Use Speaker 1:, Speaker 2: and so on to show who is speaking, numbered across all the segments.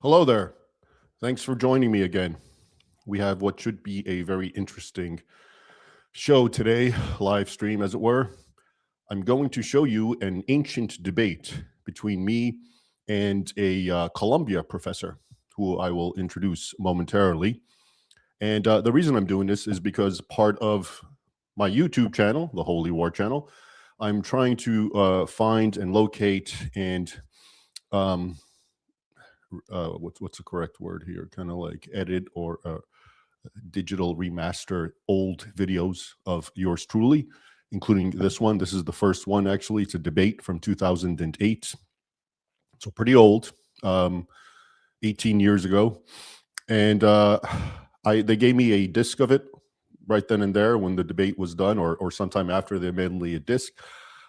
Speaker 1: Hello there. Thanks for joining me again. We have what should be a very interesting show today, live stream as it were. I'm going to show you an ancient debate between me and a Columbia professor who I will introduce momentarily. And the reason I'm doing this is because part of my YouTube channel, the Holy War channel, I'm trying to find and locate and um, what's the correct word here? Kind of like edit or digital remaster old videos of yours truly, including this one. This is the first one, actually. It's a debate from 2008. So pretty old, 18 years ago. And they gave me a disc of it right then and there when the debate was done, or sometime after they mailed me a disc.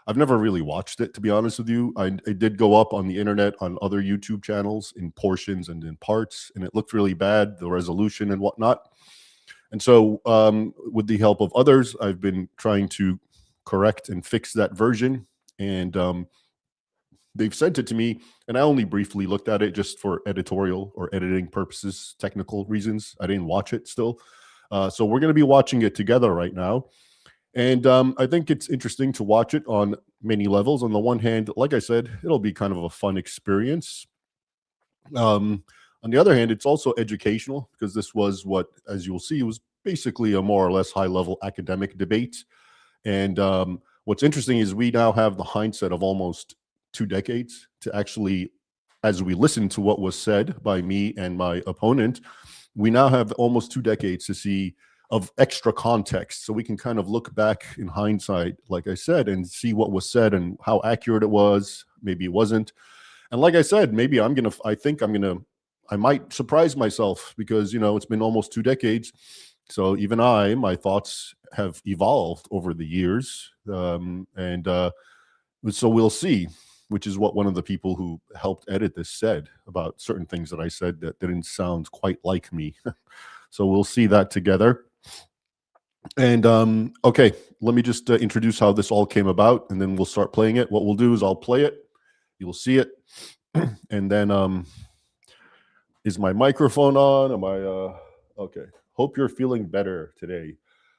Speaker 1: I've never really watched it, to be honest with you. It did go up on the internet on other YouTube channels in portions and in parts, and it looked really bad, the resolution and whatnot. And so, with the help of others, I've been trying to correct and fix that version. And they've sent it to me, and I only briefly looked at it just for editorial or editing purposes, technical reasons. I didn't watch it still. So we're going to be watching it together right now. And I think it's interesting to watch it on many levels. On the one hand, like I said, it'll be kind of a fun experience. On the other hand, it's also educational because this was what, as you'll see, was basically a more or less high level academic debate. And what's interesting is we now have the hindsight of almost 2 decades to actually, as we listen to what was said by me and my opponent, we now have almost 2 decades to see of extra context. So we can kind of look back in hindsight, like I said, and see what was said and how accurate it was. Maybe it wasn't. And like I said, maybe I might surprise myself because, it's been almost 2 decades. So even my thoughts have evolved over the years. And so we'll see, which is what one of the people who helped edit this said about certain things that I said that didn't sound quite like me. So we'll see that together. And okay, let me just introduce how this all came about, and then we'll start playing it. What we'll do is I'll play it, you'll see it, and then is my microphone on? Am I okay? Hope you're feeling better today.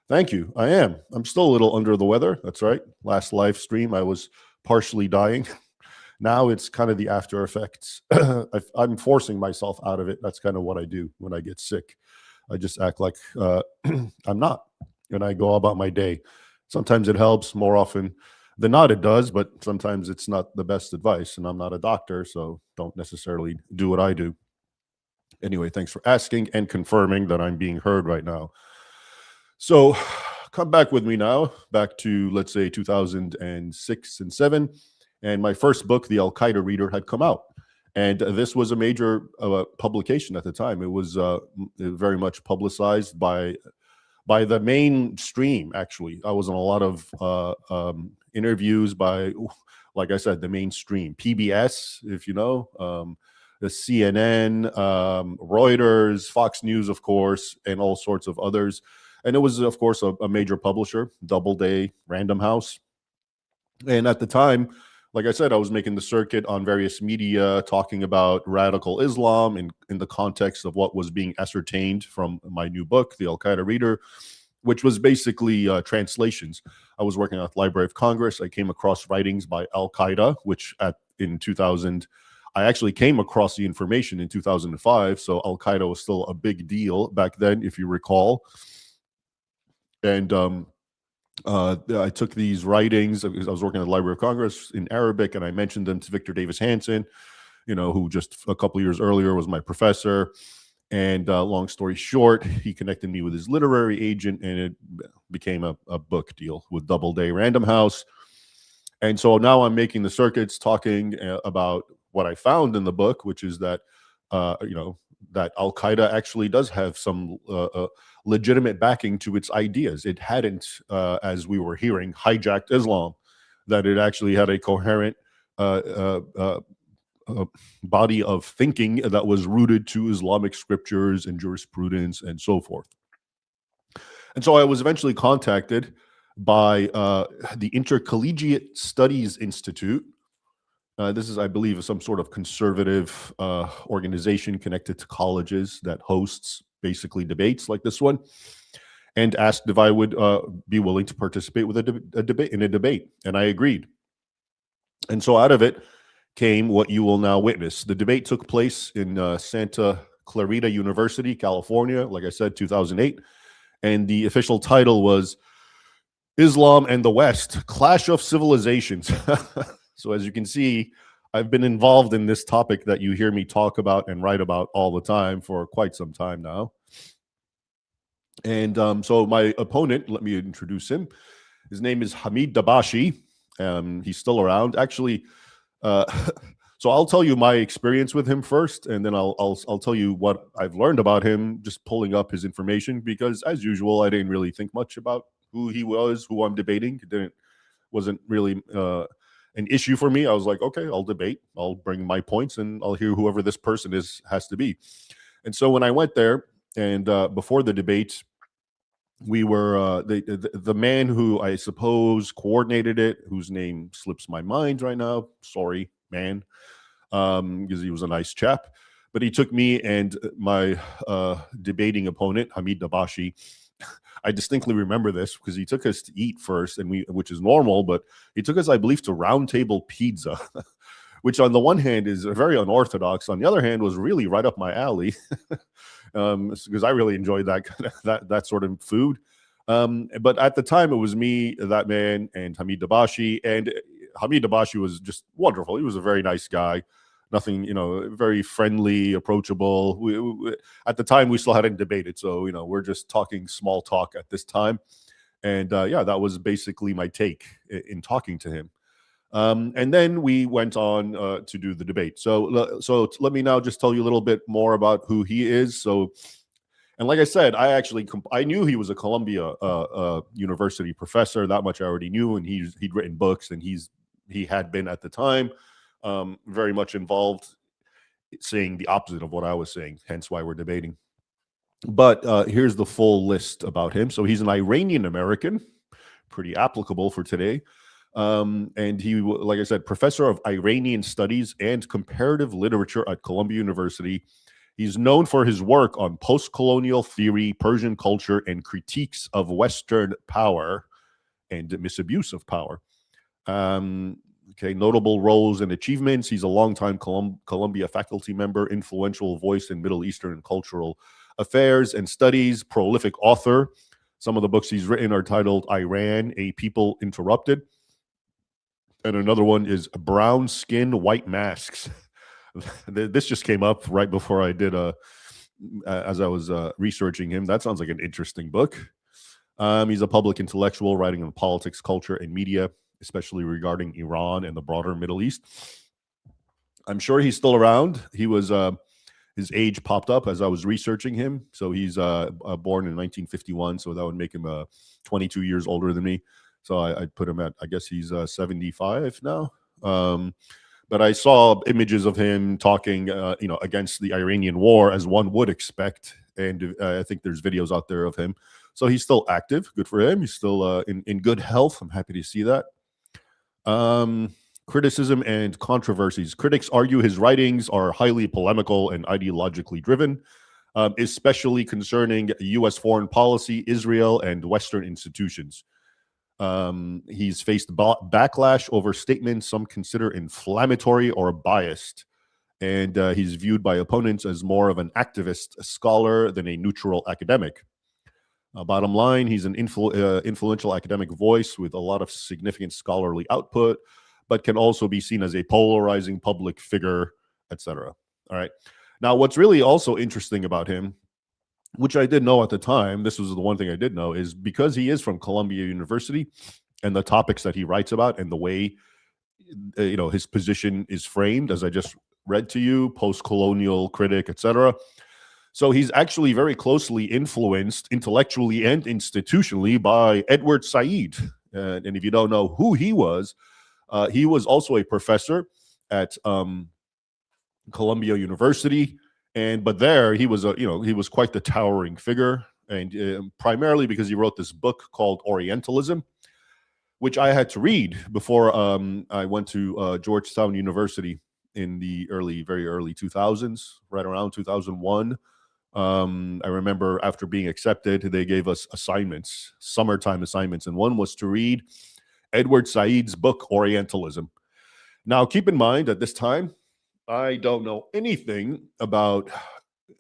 Speaker 1: Thank you. I am. I'm still a little under the weather. That's right. Last live stream, I was partially dying. Now it's kind of the after effects. I'm forcing myself out of it. That's kind of what I do when I get sick. I just act like I'm not, and I go about my day. Sometimes it helps. More often than not, it does. But sometimes it's not the best advice, and I'm not a doctor, so don't necessarily do what I do. Anyway, thanks for asking and confirming that I'm being heard right now. So come back with me now, back to, let's say, 2006 and 7. And my first book, The Al Qaeda Reader, had come out. And this was a major publication at the time. It was very much publicized by the mainstream, actually. I was in a lot of interviews by, like I said, the mainstream. PBS, if you know, the CNN, Reuters, Fox News, of course, and all sorts of others. And it was, of course, a major publisher, Doubleday, Random House. And at the time, like I said, I was making the circuit on various media talking about radical Islam in the context of what was being ascertained from my new book, The Al Qaeda Reader, which was basically translations. I was working at the Library of Congress. I came across writings by Al Qaeda, which in 2000, I actually came across the information in 2005. So Al Qaeda was still a big deal back then, if you recall. And I took these writings because I was working at the Library of Congress in Arabic, and I mentioned them to Victor Davis Hanson, who just a couple of years earlier was my professor. And long story short, he connected me with his literary agent, and it became a book deal with Doubleday Random House. And so now I'm making the circuits talking about what I found in the book, which is that, that Al Qaeda actually does have some legitimate backing to its ideas. It hadn't, as we were hearing, hijacked Islam, that it actually had a coherent body of thinking that was rooted to Islamic scriptures and jurisprudence and so forth. And so I was eventually contacted by the Intercollegiate Studies Institute, This is, I believe, some sort of conservative organization connected to colleges that hosts basically debates like this one, and asked if I would be willing to participate with a debate in a debate, and I agreed. And so out of it came what you will now witness. The debate took place in Santa Clarita University, California, like I said, 2008, and the official title was Islam and the West, Clash of Civilizations. So as you can see, I've been involved in this topic that you hear me talk about and write about all the time for quite some time now. And so my opponent, let me introduce him. His name is Hamid Dabashi. He's still around. Actually, so I'll tell you my experience with him first, and then I'll tell you what I've learned about him just pulling up his information, because as usual, I didn't really think much about who he was, who I'm debating. Wasn't really an issue for me. I was like, okay, I'll debate. I'll bring my points, and I'll hear whoever this person has to be. And so when I went there, and before the debate, we were the man who I suppose coordinated it, whose name slips my mind right now. Sorry, man, because he was a nice chap. But he took me and my debating opponent, Hamid Dabashi. I distinctly remember this because he took us to eat first, and which is normal, but he took us, I believe, to Round Table Pizza, which on the one hand is very unorthodox. On the other hand, was really right up my alley. Because I really enjoyed that sort of food. But at the time, it was me, that man, and Hamid Dabashi. And Hamid Dabashi was just wonderful. He was a very nice guy. Nothing, very friendly, approachable. At the time, we still hadn't debated. So, we're just talking small talk at this time. And yeah, that was basically my take in talking to him. And then we went on to do the debate. So let me now just tell you a little bit more about who he is. So, and like I said, I knew he was a Columbia University professor. That much I already knew, and he'd written books, and he had been at the time very much involved, saying the opposite of what I was saying. Hence why we're debating. But here's the full list about him. So he's an Iranian American, pretty applicable for today. And he, like I said, professor of Iranian studies and comparative literature at Columbia University. He's known for his work on post-colonial theory, Persian culture, and critiques of Western power and misabuse of power. Notable roles and achievements. He's a longtime Columbia faculty member, influential voice in Middle Eastern and cultural affairs and studies, prolific author. Some of the books he's written are titled Iran, A People Interrupted. And another one is Brown Skin, White Masks. This just came up right before I did as I was researching him. That sounds like an interesting book. He's a public intellectual writing on politics, culture, and media, especially regarding Iran and the broader Middle East. I'm sure he's still around. He was his age popped up as I was researching him. So he's born in 1951, so that would make him 22 years older than me. So I'd put him at, I guess he's 75 now. But I saw images of him talking, against the Iranian war, as one would expect. And I think there's videos out there of him. So he's still active. Good for him. He's still in good health. I'm happy to see that. Criticism and controversies. Critics argue his writings are highly polemical and ideologically driven, especially concerning U.S. foreign policy, Israel, and Western institutions. He's faced backlash over statements some consider inflammatory or biased, and he's viewed by opponents as more of an activist scholar than a neutral academic. Bottom line, he's an influential academic voice with a lot of significant scholarly output, but can also be seen as a polarizing public figure, etc. All right. Now, what's really also interesting about him, which I did know at the time, this was the one thing I did know, is because he is from Columbia University and the topics that he writes about and the way, his position is framed, as I just read to you, post-colonial critic, etc. So he's actually very closely influenced intellectually and institutionally by Edward Said. And if you don't know who he was also a professor at Columbia University. But there he was he was quite the towering figure, and primarily because he wrote this book called Orientalism, which I had to read before I went to Georgetown University in the very early 2000s, right around 2001. I remember after being accepted, they gave us assignments, summertime assignments, and one was to read Edward Said's book, Orientalism. Now, keep in mind at this time, I don't know anything about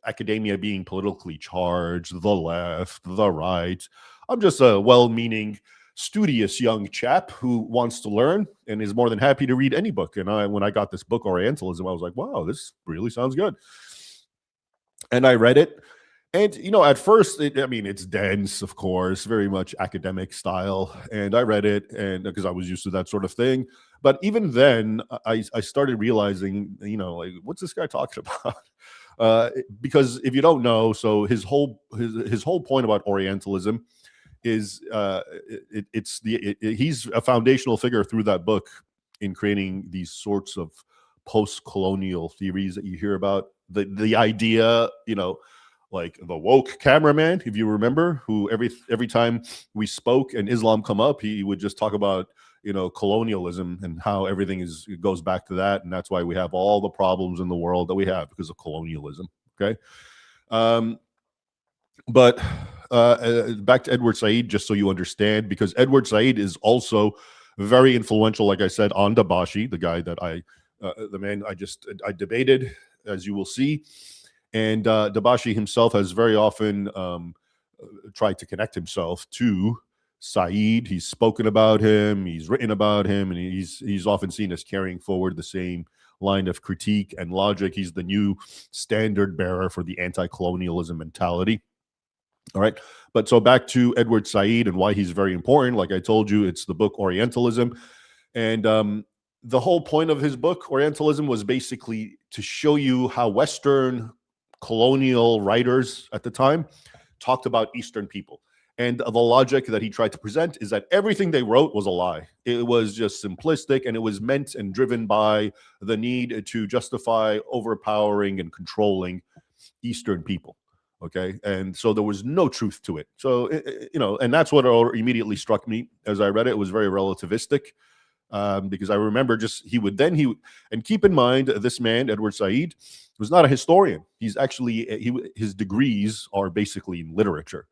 Speaker 1: academia being politically charged, the left, the right. I'm just a well meaning, studious young chap who wants to learn and is more than happy to read any book. And when I got this book, Orientalism, I was like, wow, this really sounds good. And I read it. And, at first, it's dense, of course, very much academic style. And I read it and because I was used to that sort of thing. But even then, I started realizing, like, what's this guy talking about? Because if you don't know, so his whole point about Orientalism is he's a foundational figure through that book in creating these sorts of post-colonial theories that you hear about. The idea, like the woke cameraman, if you remember, who every time we spoke and Islam come up, he would just talk about colonialism and how everything goes back to that, and that's why we have all the problems in the world that we have because of colonialism. Okay, but back to Edward Said, just so you understand, because Edward Said is also very influential, like I said, on Dabashi, the guy that the man I debated, as you will see. And Dabashi himself has very often tried to connect himself to Said. He's spoken about him, he's written about him, and he's often seen as carrying forward the same line of critique and logic. He's the new standard bearer for the anti-colonialism mentality. All right. But so back to Edward Said and why he's very important. Like I told you, it's the book Orientalism. And the whole point of his book, Orientalism, was basically to show you how Western colonial writers at the time talked about Eastern people. And the logic that he tried to present is that everything they wrote was a lie. It was just simplistic, and it was meant and driven by the need to justify overpowering and controlling Eastern people. Okay. And so there was no truth to it. So, and that's what immediately struck me as I read it. It was very relativistic. Because I remember and keep in mind, this man, Edward Said, was not a historian. He's actually, his degrees are basically in literature.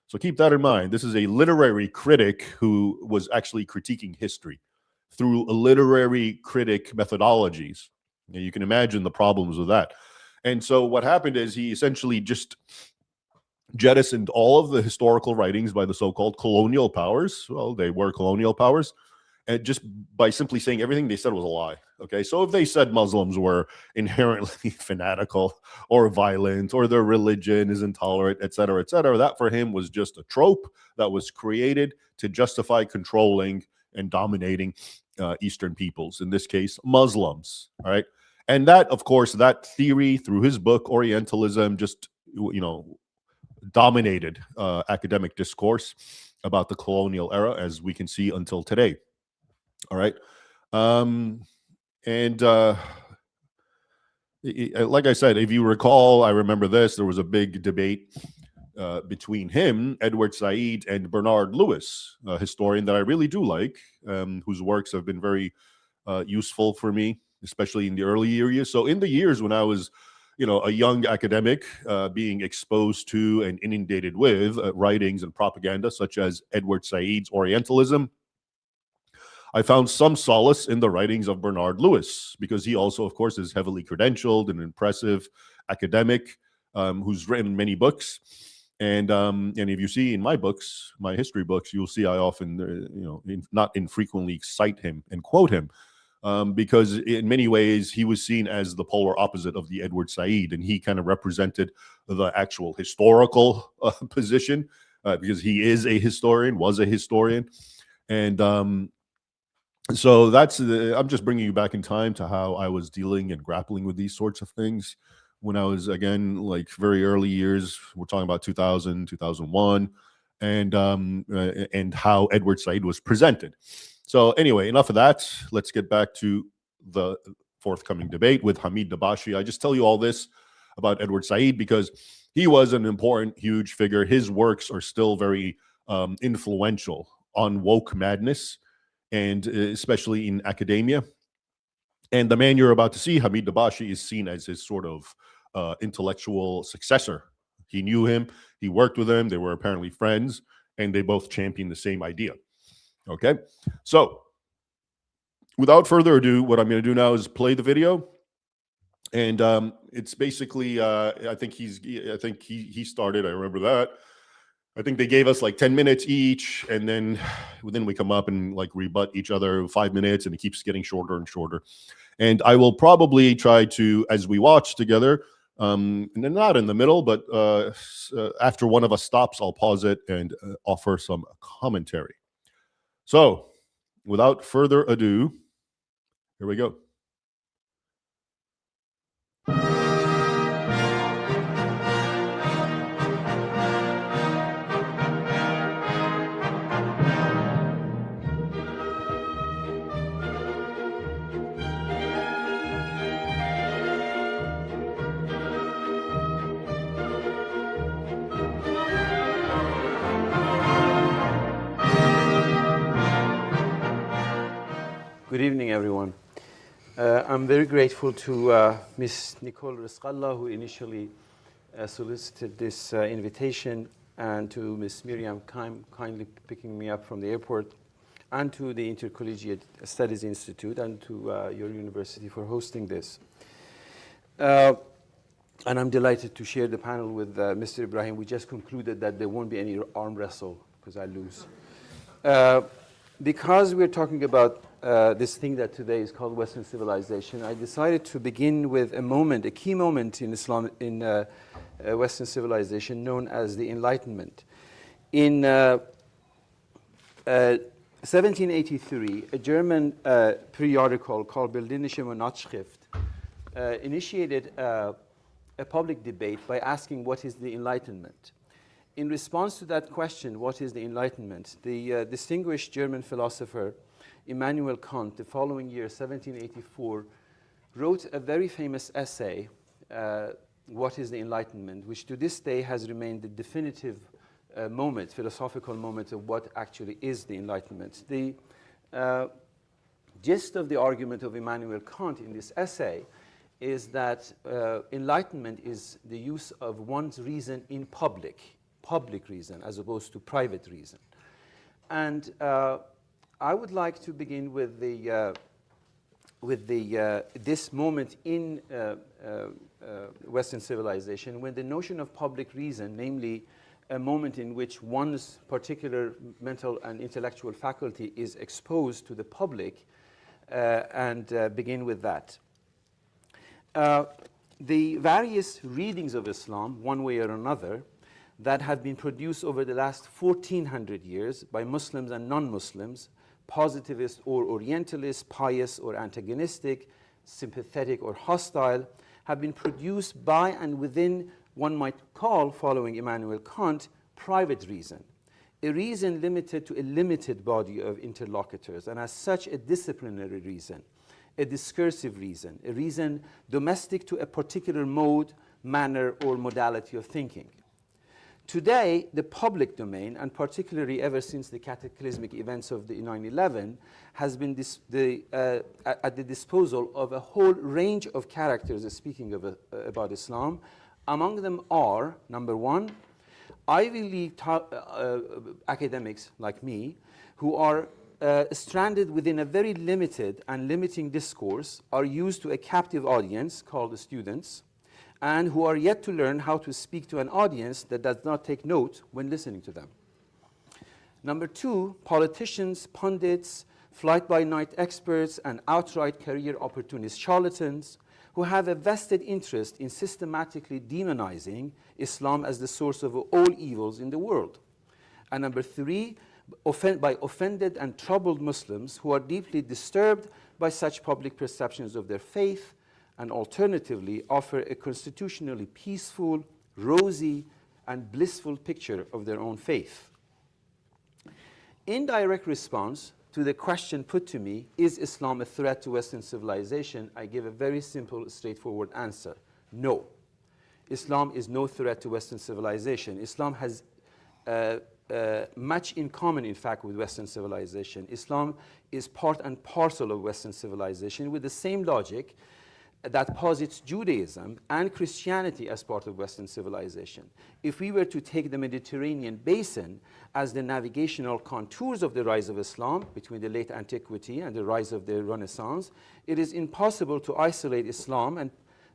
Speaker 1: So keep that in mind. This is a literary critic who was actually critiquing history through literary critic methodologies. And you can imagine the problems with that. And so what happened is he essentially just jettisoned all of the historical writings by the so-called colonial powers. Well, they were colonial powers. And just by simply saying everything they said was a lie. Okay, so if they said Muslims were inherently fanatical or violent, or their religion is intolerant, et cetera, that for him was just a trope that was created to justify controlling and dominating Eastern peoples, in this case, Muslims. All right, and that, of course, that theory through his book Orientalism just dominated academic discourse about the colonial era, as we can see until today. All right. Like I said, if you recall, I remember this, there was a big debate between him, Edward Said, and Bernard Lewis, a historian that I really do like, whose works have been very useful for me, especially in the early years. So in the years when I was, a young academic being exposed to and inundated with writings and propaganda such as Edward Said's Orientalism, I found some solace in the writings of Bernard Lewis, because he also, of course, is heavily credentialed and impressive academic who's written many books. And if you see in my books, my history books, you'll see I often, not infrequently cite him and quote him, because in many ways he was seen as the polar opposite of the Edward Said, and he kind of represented the actual historical position, because he is a historian, was a historian. And so I'm just bringing you back in time to how I was dealing and grappling with these sorts of things when I was, again, like very early years. We're talking about 2000, 2001, and how Edward Said was presented. So anyway, enough of that. Let's get back to the forthcoming debate with Hamid Dabashi. I just tell you all this about Edward Said because he was an important, huge figure. His works are still very influential on woke madness. and especially in academia. And the man you're about to see, Hamid Dabashi, is seen as his sort of intellectual successor. He knew him, he worked with him, they were apparently friends, and they both championed the same idea. Okay, so without further ado, what I'm going to do now is play the video, and it's basically I think he started. I remember that. I think they gave us like 10 minutes each, and then we come up and like rebut each other 5 minutes, and it keeps getting shorter and shorter. And I will probably try to, as we watch together, and not in the middle, but after one of us stops, I'll pause it and offer some commentary. So, without further ado, here we go.
Speaker 2: Good evening, everyone. I'm very grateful to Ms. Nicole Rizqallah, who initially solicited this invitation, and to Ms. Miriam kindly picking me up from the airport, and to the Intercollegiate Studies Institute, and to your university for hosting this. And I'm delighted to share the panel with Mr. Ibrahim. We just concluded that there won't be any arm wrestle, because I lose. Because we're talking about this thing that today is called Western civilization, I decided to begin with a key moment in Islam, in Western civilization, known as the Enlightenment. In 1783, a German periodical called Bildnische Monatschrift initiated a public debate by asking, what is the Enlightenment? In response to that question, what is the Enlightenment, the distinguished German philosopher Immanuel Kant, the following year, 1784, wrote a very famous essay, What is the Enlightenment?, which to this day has remained the definitive philosophical moment of what actually is the Enlightenment. The gist of the argument of Immanuel Kant in this essay is that enlightenment is the use of one's reason in public reason, as opposed to private reason. And I would like to begin with this moment in Western civilization, when the notion of public reason, namely a moment in which one's particular mental and intellectual faculty is exposed to the public, and begin with that. The various readings of Islam, one way or another, that have been produced over the last 1400 years by Muslims and non-Muslims, positivist or orientalist, pious or antagonistic, sympathetic or hostile, have been produced by and within, one might call, following Immanuel Kant, private reason, a reason limited to a limited body of interlocutors, and as such a disciplinary reason, a discursive reason, a reason domestic to a particular mode, manner, or modality of thinking. Today, the public domain, and particularly ever since the cataclysmic events of the 9/11, has been at the disposal of a whole range of characters, speaking about Islam. Among them are, number one, Ivy League academics like me, who are stranded within a very limited and limiting discourse, are used to a captive audience called the students, and who are yet to learn how to speak to an audience that does not take note when listening to them. Number two, politicians, pundits, flight-by-night experts, and outright career opportunist charlatans who have a vested interest in systematically demonizing Islam as the source of all evils in the world. And number three, by offended and troubled Muslims who are deeply disturbed by such public perceptions of their faith, and alternatively offer a constitutionally peaceful, rosy, and blissful picture of their own faith. In direct response to the question put to me, is Islam a threat to Western civilization, I give a very simple, straightforward answer. No. Islam is no threat to Western civilization. Islam has much in common, in fact, with Western civilization. Islam is part and parcel of Western civilization with the same logic that posits Judaism and Christianity as part of Western civilization. If we were to take the Mediterranean basin as the navigational contours of the rise of Islam between the late antiquity and the rise of the Renaissance, it is impossible to isolate Islam and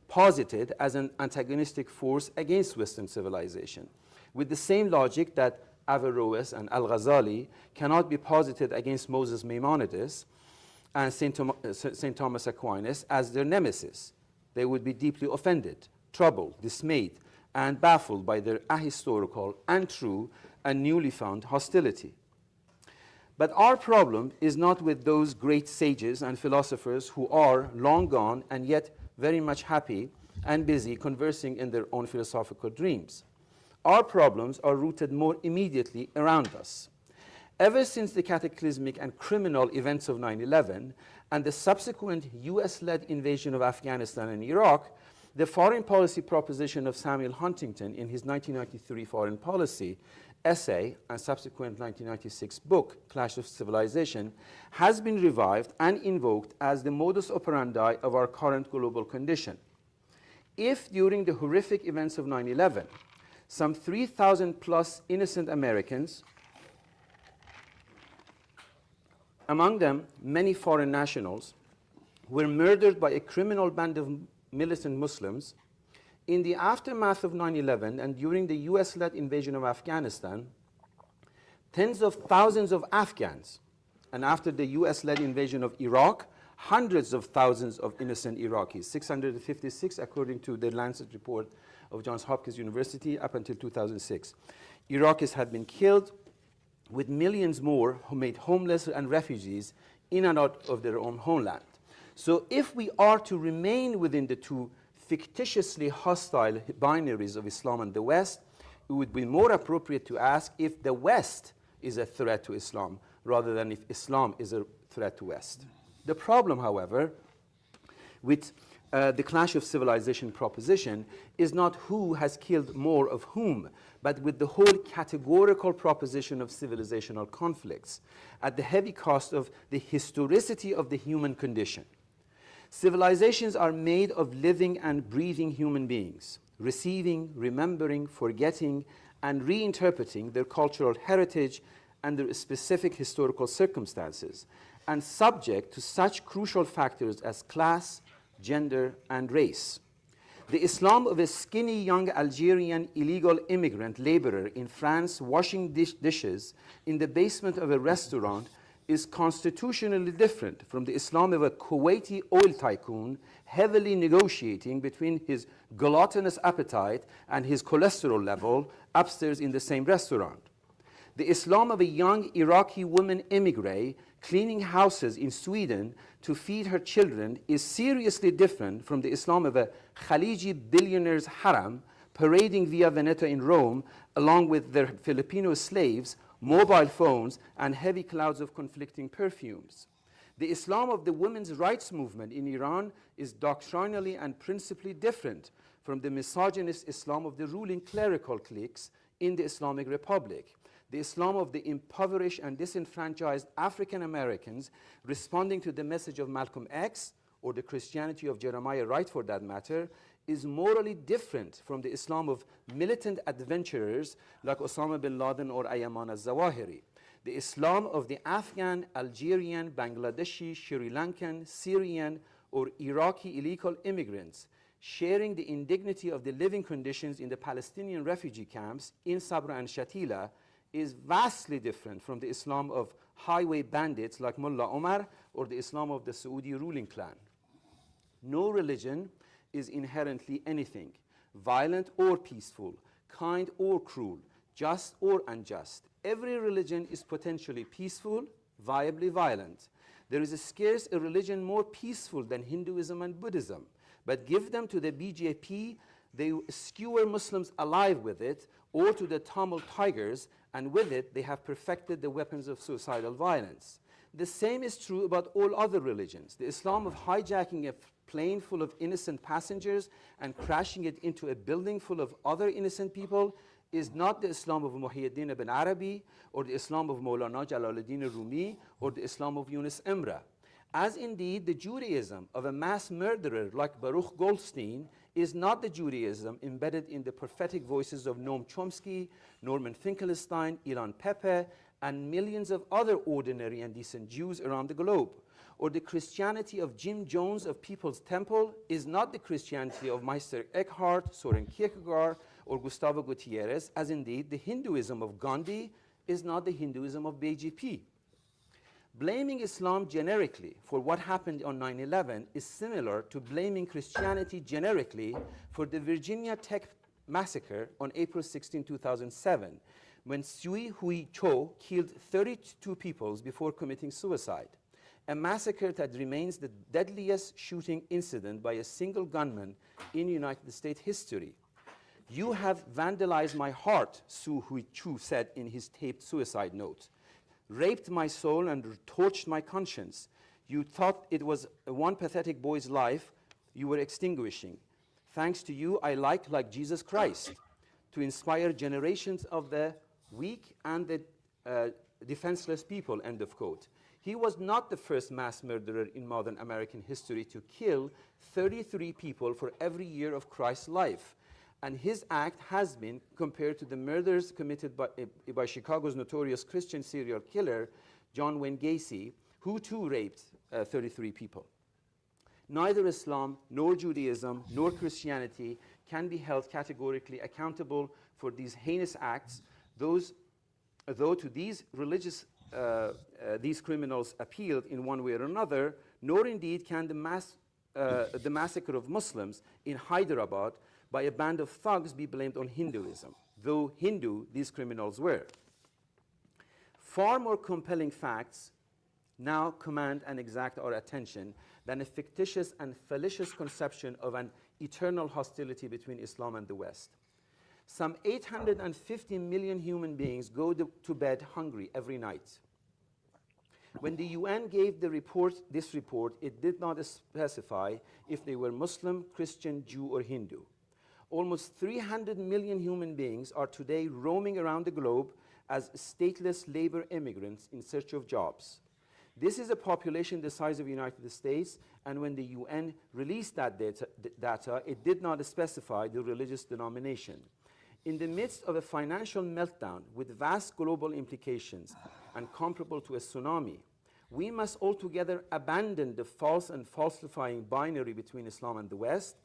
Speaker 2: posit it as an antagonistic force against Western civilization. With the same logic that Averroes and Al-Ghazali cannot be posited against Moses Maimonides and St. Thomas Aquinas as their nemesis. They would be deeply offended, troubled, dismayed, and baffled by their ahistorical, untrue, and newly found hostility. But our problem is not with those great sages and philosophers who are long gone and yet very much happy and busy conversing in their own philosophical dreams. Our problems are rooted more immediately around us. Ever since the cataclysmic and criminal events of 9/11 and the subsequent US-led invasion of Afghanistan and Iraq, the foreign policy proposition of Samuel Huntington in his 1993 foreign policy essay and subsequent 1996 book, Clash of Civilization, has been revived and invoked as the modus operandi of our current global condition. If during the horrific events of 9/11, some 3,000 plus innocent Americans, among them many foreign nationals, were murdered by a criminal band of militant Muslims, in the aftermath of 9/11 and during the US-led invasion of Afghanistan, tens of thousands of Afghans, and after the US-led invasion of Iraq, hundreds of thousands of innocent Iraqis, 656 according to the Lancet report of Johns Hopkins University up until 2006. Iraqis have been killed, with millions more who made homeless and refugees in and out of their own homeland. So if we are to remain within the two fictitiously hostile binaries of Islam and the West, it would be more appropriate to ask if the West is a threat to Islam rather than if Islam is a threat to West. The problem, however, with the clash of civilization proposition is not who has killed more of whom, but with the whole categorical proposition of civilizational conflicts at the heavy cost of the historicity of the human condition. Civilizations are made of living and breathing human beings, receiving, remembering, forgetting, and reinterpreting their cultural heritage and their specific historical circumstances, and subject to such crucial factors as class, gender, and race. The Islam of a skinny young Algerian illegal immigrant laborer in France washing dishes in the basement of a restaurant is constitutionally different from the Islam of a Kuwaiti oil tycoon heavily negotiating between his gluttonous appetite and his cholesterol level upstairs in the same restaurant. The Islam of a young Iraqi woman emigre cleaning houses in Sweden to feed her children is seriously different from the Islam of a Khaliji billionaire's haram parading via Veneto in Rome along with their Filipino slaves, mobile phones, and heavy clouds of conflicting perfumes. The Islam of the women's rights movement in Iran is doctrinally and principally different from the misogynist Islam of the ruling clerical cliques in the Islamic Republic. The Islam of the impoverished and disenfranchised African Americans responding to the message of Malcolm X, or the Christianity of Jeremiah Wright for that matter, is morally different from the Islam of militant adventurers like Osama bin Laden or Ayman al-Zawahiri. The Islam of the Afghan, Algerian, Bangladeshi, Sri Lankan, Syrian, or Iraqi illegal immigrants sharing the indignity of the living conditions in the Palestinian refugee camps in Sabra and Shatila is vastly different from the Islam of highway bandits like Mullah Omar or the Islam of the Saudi ruling clan. No religion is inherently anything, violent or peaceful, kind or cruel, just or unjust. Every religion is potentially peaceful, viably violent. There is scarce a religion more peaceful than Hinduism and Buddhism, but give them to the BJP, they skewer Muslims alive with it, or to the Tamil Tigers, and with it, they have perfected the weapons of suicidal violence. The same is true about all other religions. The Islam of hijacking a plane full of innocent passengers and crashing it into a building full of other innocent people is not the Islam of Muhyiddin ibn Arabi, or the Islam of Maulana Jalaluddin Rumi, or the Islam of Yunus Emre. As indeed the Judaism of a mass murderer like Baruch Goldstein is not the Judaism embedded in the prophetic voices of Noam Chomsky, Norman Finkelstein, Ilan Pappé, and millions of other ordinary and decent Jews around the globe. Or the Christianity of Jim Jones of People's Temple is not the Christianity of Meister Eckhart, Soren Kierkegaard, or Gustavo Gutierrez, as indeed the Hinduism of Gandhi is not the Hinduism of BJP. Blaming Islam generically for what happened on 9/11 is similar to blaming Christianity generically for the Virginia Tech massacre on April 16, 2007, when Sui Hui Cho killed 32 people before committing suicide, a massacre that remains the deadliest shooting incident by a single gunman in United States history. "You have vandalized my heart," Sui Hui Cho said in his taped suicide note. "Raped my soul and torched my conscience. You thought it was one pathetic boy's life you were extinguishing. Thanks to you, I like Jesus Christ, to inspire generations of the weak and the defenseless people," end of quote. He was not the first mass murderer in modern American history to kill 33 people for every year of Christ's life. And his act has been compared to the murders committed by Chicago's notorious Christian serial killer, John Wayne Gacy, who too raped 33 people. Neither Islam, nor Judaism, nor Christianity can be held categorically accountable for these heinous acts, though to these these criminals appealed in one way or another, nor indeed can the massacre of Muslims in Hyderabad by a band of thugs be blamed on Hinduism, though Hindu these criminals were. Far more compelling facts now command and exact our attention than a fictitious and fallacious conception of an eternal hostility between Islam and the West. Some 850 million human beings go to bed hungry every night. When the UN gave this report, it did not specify if they were Muslim, Christian, Jew, or Hindu. Almost 300 million human beings are today roaming around the globe as stateless labor immigrants in search of jobs. This is a population the size of the United States, and when the UN released that data, it did not specify the religious denomination. In the midst of a financial meltdown with vast global implications and comparable to a tsunami, we must altogether abandon the false and falsifying binary between Islam and the West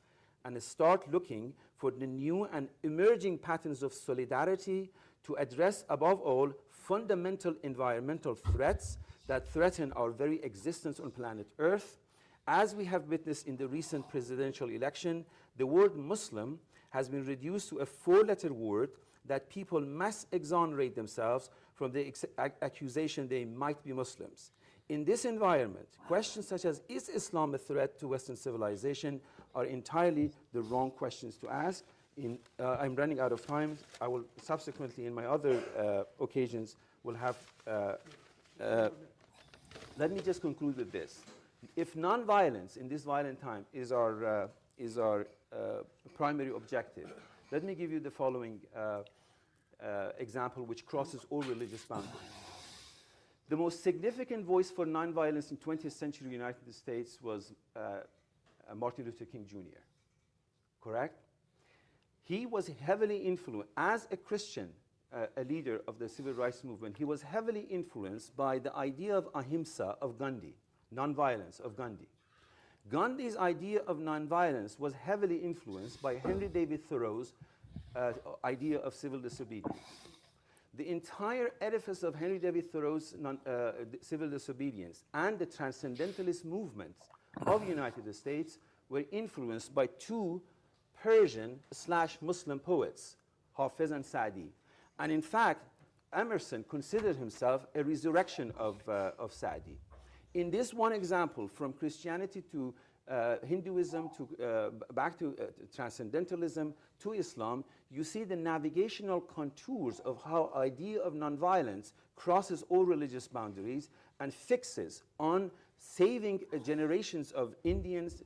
Speaker 2: and start looking for the new and emerging patterns of solidarity to address, above all, fundamental environmental threats that threaten our very existence on planet Earth. As we have witnessed in the recent presidential election, the word Muslim has been reduced to a four-letter word that people must exonerate themselves from the accusation they might be Muslims. In this environment, questions such as, is Islam a threat to Western civilization, are entirely the wrong questions to ask. I'm running out of time. I will subsequently, in my other occasions, will have... let me just conclude with this. If nonviolence in this violent time is our primary objective, let me give you the following example which crosses all religious boundaries. The most significant voice for nonviolence in 20th century United States was Martin Luther King Jr., correct? He was heavily influenced, as a Christian, a leader of the civil rights movement, he was heavily influenced by the idea of ahimsa of Gandhi, nonviolence of Gandhi. Gandhi's idea of nonviolence was heavily influenced by Henry David Thoreau's idea of civil disobedience. The entire edifice of Henry David Thoreau's civil disobedience and the transcendentalist movements of the United States were influenced by two Persian/Muslim poets, Hafiz and Sa'di. And in fact, Emerson considered himself a resurrection of Sa'di. In this one example, from Christianity to Hinduism, to back to transcendentalism, to Islam, you see the navigational contours of how idea of nonviolence crosses all religious boundaries and fixes on saving generations of Indians.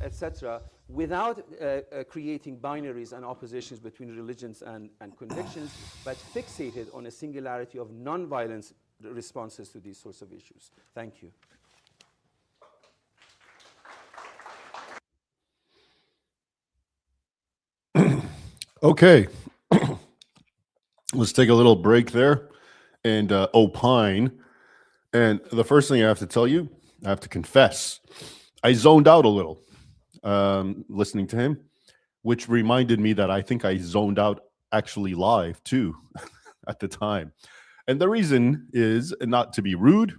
Speaker 2: etc., without creating binaries and oppositions between religions and convictions, but fixated on a singularity of non-violence responses to these sorts of issues. Thank you.
Speaker 1: Okay. Let's take a little break there and opine. And the first thing I have to tell you, I have to confess, I zoned out a little listening to him, which reminded me that I think I zoned out actually live too at the time. And the reason is not to be rude,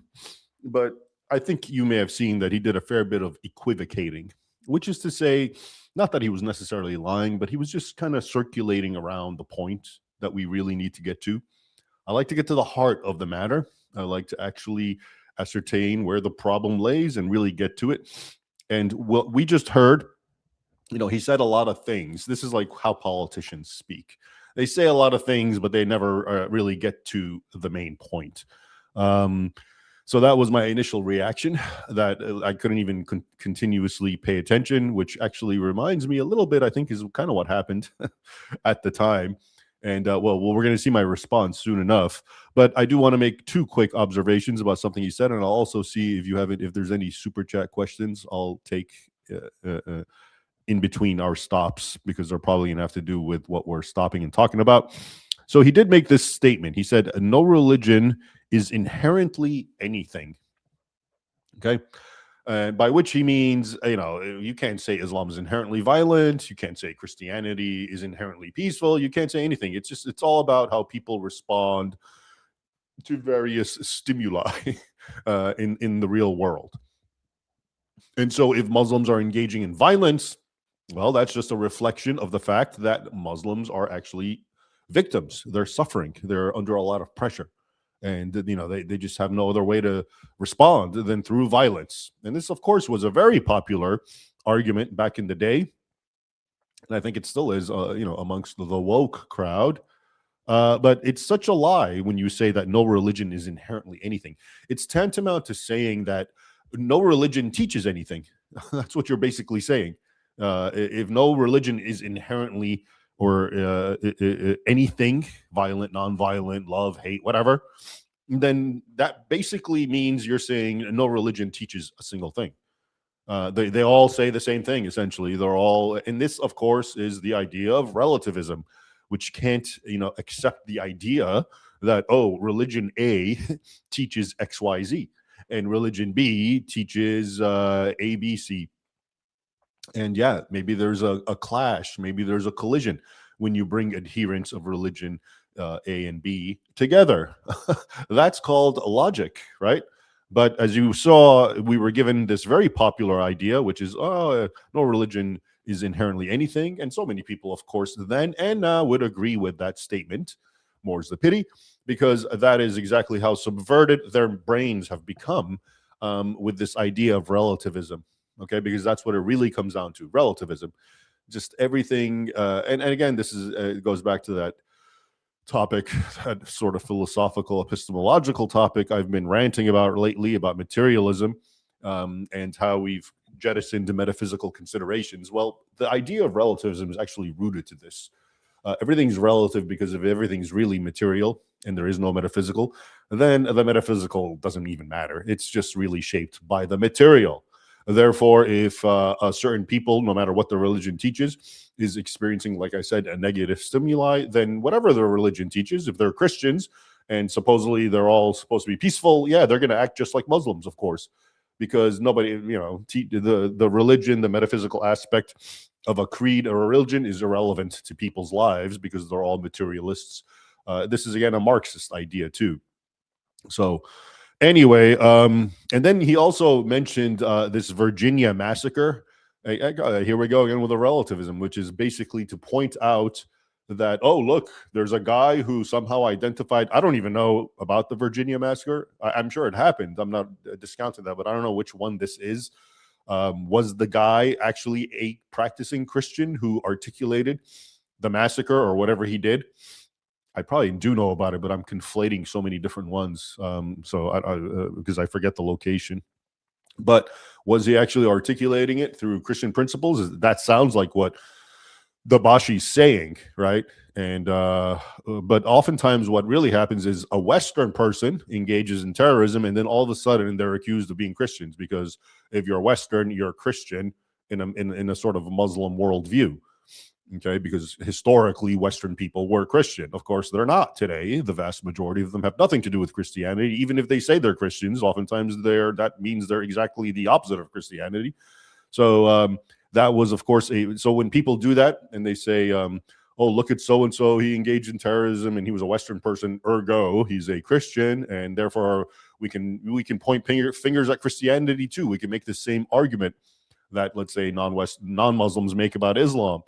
Speaker 1: but I think you may have seen that he did a fair bit of equivocating, which is to say, not that he was necessarily lying, but he was just kind of circulating around the point that we really need to get to. I like to get to the heart of the matter. I like to actually ascertain where the problem lays and really get to it. And what we just heard, he said a lot of things. This is like how politicians speak. They say a lot of things, but they never really get to the main point. So that was my initial reaction, that I couldn't even continuously pay attention, which actually reminds me a little bit, I think, is kind of what happened at the time. And well, we're going to see my response soon enough. But I do want to make two quick observations about something he said, and I'll also see if there's any super chat questions, I'll take in between our stops, because they're probably going to have to do with what we're stopping and talking about. So he did make this statement. He said, no religion is inherently anything. Okay. By which he means, you can't say Islam is inherently violent. You can't say Christianity is inherently peaceful. You can't say anything. It's all about how people respond to various stimuli in the real world. And so if Muslims are engaging in violence, well, that's just a reflection of the fact that Muslims are actually victims. They're suffering. They're under a lot of pressure. And, they just have no other way to respond than through violence. And this, of course, was a very popular argument back in the day. And I think it still is, amongst the woke crowd. But it's such a lie when you say that no religion is inherently anything. It's tantamount to saying that no religion teaches anything. That's what you're basically saying. If no religion is inherently or anything, violent, non-violent, love, hate, whatever, then that basically means you're saying no religion teaches a single thing. They all say the same thing, essentially. They're all, and this, of course, is the idea of relativism, which can't, accept the idea that, religion A teaches XYZ, and religion B teaches ABC. And yeah, maybe there's a clash, maybe there's a collision when you bring adherents of religion A and B together. That's called logic, right? But as you saw, we were given this very popular idea, which is, no religion is inherently anything. And so many people, of course, then and now would agree with that statement. More's the pity, because that is exactly how subverted their brains have become with this idea of relativism. Okay, because that's what it really comes down to, relativism. Just everything, and again, this is goes back to that topic, that sort of philosophical, epistemological topic I've been ranting about lately, about materialism, and how we've jettisoned metaphysical considerations. Well, the idea of relativism is actually rooted to this. Everything's relative, because if everything's really material and there is no metaphysical, then the metaphysical doesn't even matter. It's just really shaped by the material. Therefore, if a certain people, no matter what the religion teaches, is experiencing, like I said, a negative stimuli, then whatever the religion teaches, if they're Christians and supposedly they're all supposed to be peaceful, yeah, they're going to act just like Muslims, of course, because nobody, the religion, the metaphysical aspect of a creed or a religion is irrelevant to people's lives, because they're all materialists. This is, again, a Marxist idea too. So anyway, and then he also mentioned this Virginia massacre. Here we go again with the relativism, which is basically to point out that, look, there's a guy who somehow identified, I don't even know about the Virginia massacre. I'm sure it happened. I'm not discounting that, but I don't know which one this is. Was the guy actually a practicing Christian who articulated the massacre or whatever he did? I probably do know about it, but I'm conflating so many different ones. So because I forget the location. But was he actually articulating it through Christian principles? That sounds like what Dabashi's saying, right? And but oftentimes what really happens is a Western person engages in terrorism, and then all of a sudden they're accused of being Christians, because if you're Western, you're a Christian in a sort of Muslim worldview. Okay, because historically Western people were Christian. Of course, they're not today. The vast majority of them have nothing to do with Christianity. Even if they say they're Christians, oftentimes that means they're exactly the opposite of Christianity. So that was, of course, so when people do that and they say, "Oh, look at so and so, he engaged in terrorism and he was a Western person, ergo he's a Christian, and therefore we can point fingers at Christianity too. We can make the same argument that, let's say, non-Muslims make about Islam."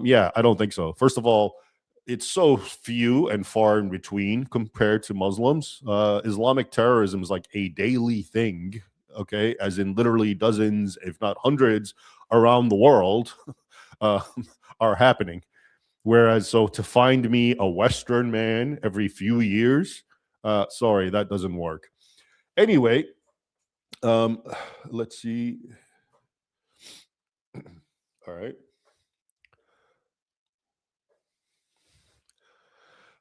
Speaker 1: Yeah, I don't think so. First of all, it's so few and far in between compared to Muslims. Islamic terrorism is like a daily thing, okay, as in literally dozens, if not hundreds, around the world uh, are happening. Whereas, so to find me a Western man every few years, sorry, that doesn't work. Anyway, um, let's see. All right.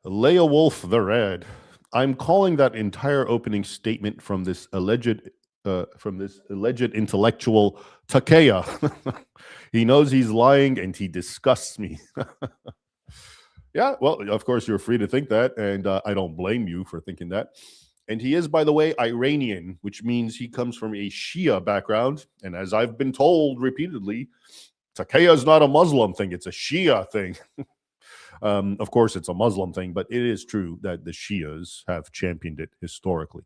Speaker 1: Leia Wolf the Red. I'm calling that entire opening statement from this alleged intellectual Takeya. He knows he's lying and he disgusts me. Yeah, well, of course you're free to think that, and I don't blame you for thinking that. And he is, by the way, Iranian, which means he comes from a Shia background. And as I've been told repeatedly, Takeya is not a Muslim thing; it's a Shia thing. Of course, it's a Muslim thing, but it is true that the Shias have championed it historically.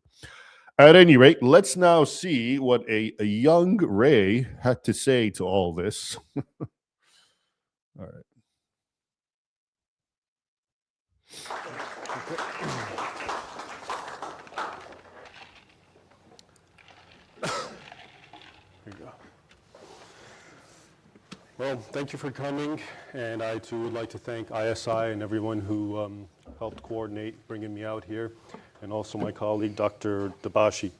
Speaker 1: At any rate, let's now see what a young Ray had to say to all this. All right.
Speaker 3: Here you go. Well, thank you for coming, and I too would like to thank ISI and everyone who helped coordinate bringing me out here, and also my colleague, Dr. Dabashi.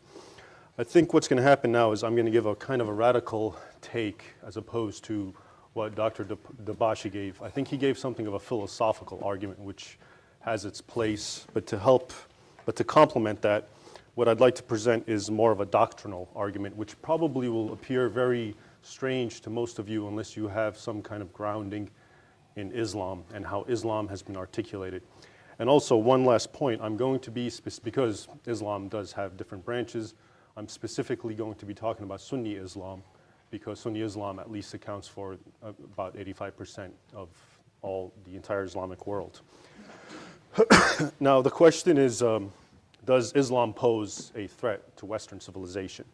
Speaker 3: I think what's going to happen now is I'm going to give a kind of a radical take as opposed to what Dr. Dabashi gave. I think he gave something of a philosophical argument which has its place, but to complement that, what I'd like to present is more of a doctrinal argument, which probably will appear very strange to most of you unless you have some kind of grounding in Islam and how Islam has been articulated. And also, one last point, I'm going to be, because Islam does have different branches, I'm specifically going to be talking about Sunni Islam, because Sunni Islam at least accounts for about 85% of the entire Islamic world. Now, the question is, does Islam pose a threat to Western civilization?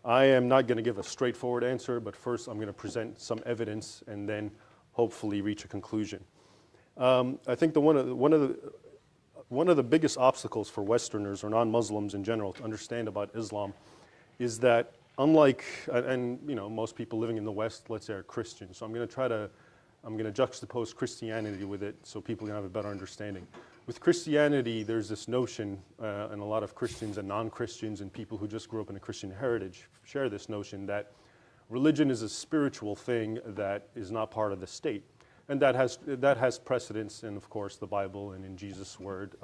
Speaker 3: I am not going to give a straightforward answer, but first I'm going to present some evidence and then hopefully reach a conclusion. I think one of the biggest obstacles for Westerners or non-Muslims in general to understand about Islam is that unlike, and you know, most people living in the West, let's say, are Christian. So I'm going to juxtapose Christianity with it so people can have a better understanding. With Christianity, there's this notion, and a lot of Christians and non-Christians and people who just grew up in a Christian heritage share this notion that religion is a spiritual thing that is not part of the state. And that has precedence in, of course, the Bible and in Jesus' word.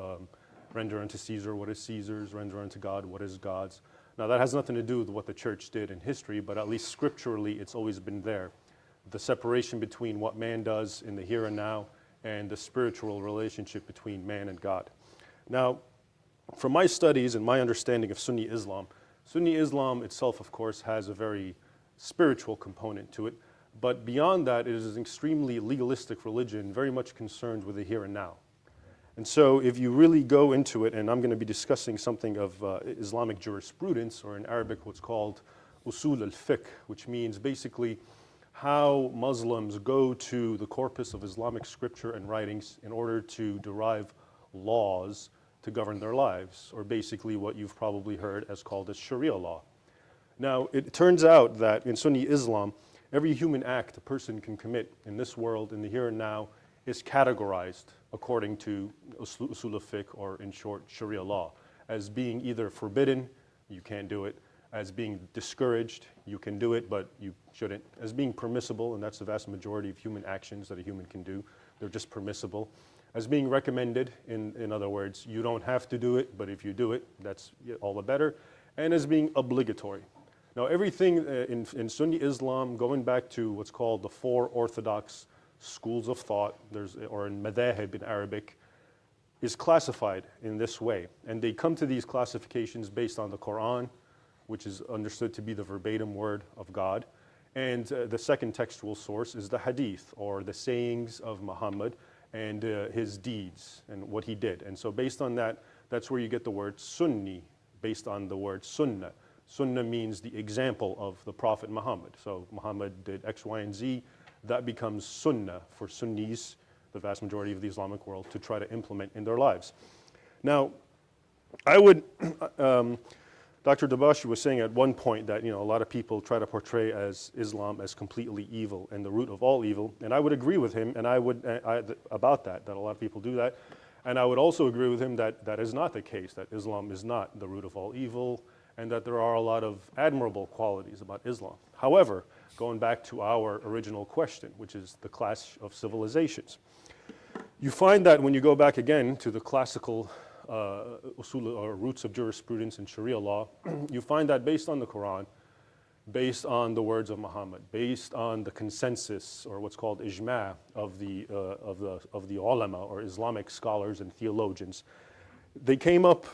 Speaker 3: Render unto Caesar what is Caesar's, render unto God what is God's. Now, that has nothing to do with what the church did in history, but at least scripturally, it's always been there. The separation between what man does in the here and now and the spiritual relationship between man and God. Now, from my studies and my understanding of Sunni Islam itself, of course, has a very spiritual component to it. But beyond that, it is an extremely legalistic religion, very much concerned with the here and now. And so if you really go into it, and I'm going to be discussing something of Islamic jurisprudence, or in Arabic what's called usul al-fiqh, which means basically how Muslims go to the corpus of Islamic scripture and writings in order to derive laws to govern their lives, or basically what you've probably heard as called as Sharia law. Now, it turns out that in Sunni Islam, every human act a person can commit in this world, in the here and now, is categorized according to usul al-fiqh, or in short, Sharia law, as being either forbidden, you can't do it, as being discouraged, you can do it, but you shouldn't, as being permissible, and that's the vast majority of human actions that a human can do. They're just permissible. As being recommended, in other words, you don't have to do it, but if you do it, that's all the better. And as being obligatory. Now, everything in Sunni Islam, going back to what's called the four orthodox schools of thought, or in madhahib in Arabic, is classified in this way. And they come to these classifications based on the Quran, which is understood to be the verbatim word of God. And the second textual source is the hadith, or the sayings of Muhammad and his deeds and what he did. And so based on that, that's where you get the word Sunni, based on the word Sunnah. Sunnah means the example of the Prophet Muhammad. So Muhammad did X, Y, and Z. That becomes Sunnah for Sunnis, the vast majority of the Islamic world, to try to implement in their lives. Now, I would, Dr. Dabashi was saying at one point that, a lot of people try to portray as Islam as completely evil and the root of all evil, and I would agree with him, and about that a lot of people do that, and I would also agree with him that that is not the case, that Islam is not the root of all evil, and that there are a lot of admirable qualities about Islam. However, going back to our original question, which is the clash of civilizations, you find that when you go back again to the classical usul or roots of jurisprudence and Sharia law, you find that based on the Quran, based on the words of Muhammad, based on the consensus or what's called ijma' of the ulama or Islamic scholars and theologians, they came up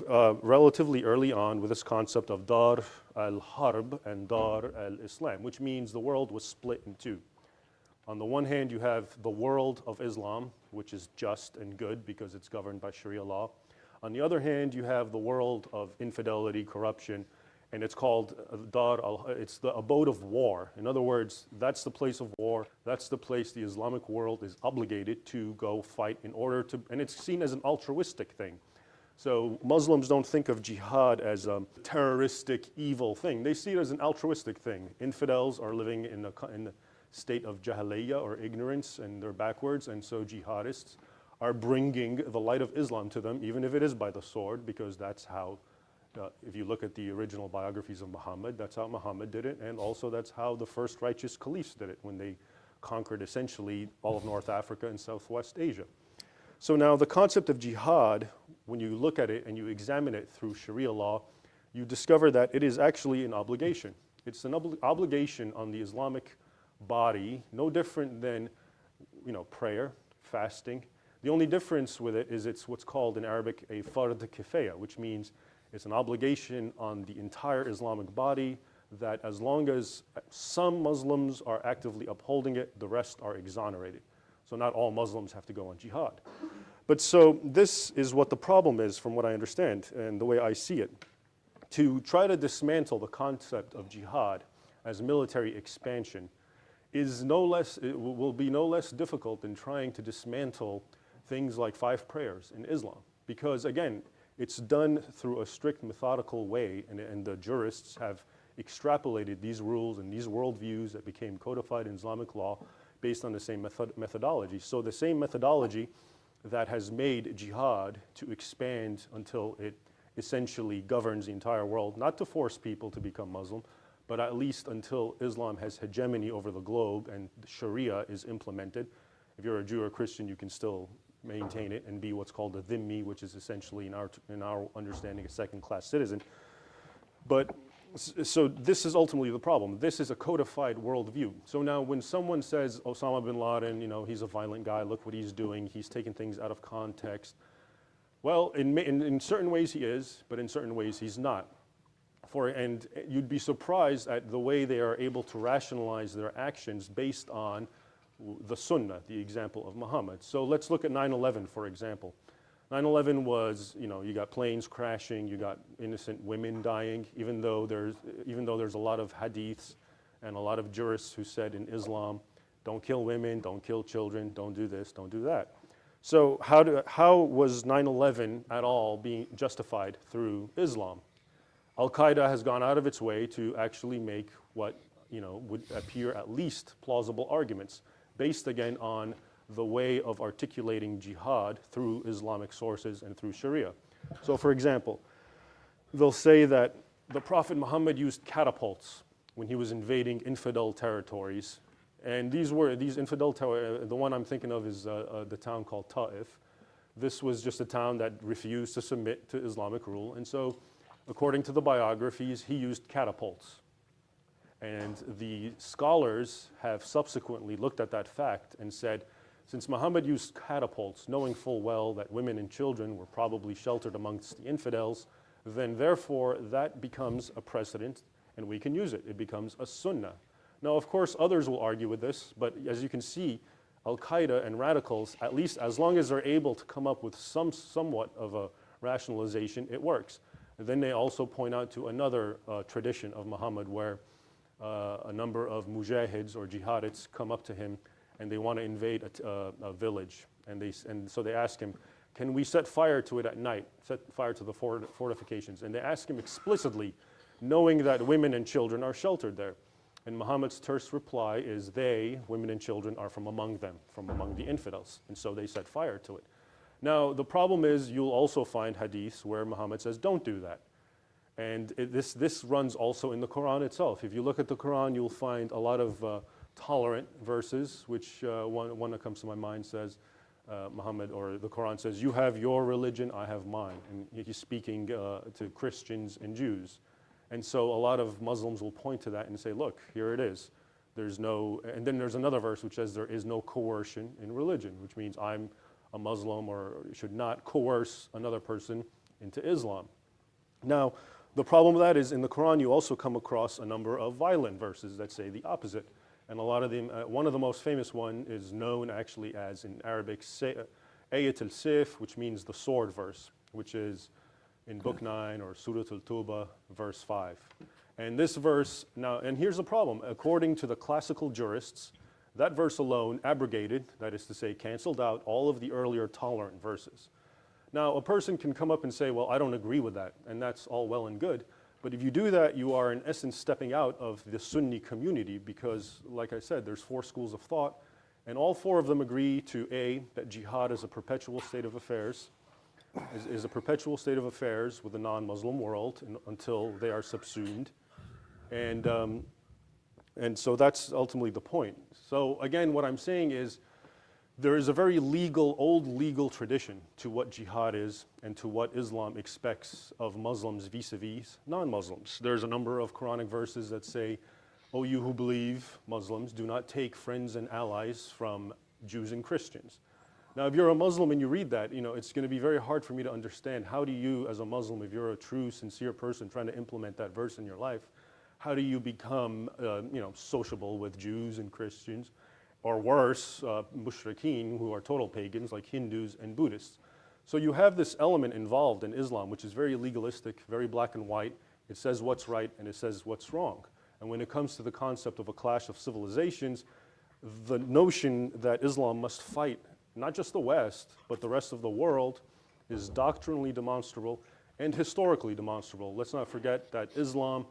Speaker 3: relatively early on with this concept of Dar al-Harb and Dar al-Islam, which means the world was split in two. On the one hand, you have the world of Islam, which is just and good because it's governed by Sharia law. On the other hand, you have the world of infidelity, corruption, and it's called it's the abode of war. In other words, that's the place of war. That's the place the Islamic world is obligated to go fight in order to, and it's seen as an altruistic thing. So Muslims don't think of jihad as a terroristic, evil thing. They see it as an altruistic thing. Infidels are living in the state of jahiliyyah or ignorance, and they're backwards, and so jihadists are bringing the light of Islam to them, even if it is by the sword, because that's how, if you look at the original biographies of Muhammad, that's how Muhammad did it, and also that's how the first righteous caliphs did it when they conquered essentially all of North Africa and Southwest Asia. So now the concept of jihad, when you look at it and you examine it through Sharia law, you discover that it is actually an obligation. It's an obligation on the Islamic body, no different than prayer, fasting. The only difference with it is it's what's called in Arabic a fard kifaya, which means it's an obligation on the entire Islamic body that as long as some Muslims are actively upholding it, the rest are exonerated. So not all Muslims have to go on jihad. But so this is what the problem is from what I understand and the way I see it. To try to dismantle the concept of jihad as military expansion is it will be no less difficult than trying to dismantle things like 5 prayers in Islam. Because again, it's done through a strict methodical way, and the jurists have extrapolated these rules and these worldviews that became codified in Islamic law based on the same methodology. So the same methodology that has made jihad to expand until it essentially governs the entire world, not to force people to become Muslim, but at least until Islam has hegemony over the globe and Sharia is implemented. If you're a Jew or Christian, you can still maintain it and be what's called a dhimmi, which is essentially in our understanding a second-class citizen. But so this is ultimately the problem. This is a codified worldview. So now when someone says Osama bin Laden, he's a violent guy, look what he's doing, he's taking things out of context. Well, in certain ways he is, but in certain ways he's not. And you'd be surprised at the way they are able to rationalize their actions based on the Sunnah, the example of Muhammad. So let's look at 9/11, for example. 9/11 was, you got planes crashing, you got innocent women dying, even though there's a lot of hadiths and a lot of jurists who said in Islam, don't kill women, don't kill children, don't do this, don't do that. So how was 9/11 at all being justified through Islam? Al-Qaeda has gone out of its way to actually make what would appear at least plausible arguments based again on the way of articulating jihad through Islamic sources and through Sharia. So for example, they'll say that the Prophet Muhammad used catapults when he was invading infidel territories. And these infidel territories, the one I'm thinking of is the town called Ta'if. This was just a town that refused to submit to Islamic rule. And so, according to the biographies, he used catapults. And the scholars have subsequently looked at that fact and said, since Muhammad used catapults, knowing full well that women and children were probably sheltered amongst the infidels, then therefore that becomes a precedent and we can use it. It becomes a sunnah. Now, of course, others will argue with this, but as you can see, Al-Qaeda and radicals, at least as long as they're able to come up with somewhat of a rationalization, it works. And then they also point out to another tradition of Muhammad where a number of mujahids or jihadists come up to him and they want to invade a village. And so they ask him, can we set fire to it at night, set fire to the fortifications? And they ask him explicitly, knowing that women and children are sheltered there. And Muhammad's terse reply is they, women and children, are from among them, from among the infidels. And so they set fire to it. Now, the problem is you'll also find hadiths where Muhammad says, don't do that. And this runs also in the Quran itself. If you look at the Quran, you'll find a lot of tolerant verses, which one that comes to my mind says, Muhammad, or the Quran says, you have your religion, I have mine. And he's speaking to Christians and Jews. And so a lot of Muslims will point to that and say, look, here it is. There's no, and then there's another verse which says there is no coercion in religion, which means I'm a Muslim or should not coerce another person into Islam. Now, the problem with that is in the Quran you also come across a number of violent verses that say the opposite. And a lot of them, one of the most famous one is known actually as in Arabic, Ayat al-Sif, which means the sword verse, which is in Book 9 or Surah al-Tawbah, verse 5. And this verse, now, and here's the problem. According to the classical jurists, that verse alone abrogated, that is to say, canceled out all of the earlier tolerant verses. Now, a person can come up and say, well, I don't agree with that, and that's all well and good. But if you do that, you are in essence stepping out of the Sunni community because, like I said, there's 4 schools of thought, and all 4 of them agree to A, that jihad is a perpetual state of affairs, is a perpetual state of affairs with the non-Muslim world until they are subsumed. And so that's ultimately the point. So again, what I'm saying is there is a very old legal tradition to what jihad is and to what Islam expects of Muslims vis-a-vis non-Muslims. There's a number of Quranic verses that say, "O you who believe, Muslims, do not take friends and allies from Jews and Christians." Now, if you're a Muslim and you read that, it's going to be very hard for me to understand how do you, as a Muslim, if you're a true, sincere person trying to implement that verse in your life, how do you become, sociable with Jews and Christians, or worse, mushrikeen, who are total pagans, like Hindus and Buddhists. So you have this element involved in Islam, which is very legalistic, very black and white. It says what's right and it says what's wrong. And when it comes to the concept of a clash of civilizations, the notion that Islam must fight not just the West, but the rest of the world is doctrinally demonstrable and historically demonstrable. Let's not forget that Islam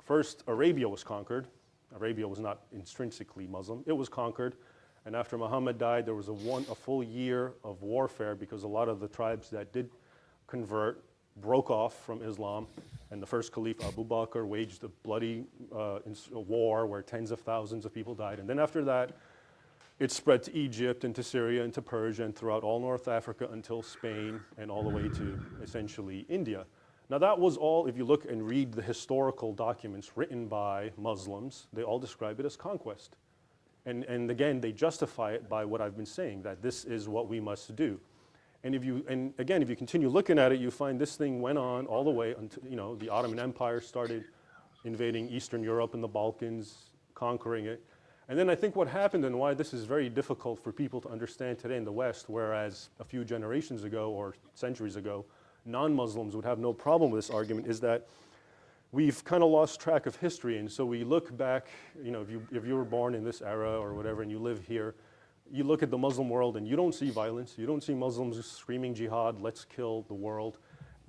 Speaker 3: first Arabia was conquered. Arabia was not intrinsically Muslim. It was conquered. And after Muhammad died, there was a full year of warfare because a lot of the tribes that did convert broke off from Islam. And the first Caliph, Abu Bakr, waged a bloody war where tens of thousands of people died. And then after that, it spread to Egypt and to Syria and to Persia and throughout all North Africa until Spain and all the way to essentially India. Now that was all, if you look and read the historical documents written by Muslims, they all describe it as conquest. And again, they justify it by what I've been saying, that this is what we must do. And again, if you continue looking at it, you find this thing went on all the way until, the Ottoman Empire started invading Eastern Europe and the Balkans, conquering it. And then I think what happened and why this is very difficult for people to understand today in the West, whereas a few generations ago or centuries ago, non-Muslims would have no problem with this argument, is that we've kind of lost track of history. And so we look back, if you were born in this era or whatever and you live here, you look at the Muslim world and you don't see violence. You don't see Muslims screaming jihad, let's kill the world.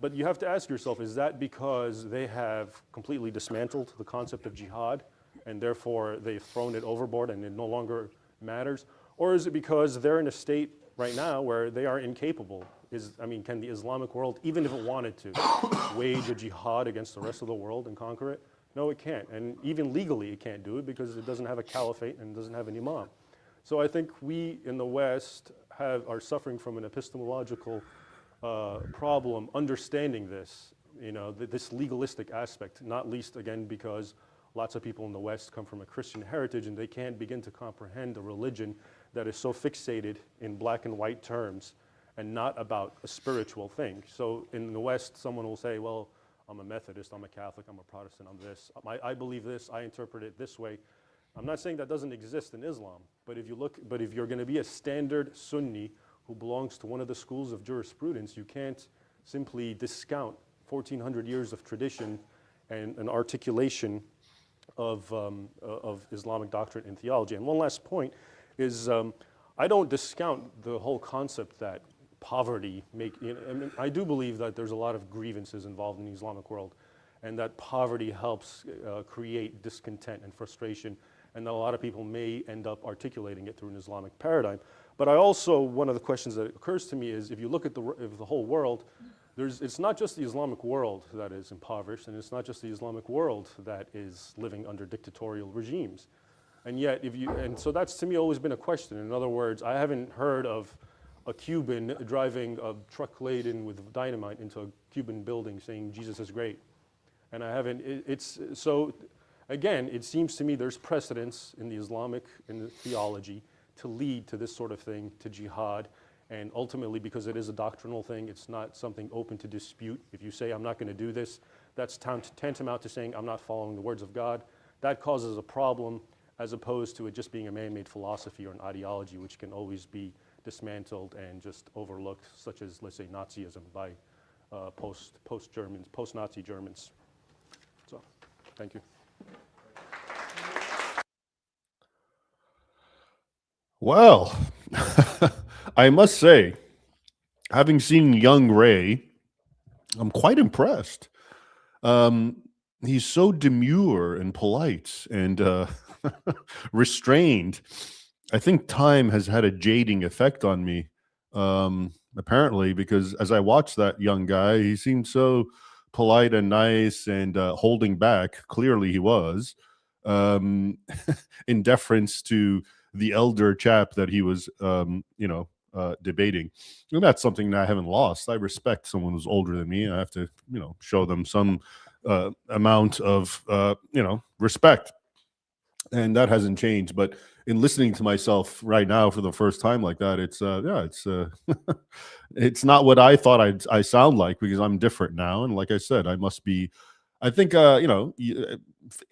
Speaker 3: But you have to ask yourself, is that because they have completely dismantled the concept of jihad and therefore they've thrown it overboard and it no longer matters? Or is it because they're in a state right now where they are incapable? can the Islamic world, even if it wanted to, wage a jihad against the rest of the world and conquer it? No, it can't. And even legally, it can't do it because it doesn't have a caliphate and doesn't have an imam. So I think we in the West are suffering from an epistemological problem understanding this, this legalistic aspect, not least, again, because lots of people in the West come from a Christian heritage and they can't begin to comprehend a religion that is so fixated in black and white terms and not about a spiritual thing. So in the West, someone will say, well, I'm a Methodist, I'm a Catholic, I'm a Protestant, I'm this. I believe this, I interpret it this way. I'm not saying that doesn't exist in Islam, but if you're going to be a standard Sunni who belongs to one of the schools of jurisprudence, you can't simply discount 1,400 years of tradition and an articulation of Islamic doctrine and theology. And one last point is I don't discount the whole concept that poverty I do believe that there's a lot of grievances involved in the Islamic world and that poverty helps create discontent and frustration, and that a lot of people may end up articulating it through an Islamic paradigm. But one of the questions that occurs to me is, if you look at the whole world, it's not just the Islamic world that is impoverished, and it's not just the Islamic world that is living under dictatorial regimes. And yet, so that's to me always been a question. In other words, I haven't heard of a Cuban driving a truck laden with dynamite into a Cuban building saying Jesus is great. And I haven't, so again, it seems to me there's precedence in the theology to lead to this sort of thing, to jihad. And ultimately, because it is a doctrinal thing, it's not something open to dispute. If you say, I'm not going to do this, that's tantamount to saying, I'm not following the words of God. That causes a problem, as opposed to it just being a man-made philosophy or an ideology, which can always be dismantled and just overlooked, such as, let's say, Nazism by post-Nazi Germans. So, thank you.
Speaker 1: Well, I must say, having seen young Ray, I'm quite impressed. He's so demure and polite and restrained. I think time has had a jading effect on me, apparently, because as I watched that young guy, he seemed so polite and nice and holding back. Clearly he was, in deference to the elder chap that he was, debating. And that's something that I haven't lost. I respect someone who's older than me. I have to, show them some amount of, respect. And that hasn't changed. But in listening to myself right now for the first time like that, it's it's not what I thought I sound like, because I'm different now. And like I said, I think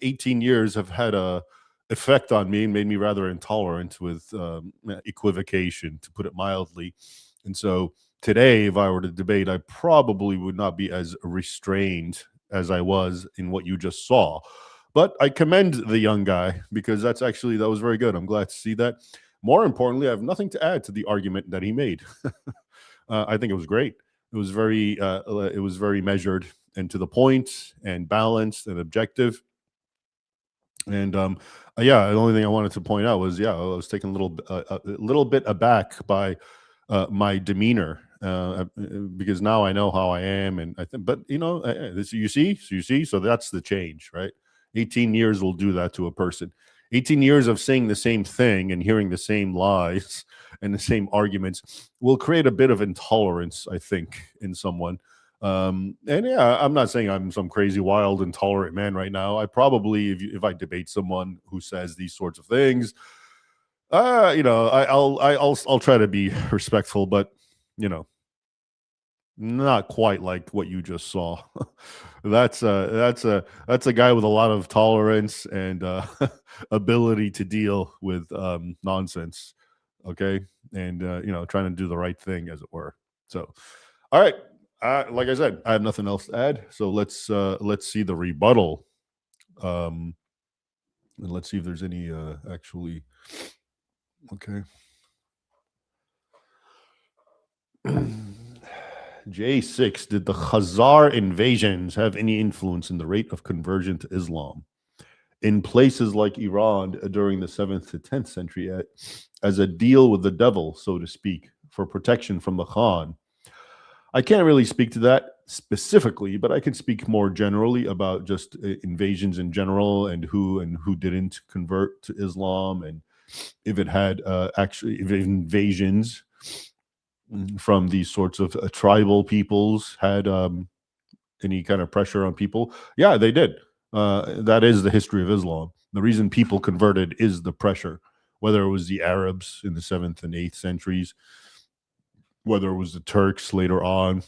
Speaker 1: 18 years have had a effect on me and made me rather intolerant with equivocation, to put it mildly. And so today, if I were to debate, I probably would not be as restrained as I was in what you just saw. But I commend the young guy, because that was very good. I'm glad to see that. More importantly, I have nothing to add to the argument that he made. I think it was great. It was very measured and to the point and balanced and objective. And the only thing I wanted to point out was, I was taken a little bit aback by my demeanor, because now I know how I am, and I think, but you see, so that's the change, right? 18 years will do that to a person. 18 years of saying the same thing and hearing the same lies and the same arguments will create a bit of intolerance, I think, in someone. I'm not saying I'm some crazy, wild, intolerant man right now. I probably, if I debate someone who says these sorts of things, I'll try to be respectful, but not quite like what you just saw. That's a guy with a lot of tolerance and ability to deal with nonsense. Okay, and trying to do the right thing, as it were. So, all right. Like I said, I have nothing else to add. So let's see the rebuttal, and let's see if there's any actually. Okay. J6, did the Khazar invasions have any influence in the rate of conversion to Islam in places like Iran during the 7th to 10th century as a deal with the devil, so to speak, for protection from the Khan? I can't really speak to that specifically, but I can speak more generally about just invasions in general and who didn't convert to Islam, and if it had actually if invasions from these sorts of tribal peoples had any kind of pressure on people. Yeah, they did. That is the history of Islam. The reason people converted is the pressure, whether it was the Arabs in the 7th and 8th centuries, whether it was the Turks later on,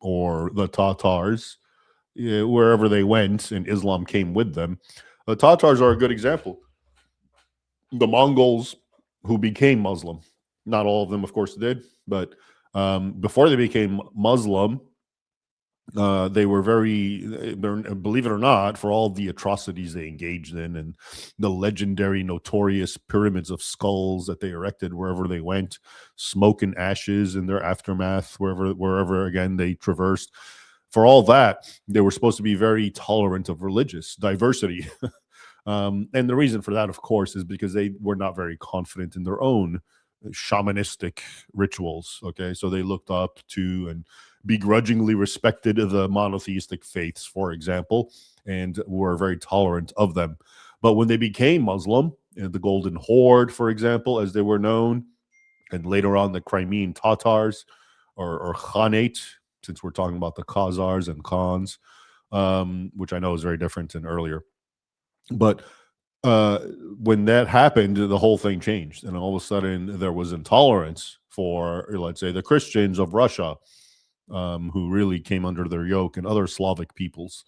Speaker 1: or the Tatars, wherever they went, and Islam came with them. The Tatars are a good example. The Mongols who became Muslim, not all of them, of course, did, but before they became Muslim, they were believe it or not, for all the atrocities they engaged in and the legendary, notorious pyramids of skulls that they erected wherever they went, smoke and ashes in their aftermath, wherever again they traversed. For all that, they were supposed to be very tolerant of religious diversity. And the reason for that, of course, is because they were not very confident in their own shamanistic rituals. Okay, so they looked up to and begrudgingly respected the monotheistic faiths, for example, and were very tolerant of them. But when they became Muslim, the Golden Horde, for example, as they were known, and later on the Crimean Tatars or Khanate, since we're talking about the Khazars and Khans, which I know is very different than earlier. But when that happened, the whole thing changed, and all of a sudden there was intolerance for, let's say, the Christians of Russia, who really came under their yoke, and other Slavic peoples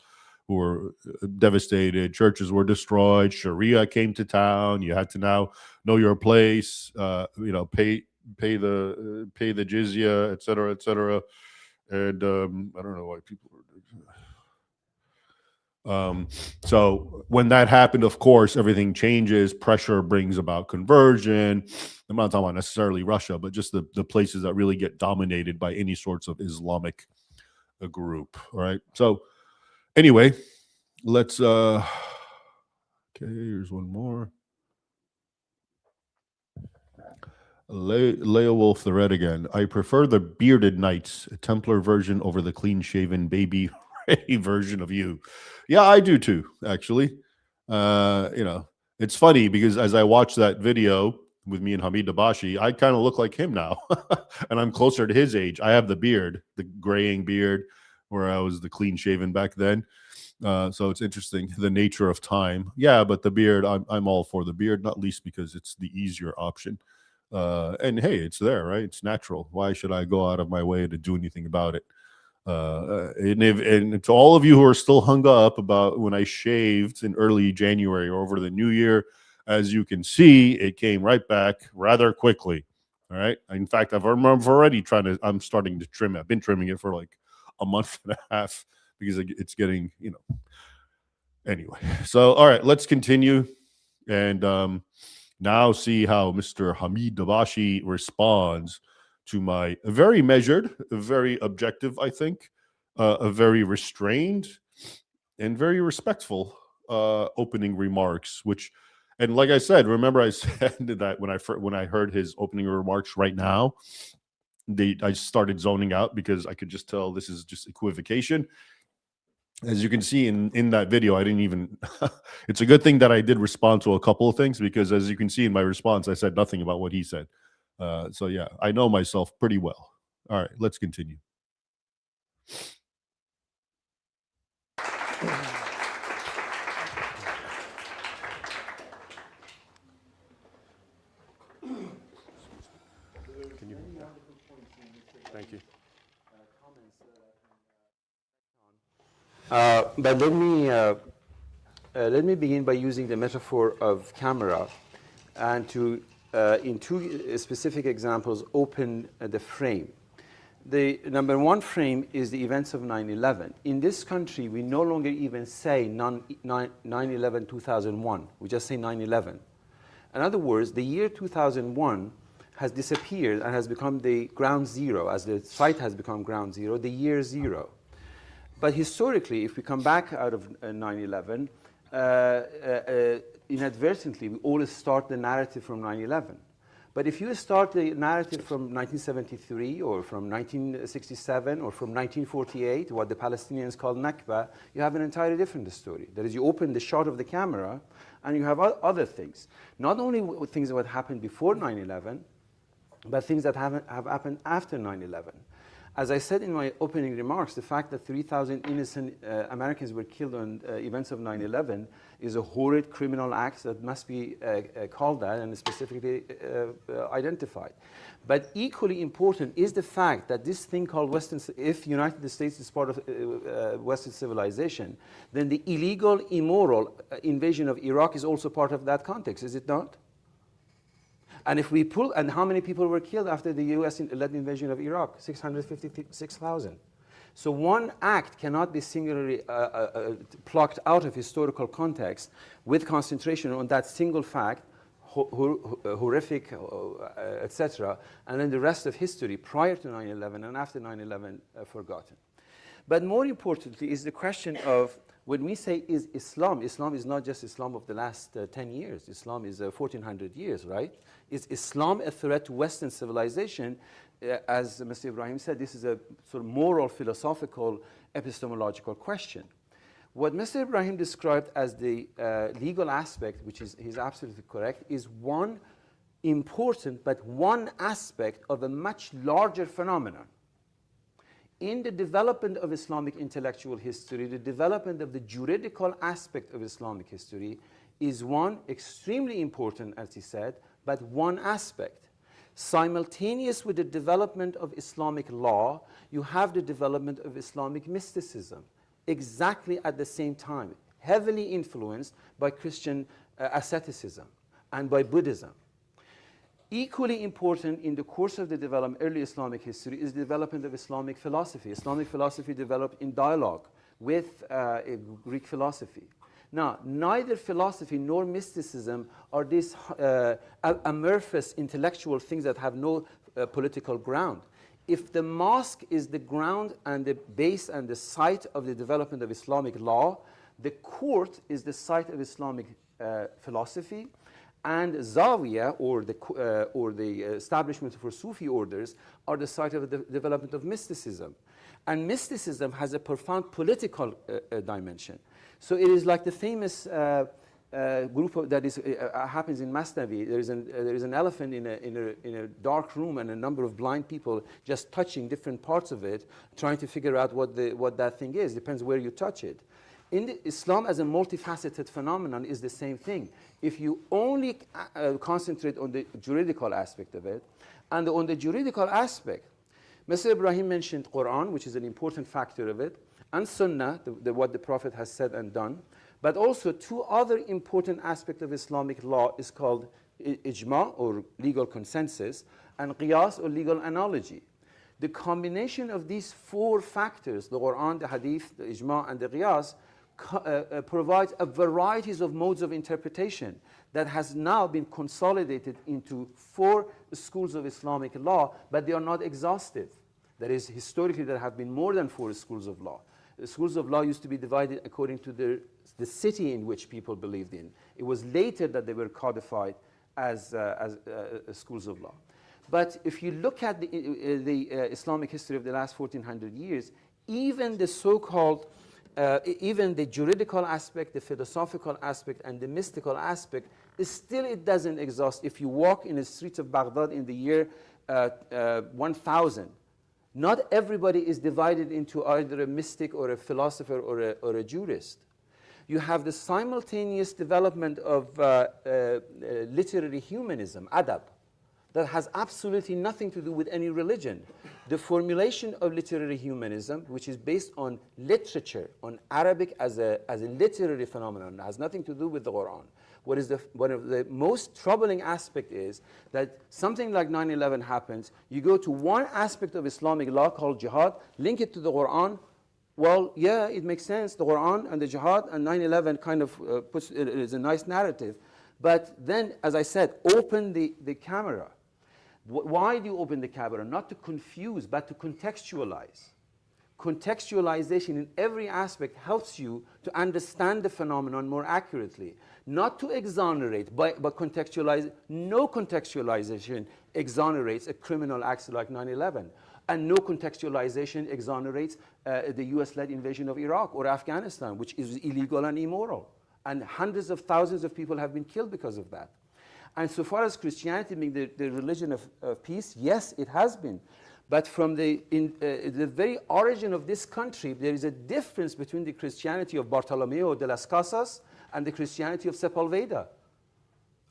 Speaker 1: who were devastated. Churches were destroyed. Sharia came to town. You had to now know your place. Pay the jizya, et cetera, et cetera. And I don't know why people were. So when that happened, of course, everything changes. Pressure brings about conversion. I'm not talking about necessarily Russia, but just the places that really get dominated by any sorts of Islamic group. All right. So anyway, let's okay, here's one more. Leo Wolf the Red again. I prefer the bearded knights, Templar version, over the clean-shaven baby version of you. Yeah, I do too, actually. It's funny because as I watch that video with me and Hamid Dabashi, I kind of look like him now. And I'm closer to his age. I have the beard, the graying beard, where I was the clean-shaven back then. So it's interesting, the nature of time. Yeah, but the beard, I'm all for the beard, not least because it's the easier option. And hey, it's there, right? It's natural. Why should I go out of my way to do anything about it? And to all of you who are still hung up about when I shaved in early January or over the new year, as you can see, it came right back rather quickly. All right. In fact, I'm starting to trim it. I've been trimming it for like a month and a half because it's getting, anyway. So, all right, let's continue. And now see how Mr. Hamid Dabashi responds to my very measured, very objective, I think, a very restrained and very respectful opening remarks. And like I said, remember I said that when I heard his opening remarks right now, I started zoning out because I could just tell this is just equivocation. As you can see in that video, I didn't even it's a good thing that I did respond to a couple of things, because as you can see in my response, I said nothing about what he said. So yeah, I know myself pretty well. All right, let's continue.
Speaker 3: Thank you.
Speaker 2: But let me begin by using the metaphor of camera, and to, in two specific examples, open the frame. The number one frame is the events of 9/11. In this country, we no longer even say 9/11-2001. We just say 9/11. In other words, the year 2001 has disappeared and has become the ground zero, as the site has become ground zero, the year zero. But historically, if we come back out of 9/11, inadvertently, we always start the narrative from 9/11. But if you start the narrative from 1973 or from 1967 or from 1948, what the Palestinians call Nakba, you have an entirely different story. That is, you open the shot of the camera and you have other things. Not only things that happened before 9/11, but things that have happened after 9/11. As I said in my opening remarks, the fact that 3,000 innocent Americans were killed on events of 9/11 is a horrid criminal act that must be called that and specifically identified. But equally important is the fact that this thing called Western, if United States is part of Western civilization, then the illegal, immoral invasion of Iraq is also part of that context, is it not? And if we pull, and how many people were killed after the US-led invasion of Iraq? 656,000. So one act cannot be singularly plucked out of historical context with concentration on that single fact, horrific, etc., and then the rest of history prior to 9/11 and after 9/11 forgotten. But more importantly is the question of, when we say is Islam is not just Islam of the last 10 years. Islam is 1,400 years, right? Is Islam a threat to Western civilization? As Mr. Ibrahim said, this is a sort of moral, philosophical, epistemological question. What Mr. Ibrahim described as the legal aspect, which is he's absolutely correct, is one important but one aspect of a much larger phenomenon. In the development of Islamic intellectual history, the development of the juridical aspect of Islamic history is one extremely important, as he said, but one aspect. Simultaneous with the development of Islamic law, you have the development of Islamic mysticism, exactly at the same time, heavily influenced by Christian asceticism and by Buddhism. Equally important in the course of the development, early Islamic history, is the development of Islamic philosophy. Islamic philosophy developed in dialogue with Greek philosophy. Now, neither philosophy nor mysticism are these amorphous intellectual things that have no political ground. If the mosque is the ground and the base and the site of the development of Islamic law, the court is the site of Islamic philosophy, and Zawiya, or the establishment for Sufi orders, are the site of the development of mysticism. And mysticism has a profound political dimension. So it is like the famous group that happens in Masnavi. There is an elephant in a dark room and a number of blind people just touching different parts of it, trying to figure out what that thing is. Depends where you touch it. Islam as a multifaceted phenomenon is the same thing. If you only concentrate on the juridical aspect of it, and on the juridical aspect, Mr. Ibrahim mentioned Quran, which is an important factor of it, and Sunnah, what the Prophet has said and done, but also two other important aspects of Islamic law is called ijma, or legal consensus, and qiyas, or legal analogy. The combination of these four factors, the Quran, the Hadith, the ijma, and the qiyas, provides a varieties of modes of interpretation that has now been consolidated into four schools of Islamic law, but they are not exhaustive. That is, historically there have been more than four schools of law. The schools of law used to be divided according to the city in which people believed in. It was later that they were codified as schools of law. But if you look at the Islamic history of the last 1,400 years, even the so-called even the juridical aspect, the philosophical aspect, and the mystical aspect, still it doesn't exhaust. If you walk in the streets of Baghdad in the year 1000, not everybody is divided into either a mystic or a philosopher or a jurist. You have the simultaneous development of literary humanism, adab, that has absolutely nothing to do with any religion. The formulation of literary humanism, which is based on literature, on Arabic as a literary phenomenon, has nothing to do with the Quran. One of the most troubling aspect is that something like 9/11 happens, you go to one aspect of Islamic law called jihad, link it to the Quran. Well, yeah, it makes sense. The Quran and the jihad and 9/11 kind of puts it is a nice narrative. But then, as I said, open the camera. Why do you open the camera? Not to confuse, but to contextualize. Contextualization in every aspect helps you to understand the phenomenon more accurately. Not to exonerate, but contextualize. No contextualization exonerates a criminal act like 9/11. And no contextualization exonerates the US-led invasion of Iraq or Afghanistan, which is illegal and immoral. And hundreds of thousands of people have been killed because of that. And so far as Christianity being the religion of peace, yes, it has been. But from the very origin of this country, there is a difference between the Christianity of Bartolomeo de las Casas and the Christianity of Sepulveda.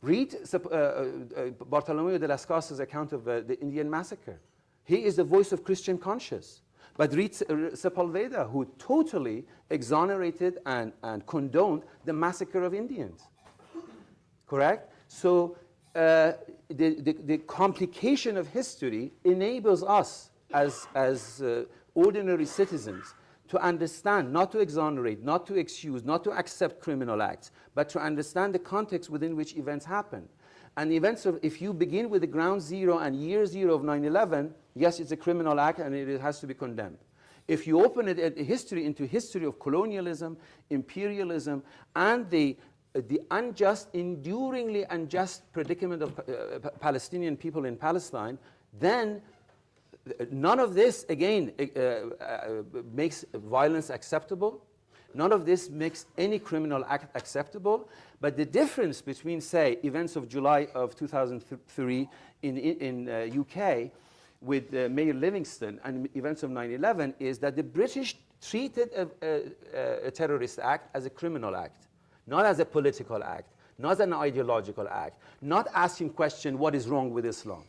Speaker 2: Read Bartolomeo de las Casas' account of the Indian massacre. He is the voice of Christian conscience. But read Sepulveda, who totally exonerated and condoned the massacre of Indians. Correct? So the complication of history enables us as ordinary citizens to understand, not to exonerate, not to excuse, not to accept criminal acts, but to understand the context within which events happen. And events of, if you begin with the ground zero and year zero of 9/11, yes, it's a criminal act and it has to be condemned. If you open it into history of colonialism, imperialism, and the unjust, enduringly unjust predicament of Palestinian people in Palestine, then none of this, again, makes violence acceptable. None of this makes any criminal act acceptable. But the difference between, say, events of July of 2003 in UK with Mayor Livingston and events of 9/11 is that the British treated a terrorist act as a criminal act, not as a political act, not as an ideological act, not asking question what is wrong with Islam,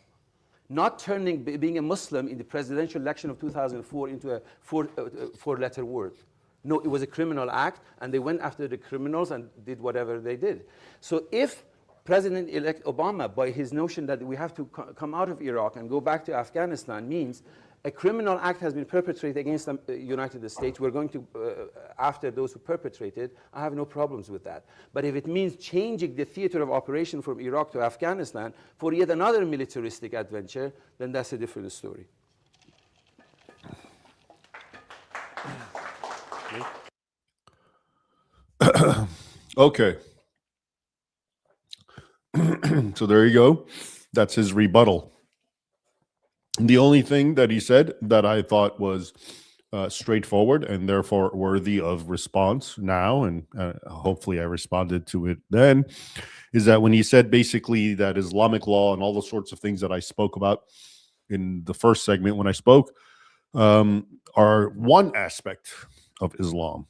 Speaker 2: not turning being a Muslim in the presidential election of 2004 into a four-letter word. No, it was a criminal act, and they went after the criminals and did whatever they did. So if President-elect Obama, by his notion that we have to come out of Iraq and go back to Afghanistan, means a criminal act has been perpetrated against the United States, we're going to, after those who perpetrated, I have no problems with that. But if it means changing the theater of operation from Iraq to Afghanistan for yet another militaristic adventure, then that's a different story.
Speaker 1: Okay. So there you go. That's his rebuttal. The only thing that he said that I thought was straightforward and therefore worthy of response now, and hopefully I responded to it then, is that when he said basically that Islamic law and all the sorts of things that I spoke about in the first segment when I spoke are one aspect of Islam.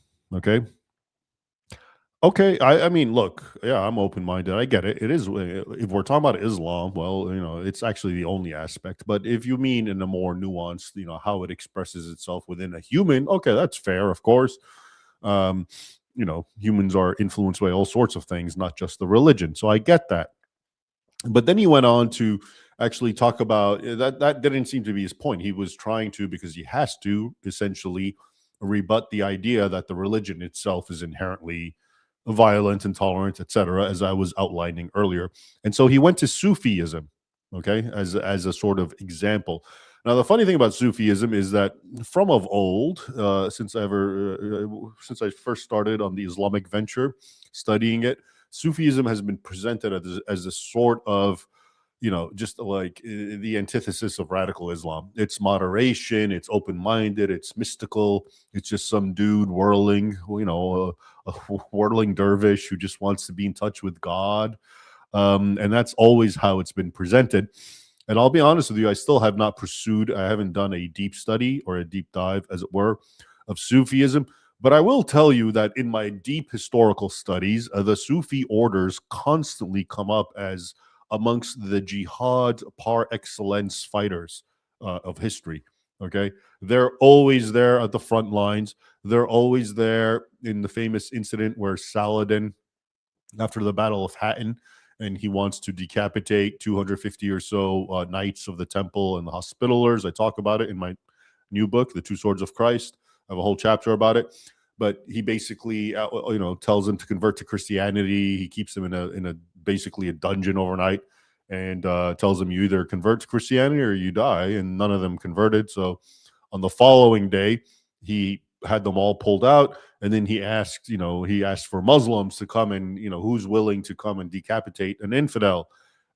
Speaker 1: Okay, I mean, look, yeah, I'm open-minded. I get it. It is, if we're talking about Islam, well, it's actually the only aspect. But if you mean in a more nuanced, how it expresses itself within a human, okay, that's fair, of course. Humans are influenced by all sorts of things, not just the religion. So I get that. But then he went on to actually talk about that didn't seem to be his point. He was trying to, because he has to, essentially rebut the idea that the religion itself is inherently violent, intolerant, etc., as I was outlining earlier. And so he went to Sufism, okay, as a sort of example. Now, the funny thing about Sufism is that from of old, since I first started on the Islamic venture, studying it, Sufism has been presented as a sort of, just like the antithesis of radical Islam. It's moderation, it's open-minded, it's mystical. It's just some dude whirling, a whirling dervish who just wants to be in touch with God. And that's always how it's been presented. And I'll be honest with you, I still have not I haven't done a deep study or a deep dive, as it were, of Sufism. But I will tell you that in my deep historical studies, the Sufi orders constantly come up as amongst the jihad par excellence fighters of history. Okay, they're always there at the front lines. They're always there in the famous incident where Saladin, after the Battle of Hattin, and he wants to decapitate 250 or so knights of the temple and the Hospitallers. I talk about it in my new book, The Two Swords of Christ. I have a whole chapter about it. But he basically, tells them to convert to Christianity. He keeps them in a basically a dungeon overnight, and tells them you either convert to Christianity or you die. And none of them converted. So on the following day, he had them all pulled out, and then he asked for Muslims to come and, who's willing to come and decapitate an infidel.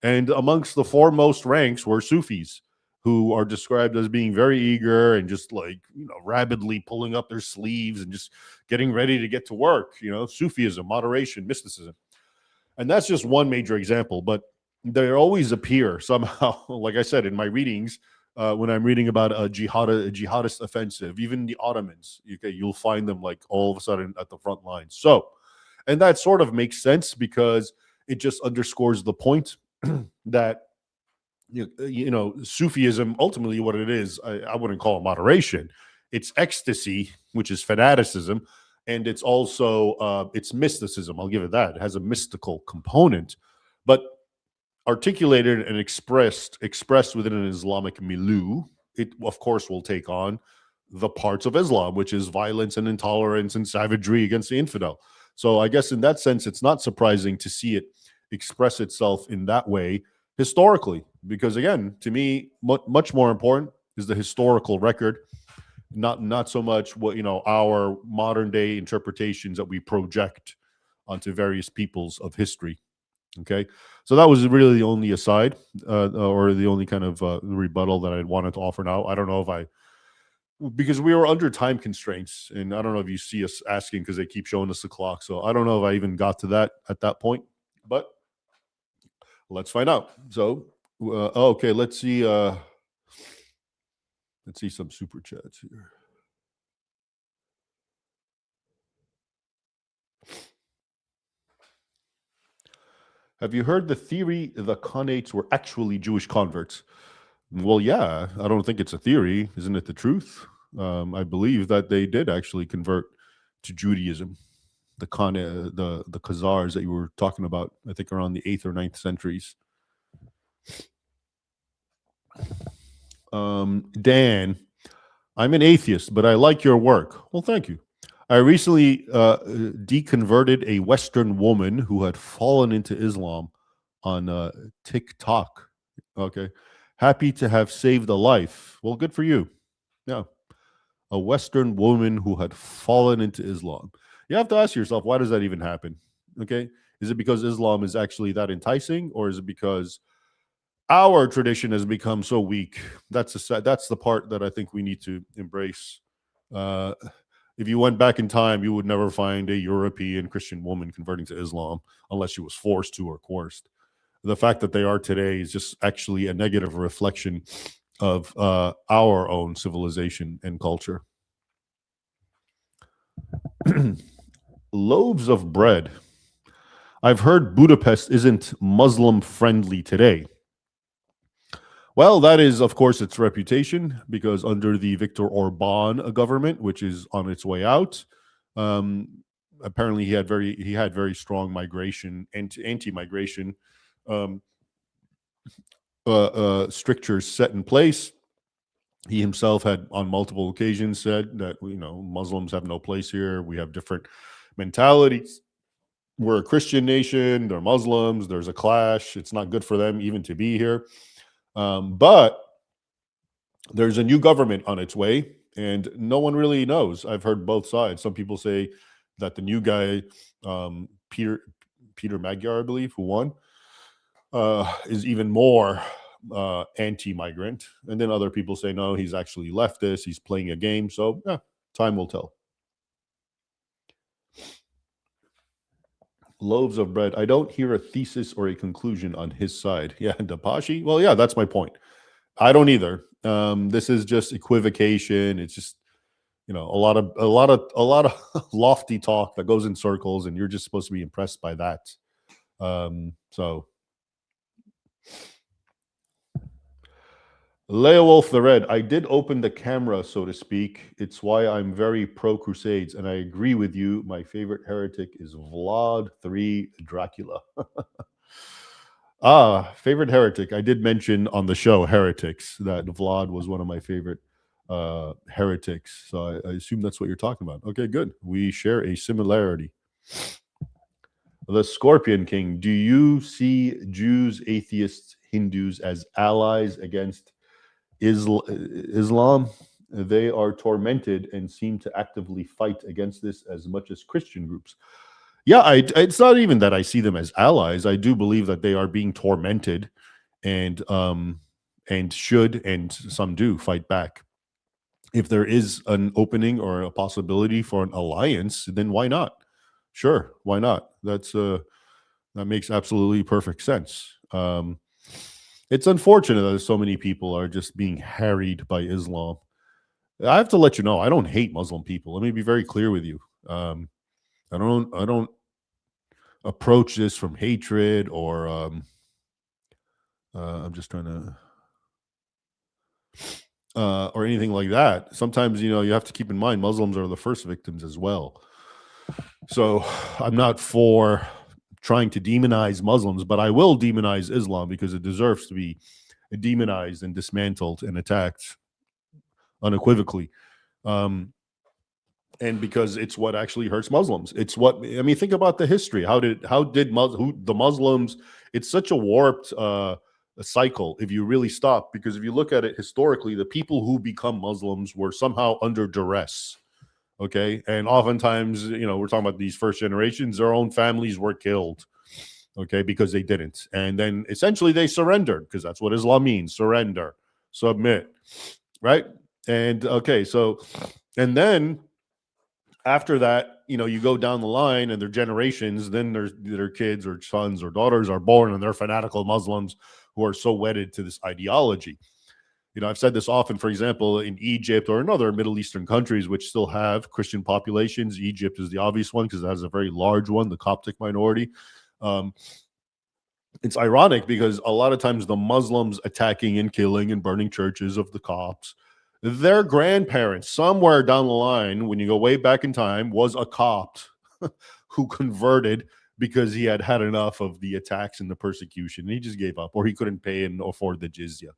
Speaker 1: And amongst the foremost ranks were Sufis, who are described as being very eager and just like, rabidly pulling up their sleeves and just getting ready to get to work. Sufism, moderation, mysticism. And that's just one major example, but there always appear somehow, like I said, in my readings, when I'm reading about a jihadist offensive, even the Ottomans, you'll find them like all of a sudden at the front lines. So, and that sort of makes sense because it just underscores the point that Sufism, ultimately what it is, I wouldn't call it moderation. It's ecstasy, which is fanaticism, and it's also it's mysticism. I'll give it that. It has a mystical component, but articulated and expressed within an Islamic milieu, it of course will take on the parts of Islam, which is violence and intolerance and savagery against the infidel. So I guess in that sense, it's not surprising to see it express itself in that way historically, because again, to me, much more important is the historical record, not so much what our modern day interpretations that we project onto various peoples of history. Okay, so that was really the only aside, or the only kind of rebuttal that I wanted to offer now. I don't know if because we were under time constraints, and I don't know if you see us asking because they keep showing us the clock. So I don't know if I even got to that at that point, but let's find out. So, okay, let's see some super chats here. Have you heard the theory the Khanates were actually Jewish converts? Well, yeah, I don't think it's a theory. Isn't it the truth? I believe that they did actually convert to Judaism. The Khazars that you were talking about, I think around the 8th or 9th centuries. Dan, I'm an atheist, but I like your work. Well, thank you. I recently deconverted a Western woman who had fallen into Islam on TikTok. Okay. Happy to have saved a life. Well, good for you. Yeah. A Western woman who had fallen into Islam. You have to ask yourself, why does that even happen? Okay. Is it because Islam is actually that enticing, or is it because our tradition has become so weak? That's the part that I think we need to embrace. If you went back in time, you would never find a European Christian woman converting to Islam unless she was forced to or coerced. The fact that they are today is just actually a negative reflection of our own civilization and culture. Loaves of bread. I've heard Budapest isn't Muslim friendly today. Well, that is, of course, its reputation, because under the Viktor Orban government, which is on its way out, apparently he had very strong migration and anti-migration strictures set in place. He himself had on multiple occasions said that Muslims have no place here. We have different mentalities. We're a Christian nation. They're Muslims. There's a clash. It's not good for them even to be here. But there's a new government on its way, and no one really knows. I've heard both sides. Some people say that the new guy, Peter Magyar, I believe, who won, is even more anti-migrant. And then other people say, no, he's actually leftist. He's playing a game. So time will tell. Loaves of bread. I don't hear a thesis or a conclusion on his side. Yeah, Dabashi. Well, yeah, that's my point. I don't either. This is just equivocation. It's just a lot of lofty talk that goes in circles, and you're just supposed to be impressed by that. So, Leowolf the Red. I did open the camera, so to speak. It's why I'm very pro Crusades, and I agree with you. My favorite heretic is Vlad III Dracula. Favorite heretic. I did mention on the show Heretics that Vlad was one of my favorite heretics. So I assume that's what you're talking about. Okay, good. We share a similarity. The Scorpion King. Do you see Jews, atheists, Hindus as allies against Islam? they are tormented and seem to actively fight against this as much as Christian groups. Yeah, it's not even that I see them as allies. I do believe that they are being tormented, and should, and some do, fight back. If there is an opening or a possibility for an alliance, then why not? Sure, why not? That makes absolutely perfect sense. It's unfortunate that so many people are just being harried by Islam. I have to let you know, I don't hate Muslim people. Let me be very clear with you. I don't approach this from hatred or I'm just trying to or anything like that. Sometimes, you have to keep in mind Muslims are the first victims as well. So I'm not for trying to demonize Muslims, but I will demonize Islam because it deserves to be demonized and dismantled and attacked unequivocally. And because it's what actually hurts Muslims. It's what, I mean, think about the history. How did the Muslims, it's such a warped cycle if you really stop, because if you look at it historically, the people who become Muslims were somehow under duress. Okay. And oftentimes, we're talking about these first generations, their own families were killed. Okay. Because they didn't. And then essentially they surrendered, because that's what Islam means: surrender, submit. Right. And okay. So, and then after that, you go down the line and their generations, then their kids or sons or daughters are born and they're fanatical Muslims who are so wedded to this ideology. I've said this often, for example, in Egypt or in other Middle Eastern countries which still have Christian populations. Egypt is the obvious one because it has a very large one, the Coptic minority. It's ironic because a lot of times the Muslims attacking and killing and burning churches of the Copts, their grandparents somewhere down the line, when you go way back in time, was a Copt who converted because he had had enough of the attacks and the persecution. And he just gave up, or he couldn't pay and afford the jizya.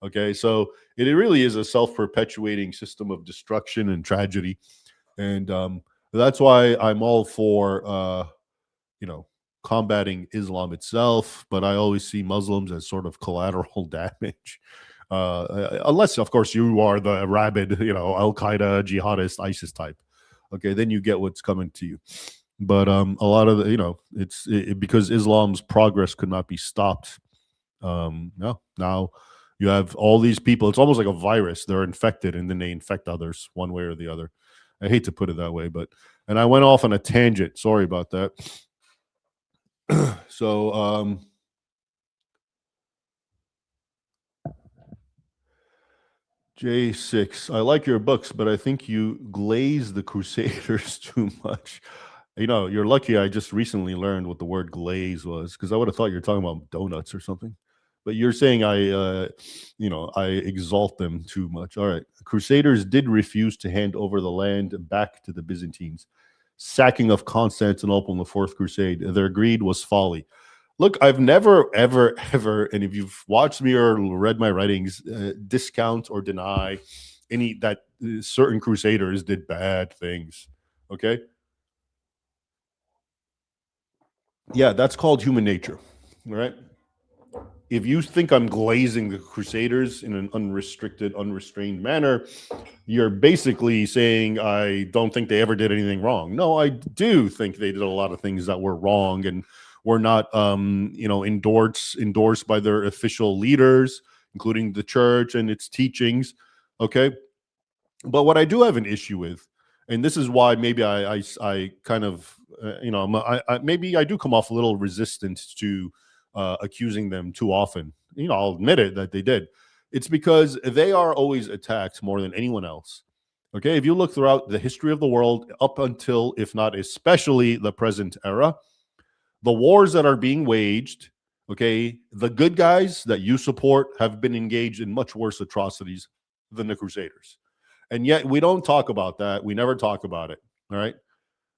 Speaker 1: Okay, so it really is a self-perpetuating system of destruction and tragedy. And that's why I'm all for, combating Islam itself, but I always see Muslims as sort of collateral damage. Unless, of course, you are the rabid, Al-Qaeda, jihadist, ISIS type. Okay, then you get what's coming to you. But a lot of the, it's because Islam's progress could not be stopped. No, now you have all these people. It's almost like a virus. They're infected, and then they infect others one way or the other. I hate to put it that way, and I went off on a tangent. Sorry about that. So, J6, I like your books, but I think you glaze the Crusaders too much. You're lucky I just recently learned what the word glaze was, because I would have thought you're talking about donuts or something. But you're saying I exalt them too much. All right. Crusaders did refuse to hand over the land back to the Byzantines. Sacking of Constantinople in the Fourth Crusade. Their greed was folly. Look, I've never, ever, ever, and if you've watched me or read my writings, discount or deny that certain crusaders did bad things. Okay? Yeah, that's called human nature. All right? If you think I'm glazing the crusaders in an unrestricted, unrestrained manner, you're basically saying I don't think they ever did anything wrong. No, I do think they did a lot of things that were wrong and were not, endorsed by their official leaders, including the church and its teachings. Okay, but what I do have an issue with, and this is why maybe I kind of, maybe I do come off a little resistant to accusing them too often. I'll admit it that they did. It's because they are always attacked more than anyone else. Okay, if you look throughout the history of the world, up until, if not especially, the present era, the wars that are being waged, okay, the good guys that you support have been engaged in much worse atrocities than the Crusaders. And yet we don't talk about that. We never talk about it. All right.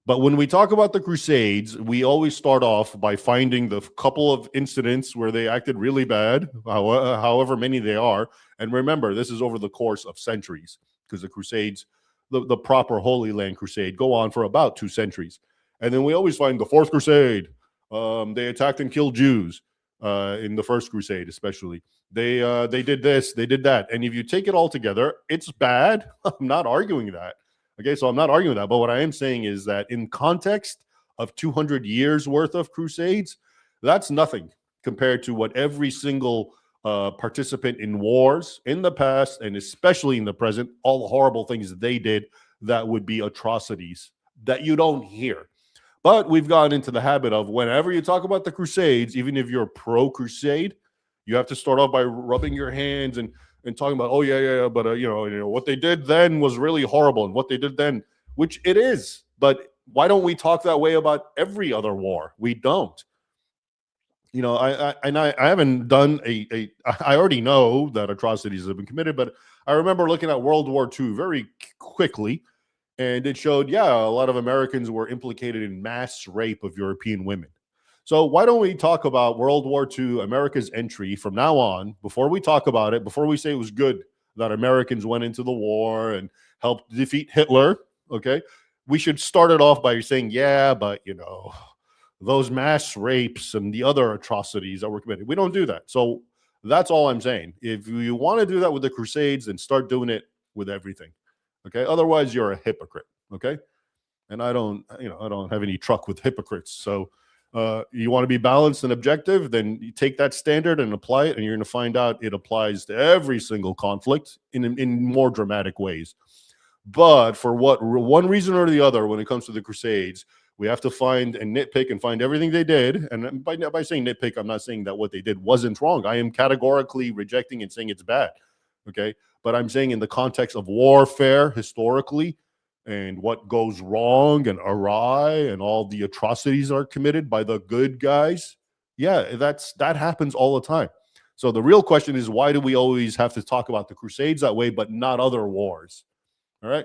Speaker 1: But when we talk about the Crusades, we always start off by finding the couple of incidents where they acted really bad, however many they are. And remember, this is over the course of centuries, because the Crusades, the proper Holy Land Crusade, go on for about 2 centuries. And then we always find the Fourth Crusade. They attacked and killed Jews. in the First Crusade, especially. They did this, they did that, and if you take it all together, it's bad. I'm not arguing that. Okay, so I'm not arguing that, but what I am saying is that in context of 200 years worth of crusades, that's nothing compared to what every single participant in wars in the past and especially in the present, all the horrible things they did that would be atrocities that you don't hear. But we've gotten into the habit of whenever you talk about the Crusades, even if you're pro-Crusade, you have to start off by rubbing your hands and talking about, oh yeah, but what they did then was really horrible, and what they did then, which it is. But why don't we talk that way about every other war? We don't. I haven't done I already know that atrocities have been committed, but I remember looking at World War II very quickly, and it showed, yeah, a lot of Americans were implicated in mass rape of European women. So why don't we talk about World War II, America's entry from now on, before we talk about it, before we say it was good that Americans went into the war and helped defeat Hitler, okay? We should start it off by saying, yeah, but, those mass rapes and the other atrocities that were committed. We don't do that. So that's all I'm saying. If you want to do that with the Crusades, then start doing it with everything. Okay. Otherwise, you're a hypocrite. Okay. And I don't have any truck with hypocrites. So you want to be balanced and objective, then you take that standard and apply it, and you're going to find out it applies to every single conflict in more dramatic ways. But for one reason or the other, when it comes to the Crusades, we have to find and nitpick and find everything they did. And by saying nitpick, I'm not saying that what they did wasn't wrong. I am categorically rejecting and saying it's bad. Okay. But I'm saying in the context of warfare historically and what goes wrong and awry and all the atrocities are committed by the good guys. Yeah, that happens all the time. So the real question is, why do we always have to talk about the Crusades that way, but not other wars? All right.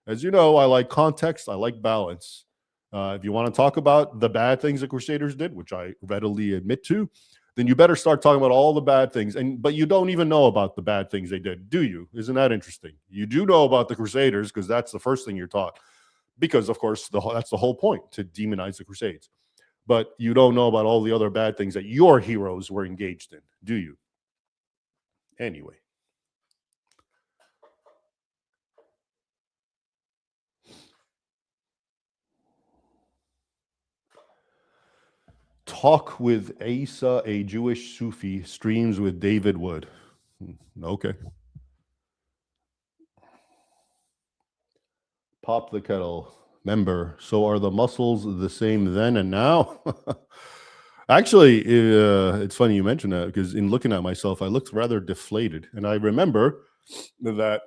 Speaker 1: As you know, I like context. I like balance. If you want to talk about the bad things the Crusaders did, which I readily admit to, then you better start talking about all the bad things. But you don't even know about the bad things they did, do you? Isn't that interesting? You do know about the Crusaders because that's the first thing you're taught. Because, of course, that's the whole point, to demonize the Crusades. But you don't know about all the other bad things that your heroes were engaged in, do you? Anyway. Talk with Asa, a Jewish Sufi, streams with David Wood. Okay. Pop the kettle. Member, so are the muscles the same then and now? Actually, it's funny you mentioned that, because in looking at myself, I looked rather deflated. And I remember that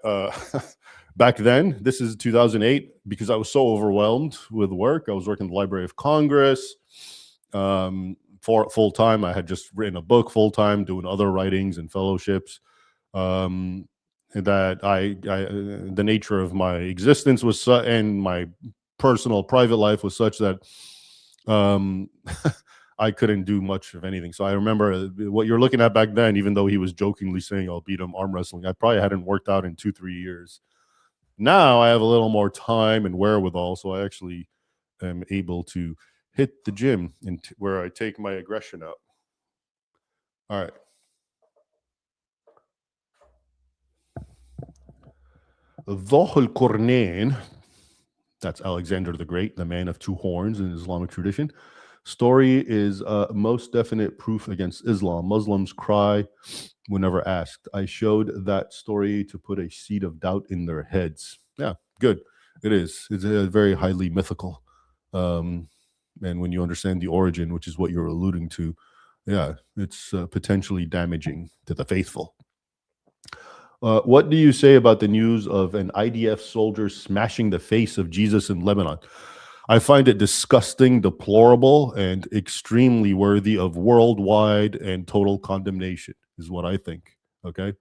Speaker 1: back then, this is 2008, because I was so overwhelmed with work. I was working at the Library of Congress. For full time, I had just written a book full time, doing other writings and fellowships. That the nature of my existence was and my personal private life was such that I couldn't do much of anything. So I remember what you're looking at back then, even though he was jokingly saying I'll beat him arm wrestling, I probably hadn't worked out in 2-3 years. Now I have a little more time and wherewithal, so I actually am able to hit the gym and where I take my aggression out. All right. Dhul Qarnayn, that's Alexander the Great, the man of two horns in Islamic tradition. Story is most definite proof against Islam. Muslims cry whenever asked. I showed that story to put a seed of doubt in their heads. Yeah, good. It is. It's very highly mythical. And when you understand the origin, which is what you're alluding to, yeah, it's potentially damaging to the faithful. What do you say about the news of an IDF soldier smashing the face of Jesus in Lebanon? I find it disgusting, deplorable, and extremely worthy of worldwide and total condemnation, is what I think. Okay.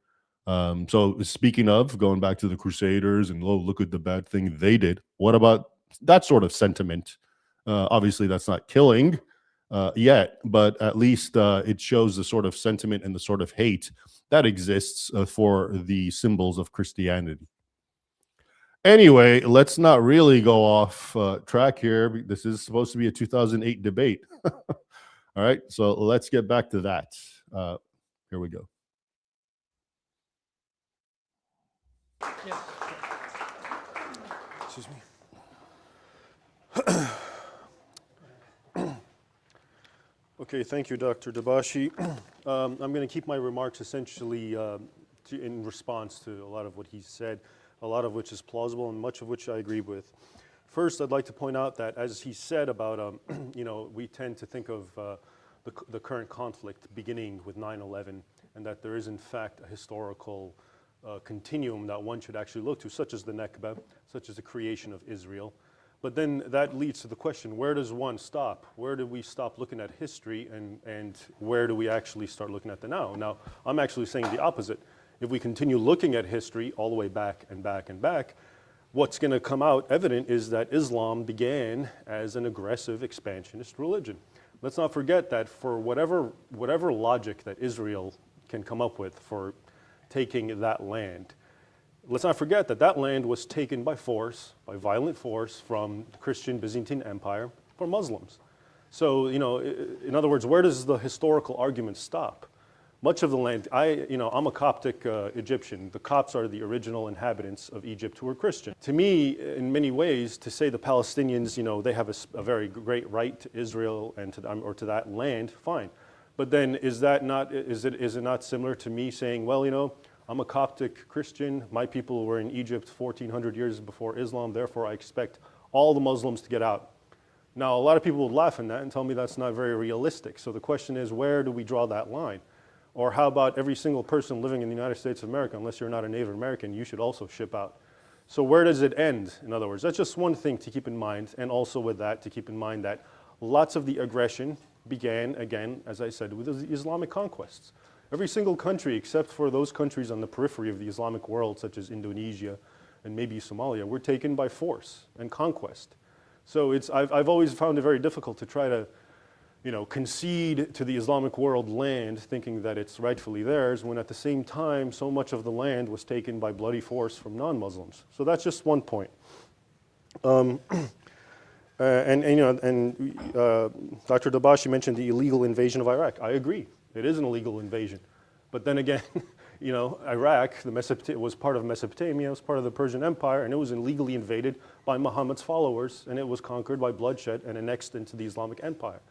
Speaker 1: So speaking of going back to the Crusaders and look at the bad thing they did, what about that sort of sentiment? Obviously, that's not killing yet, but at least it shows the sort of sentiment and the sort of hate that exists for the symbols of Christianity. Anyway, let's not really go off track here. This is supposed to be a 2008 debate. All right, so let's get back to that. Here we go.
Speaker 3: Yes. Excuse me. Okay, thank you, Dr. Dabashi. I'm going to keep my remarks essentially in response to a lot of what he said, a lot of which is plausible and much of which I agree with. First, I'd like to point out that, as he said about, we tend to think of the current conflict beginning with 9/11, and that there is in fact a historical continuum that one should actually look to, such as the Nakba, such as the creation of Israel. But then that leads to the question, where does one stop? Where do we stop looking at history, and where do we actually start looking at the now? Now, I'm actually saying the opposite. If we continue looking at history all the way back and back and back, what's going to come out evident is that Islam began as an aggressive expansionist religion. Let's not forget that for whatever logic that Israel can come up with for taking that land, let's not forget that that land was taken by force, by violent force, from the Christian Byzantine Empire for Muslims. So, in other words, where does the historical argument stop? Much of the land, I'm a Coptic Egyptian. The Copts are the original inhabitants of Egypt who were Christian. To me, in many ways, to say the Palestinians, they have a very great right to Israel and to that land, fine. But then is it not similar to me saying, well, I'm a Coptic Christian, my people were in Egypt 1400 years before Islam, therefore I expect all the Muslims to get out. Now, a lot of people would laugh at that and tell me that's not very realistic. So the question is, where do we draw that line? Or how about every single person living in the United States of America, unless you're not a Native American, you should also ship out. So where does it end, in other words? That's just one thing to keep in mind, and also with that, to keep in mind that lots of the aggression began, again, as I said, with the Islamic conquests. Every single country, except for those countries on the periphery of the Islamic world, such as Indonesia and maybe Somalia, were taken by force and conquest. So I've always found it very difficult to try to concede to the Islamic world land, thinking that it's rightfully theirs, when at the same time, so much of the land was taken by bloody force from non-Muslims. So that's just one point. Dr. Dabashi mentioned the illegal invasion of Iraq. I agree, it is an illegal invasion. But then again, Iraq, was part of Mesopotamia, it was part of the Persian Empire, and it was illegally invaded by Muhammad's followers, and it was conquered by bloodshed and annexed into the Islamic Empire.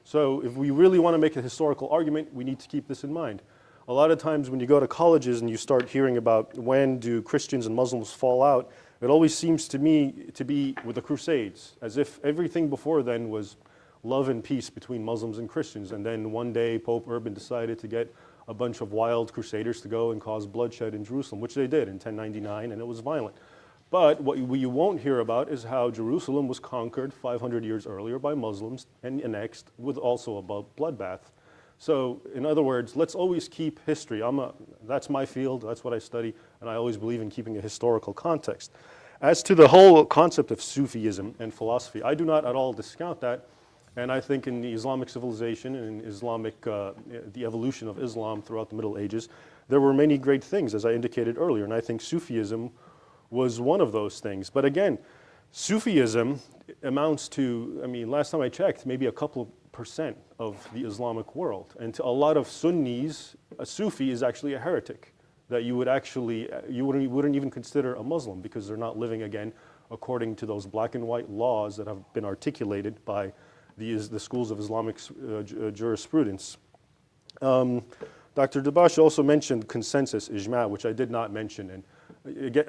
Speaker 3: So if we really want to make a historical argument, we need to keep this in mind. A lot of times when you go to colleges and you start hearing about when do Christians and Muslims fall out, it always seems to me to be with the Crusades, as if everything before then was love and peace between Muslims and Christians. And then one day Pope Urban decided to get a bunch of wild crusaders to go and cause bloodshed in Jerusalem, which they did in 1099, and it was violent. But what you won't hear about is how Jerusalem was conquered 500 years earlier by Muslims and annexed with also a bloodbath. So in other words, let's always keep history. That's my field, that's what I study, and I always believe in keeping a historical context. As to the whole concept of Sufism and philosophy, I do not at all discount that. And I think in the Islamic civilization and in the evolution of Islam throughout the Middle Ages, there were many great things, as I indicated earlier, and I think Sufism was one of those things. But again, Sufism amounts to, last time I checked, maybe a couple % of the Islamic world. And to a lot of Sunnis, a Sufi is actually a heretic that you wouldn't even consider a Muslim, because they're not living, again, according to those black and white laws that have been articulated by the schools of Islamic jurisprudence. Dr. Dabashi also mentioned consensus, ijma, which I did not mention. And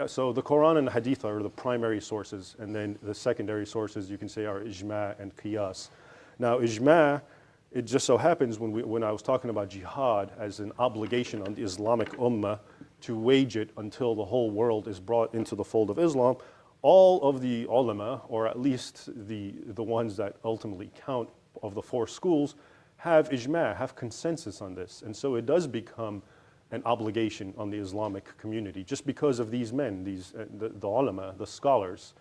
Speaker 3: so the Quran and the Hadith are the primary sources, and then the secondary sources you can say are ijma and qiyas. Now ijma, it just so happens when I was talking about jihad as an obligation on the Islamic ummah to wage it until the whole world is brought into the fold of Islam, all of the ulama, or at least the ones that ultimately count of the four schools, have ijma, have consensus on this. And so it does become an obligation on the Islamic community, just because of these men, the ulama, the scholars.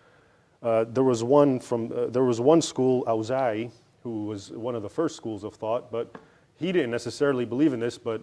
Speaker 3: There was one school, Awza'i, who was one of the first schools of thought, but he didn't necessarily believe in this, but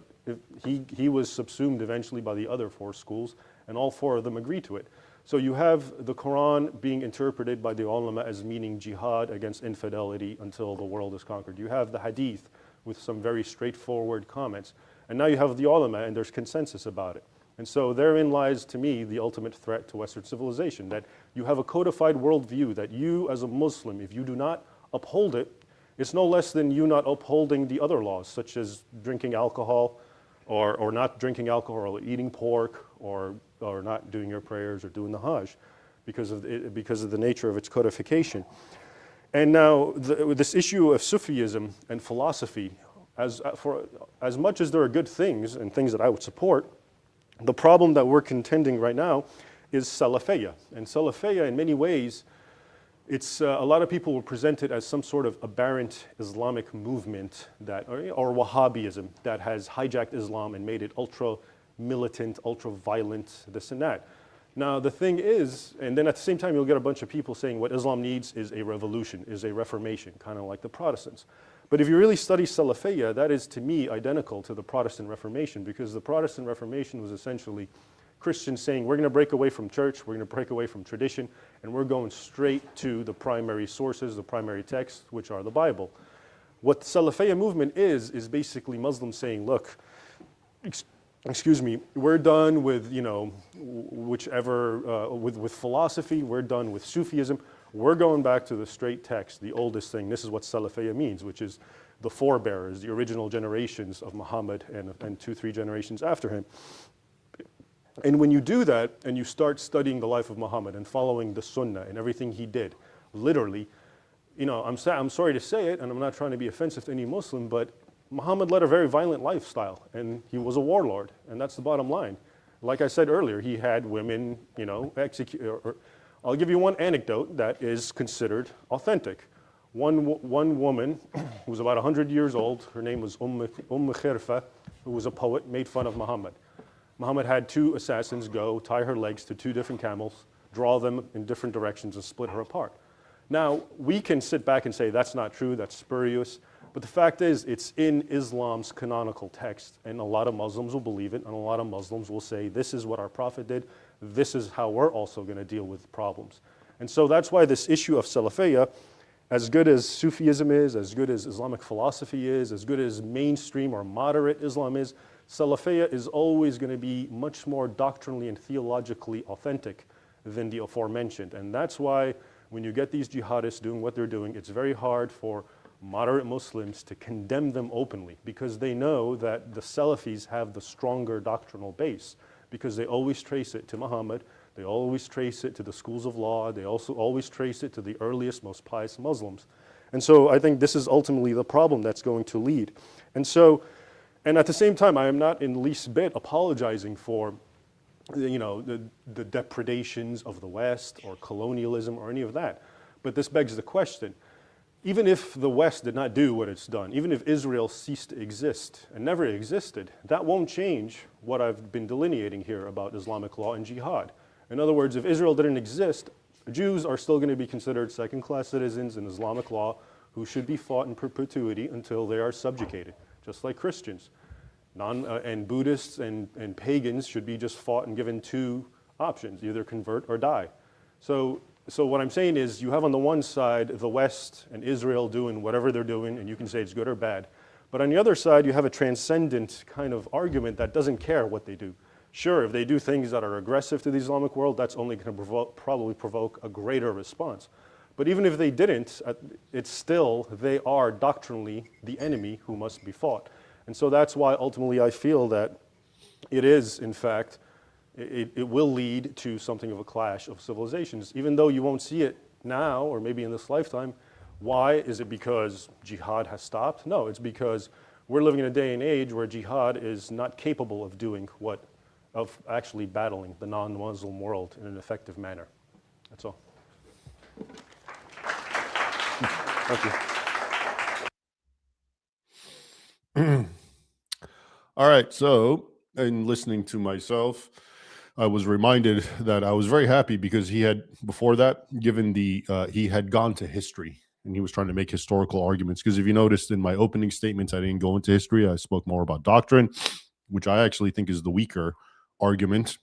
Speaker 3: he was subsumed eventually by the other four schools, and all four of them agreed to it. So you have the Quran being interpreted by the ulama as meaning jihad against infidelity until the world is conquered. You have the hadith with some very straightforward comments. And now you have the ulama, and there's consensus about it. And so therein lies, to me, the ultimate threat to Western civilization, that you have a codified worldview that you, as a Muslim, if you do not uphold it, it's no less than you not upholding the other laws, such as drinking alcohol, or not drinking alcohol, or eating pork, or not doing your prayers, or doing the Hajj, because of the nature of its codification. And now, this issue of Sufism and philosophy, as much as there are good things and things that I would support, the problem that we're contending right now is Salafiyya. And Salafiyya, in many ways, it's a lot of people will present it as some sort of aberrant Islamic movement that, or Wahhabism, that has hijacked Islam and made it ultra militant, ultra violent, this and that. Now the thing is, and then at the same time you'll get a bunch of people saying what Islam needs is a revolution, is a reformation, kind of like the Protestants. But if you really study Salafiyya, that is to me identical to the Protestant Reformation, because the Protestant Reformation was essentially Christians saying we're going to break away from church, we're going to break away from tradition, and we're going straight to the primary sources, the primary texts, which are the Bible. What the Salafiyya movement is basically Muslims saying, look, excuse me, we're done with, whichever, with philosophy, we're done with Sufism, we're going back to the straight text, the oldest thing. This is what Salafiyya means, which is the forebearers, the original generations of Muhammad and 2-3 generations after him. And when you do that, and you start studying the life of Muhammad and following the Sunnah and everything he did, literally, I'm sorry to say it, and I'm not trying to be offensive to any Muslim, but Muhammad led a very violent lifestyle, and he was a warlord, and that's the bottom line. Like I said earlier, he had women, execute. I'll give you one anecdote that is considered authentic. One woman who was about 100 years old, her name was Khirfa, who was a poet, made fun of Muhammad. Muhammad had 2 assassins go tie her legs to 2 different camels, draw them in different directions, and split her apart. Now, we can sit back and say that's not true, that's spurious, but the fact is it's in Islam's canonical text, and a lot of Muslims will believe it, and a lot of Muslims will say this is what our Prophet did, this is how we're also going to deal with problems. And so that's why this issue of Salafiyya, as good as Sufism is, as good as Islamic philosophy is, as good as mainstream or moderate Islam is, Salafiyya is always going to be much more doctrinally and theologically authentic than the aforementioned. And that's why when you get these jihadists doing what they're doing, it's very hard for moderate Muslims to condemn them openly, because they know that the Salafis have the stronger doctrinal base, because they always trace it to Muhammad, they always trace it to the schools of law, they also always trace it to the earliest, most pious Muslims. And so I think this is ultimately the problem that's going to lead. And at the same time, I am not in the least bit apologizing for the depredations of the West or colonialism or any of that. But this begs the question, even if the West did not do what it's done, even if Israel ceased to exist and never existed, that won't change what I've been delineating here about Islamic law and jihad. In other words, if Israel didn't exist, Jews are still going to be considered second-class citizens in Islamic law who should be fought in perpetuity until they are subjugated, just like Christians. And Buddhists and pagans should be just fought and given 2 options, either convert or die. So what I'm saying is you have on the one side the West and Israel doing whatever they're doing, and you can say it's good or bad. But on the other side, you have a transcendent kind of argument that doesn't care what they do. Sure, if they do things that are aggressive to the Islamic world, that's only going to probably provoke a greater response. But even if they didn't, it's still, they are doctrinally the enemy who must be fought. And so that's why ultimately I feel that it is, in fact, it will lead to something of a clash of civilizations, even though you won't see it now or maybe in this lifetime. Why? Is it because jihad has stopped? No, it's because we're living in a day and age where jihad is not capable of doing of actually battling the non-Muslim world in an effective manner. That's all. Thank you.
Speaker 1: All right, so in listening to myself, I was reminded that I was very happy because he had, before that, he had gone to history and he was trying to make historical arguments. Because if you noticed in my opening statements, I didn't go into history. I spoke more about doctrine, which I actually think is the weaker argument,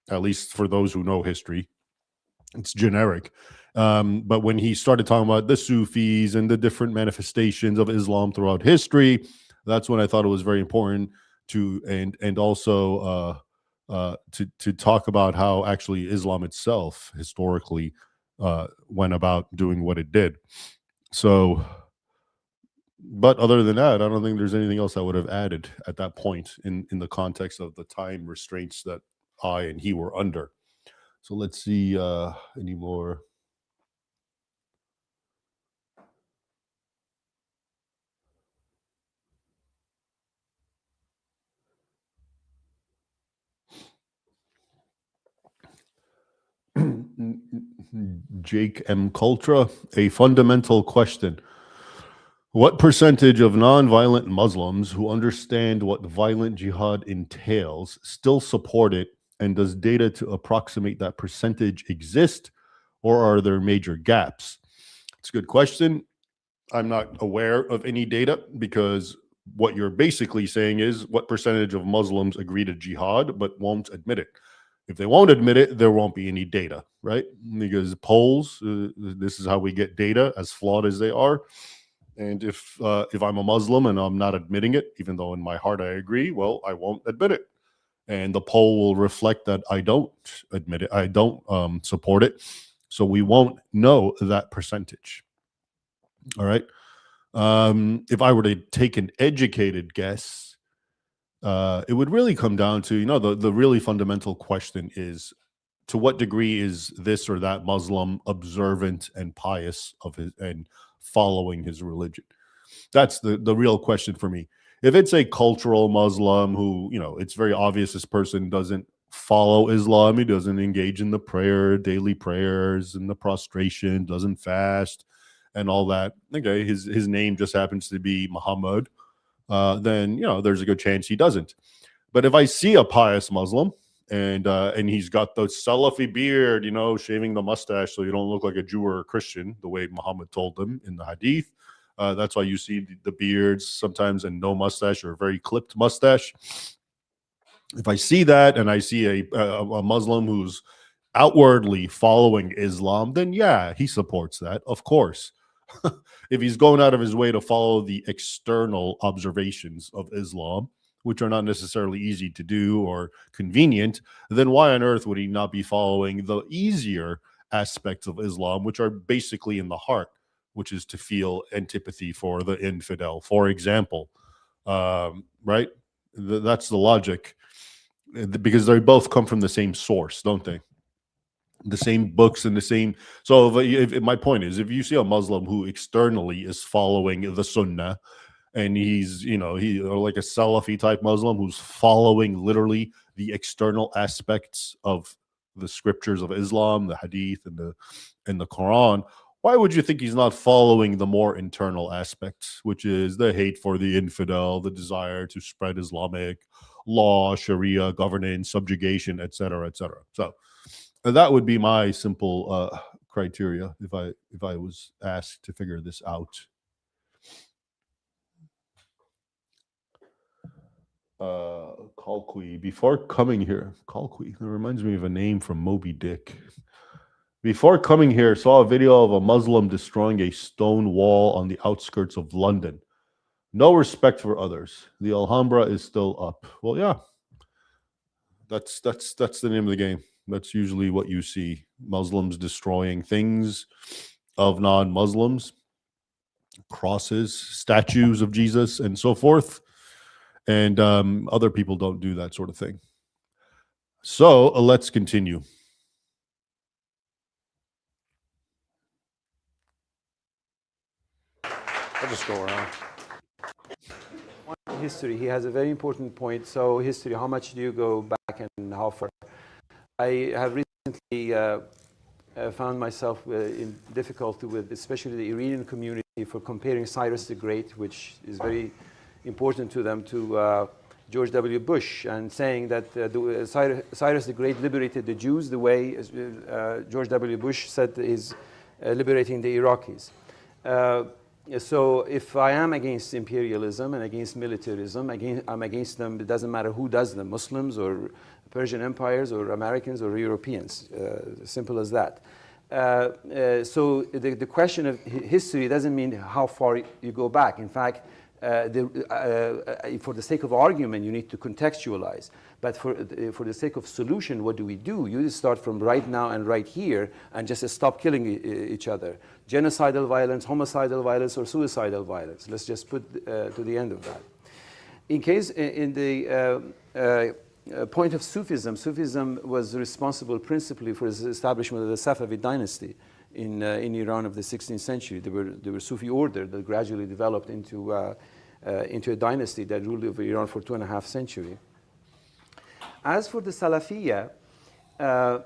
Speaker 1: at least for those who know history. It's generic. But when he started talking about the Sufis and the different manifestations of Islam throughout history, that's when I thought it was very important to and also to talk about how actually Islam itself historically went about doing what it did. So, but other than that, I don't think there's anything else I would have added at that point in the context of the time restraints that I and he were under. So let's see any more. Jake M. Cultra, a fundamental question. What percentage of nonviolent Muslims who understand what violent jihad entails still support it? And does data to approximate that percentage exist, or are there major gaps? It's a good question. I'm not aware of any data because what you're basically saying is what percentage of Muslims agree to jihad but won't admit it. If they won't admit it, there won't be any data, right? Because polls, this is how we get data, as flawed as they are. And if I'm a Muslim and I'm not admitting it, even though in my heart I agree, well, I won't admit it, and the poll will reflect that I don't admit it, I don't support it. So we won't know that percentage. All right. If I were to take an educated guess, it would really come down to, the really fundamental question is, to what degree is this or that Muslim observant and pious of his and following his religion? That's the real question for me. If it's a cultural Muslim who, it's very obvious this person doesn't follow Islam, he doesn't engage in the daily prayers and the prostration, doesn't fast and all that. Okay, his name just happens to be Muhammad. Then there's a good chance he doesn't. But if I see a pious Muslim and he's got the Salafi beard, shaving the mustache so you don't look like a Jew or a Christian, the way Muhammad told them in the Hadith. That's why you see the beards sometimes and no mustache or a very clipped mustache. If I see that and I see a Muslim who's outwardly following Islam, then yeah, he supports that, of course. If he's going out of his way to follow the external observations of Islam, which are not necessarily easy to do or convenient, then why on earth would he not be following the easier aspects of Islam, which are basically in the heart, which is to feel antipathy for the infidel, for example, right? That's the logic, because they both come from the same source, don't they? The same books and the same. So if my point is, if you see a Muslim who externally is following the Sunnah, and he's like a Salafi type Muslim who's following literally the external aspects of the scriptures of Islam, the Hadith and the Quran, why would you think he's not following the more internal aspects, which is the hate for the infidel, the desire to spread Islamic law, Sharia governance, subjugation, etc., etc.? So that would be my simple criteria if I was asked to figure this out. Colqui, before coming here, Colqui, that reminds me of a name from Moby Dick. Before coming here, saw a video of a Muslim destroying a stone wall on the outskirts of London. No respect for others. The Alhambra is still up. Well, yeah, that's the name of the game. That's usually what you see: Muslims destroying things of non-Muslims, crosses, statues of Jesus, and so forth. And other people don't do that sort of thing. So let's continue.
Speaker 3: I'll just go around.
Speaker 2: History, he has a very important point. So history, how much do you go back and how far? I have recently found myself in difficulty with especially the Iranian community for comparing Cyrus the Great, which is very important to them, to George W. Bush, and saying that Cyrus the Great liberated the Jews the way George W. Bush said is liberating the Iraqis. So if I am against imperialism and against militarism, I'm against them. It doesn't matter who does them, Muslims or Persian empires or Americans or Europeans, simple as that. So the question of history doesn't mean how far you go back. In fact, for the sake of argument, you need to contextualize. But for the sake of solution, what do? You just start from right now and right here and just stop killing each other. Genocidal violence, homicidal violence, or suicidal violence. Let's just put to the end of that. In the point of Sufism, Sufism was responsible principally for the establishment of the Safavid dynasty in Iran of the 16th century. There were Sufi order that gradually developed into a dynasty that ruled over Iran for 2.5 centuries. As for the Salafiyya,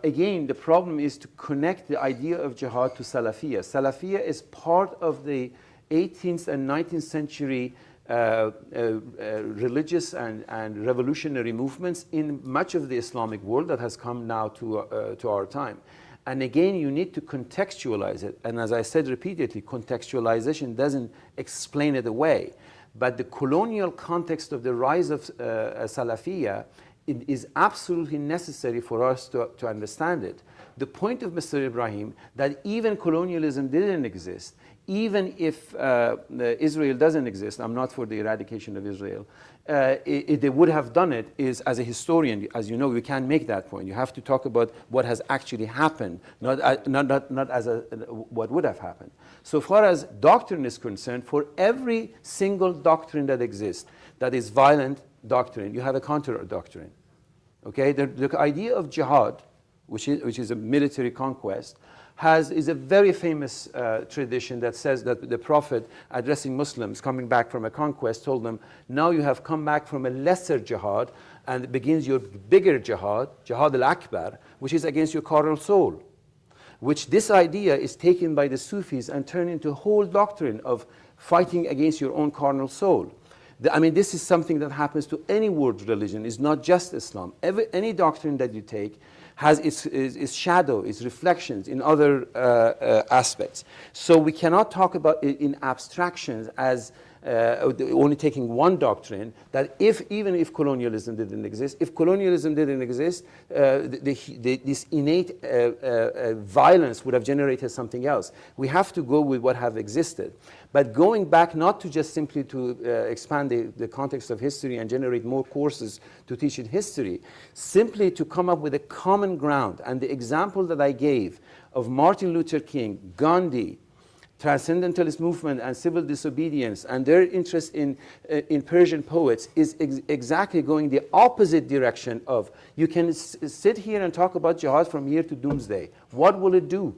Speaker 2: again, the problem is to connect the idea of jihad to Salafiyya. Salafiyya is part of the 18th and 19th century religious and revolutionary movements in much of the Islamic world that has come now to our time. And again, you need to contextualize it. And as I said repeatedly, contextualization doesn't explain it away. But the colonial context of the rise of Salafiyya is absolutely necessary for us to understand it. The point of Mr. Ibrahim, that even colonialism didn't exist, even if Israel doesn't exist, I'm not for the eradication of Israel, they would have done it, is as a historian, as you know, you can't make that point. You have to talk about what has actually happened, not as what would have happened. So far as doctrine is concerned, for every single doctrine that exists, that is violent doctrine, you have a counter doctrine. Okay, the idea of jihad, which is a military conquest, is a very famous tradition that says that the Prophet, addressing Muslims coming back from a conquest, told them, now you have come back from a lesser jihad, and it begins your bigger jihad, Jihad al-Akbar, which is against your carnal soul. Which this idea is taken by the Sufis and turned into a whole doctrine of fighting against your own carnal soul. I mean, this is something that happens to any world religion. It's not just Islam. Any doctrine that you take has its shadow, its reflections in other aspects. So we cannot talk about it in abstractions as only taking one doctrine, that even if colonialism didn't exist, this innate violence would have generated something else. We have to go with what have existed. But going back, not to just simply to expand the context of history and generate more courses to teach in history, simply to come up with a common ground. And the example that I gave of Martin Luther King, Gandhi, Transcendentalist movement and civil disobedience, and their interest in Persian poets is exactly going the opposite direction of, you can sit here and talk about jihad from here to doomsday. What will it do?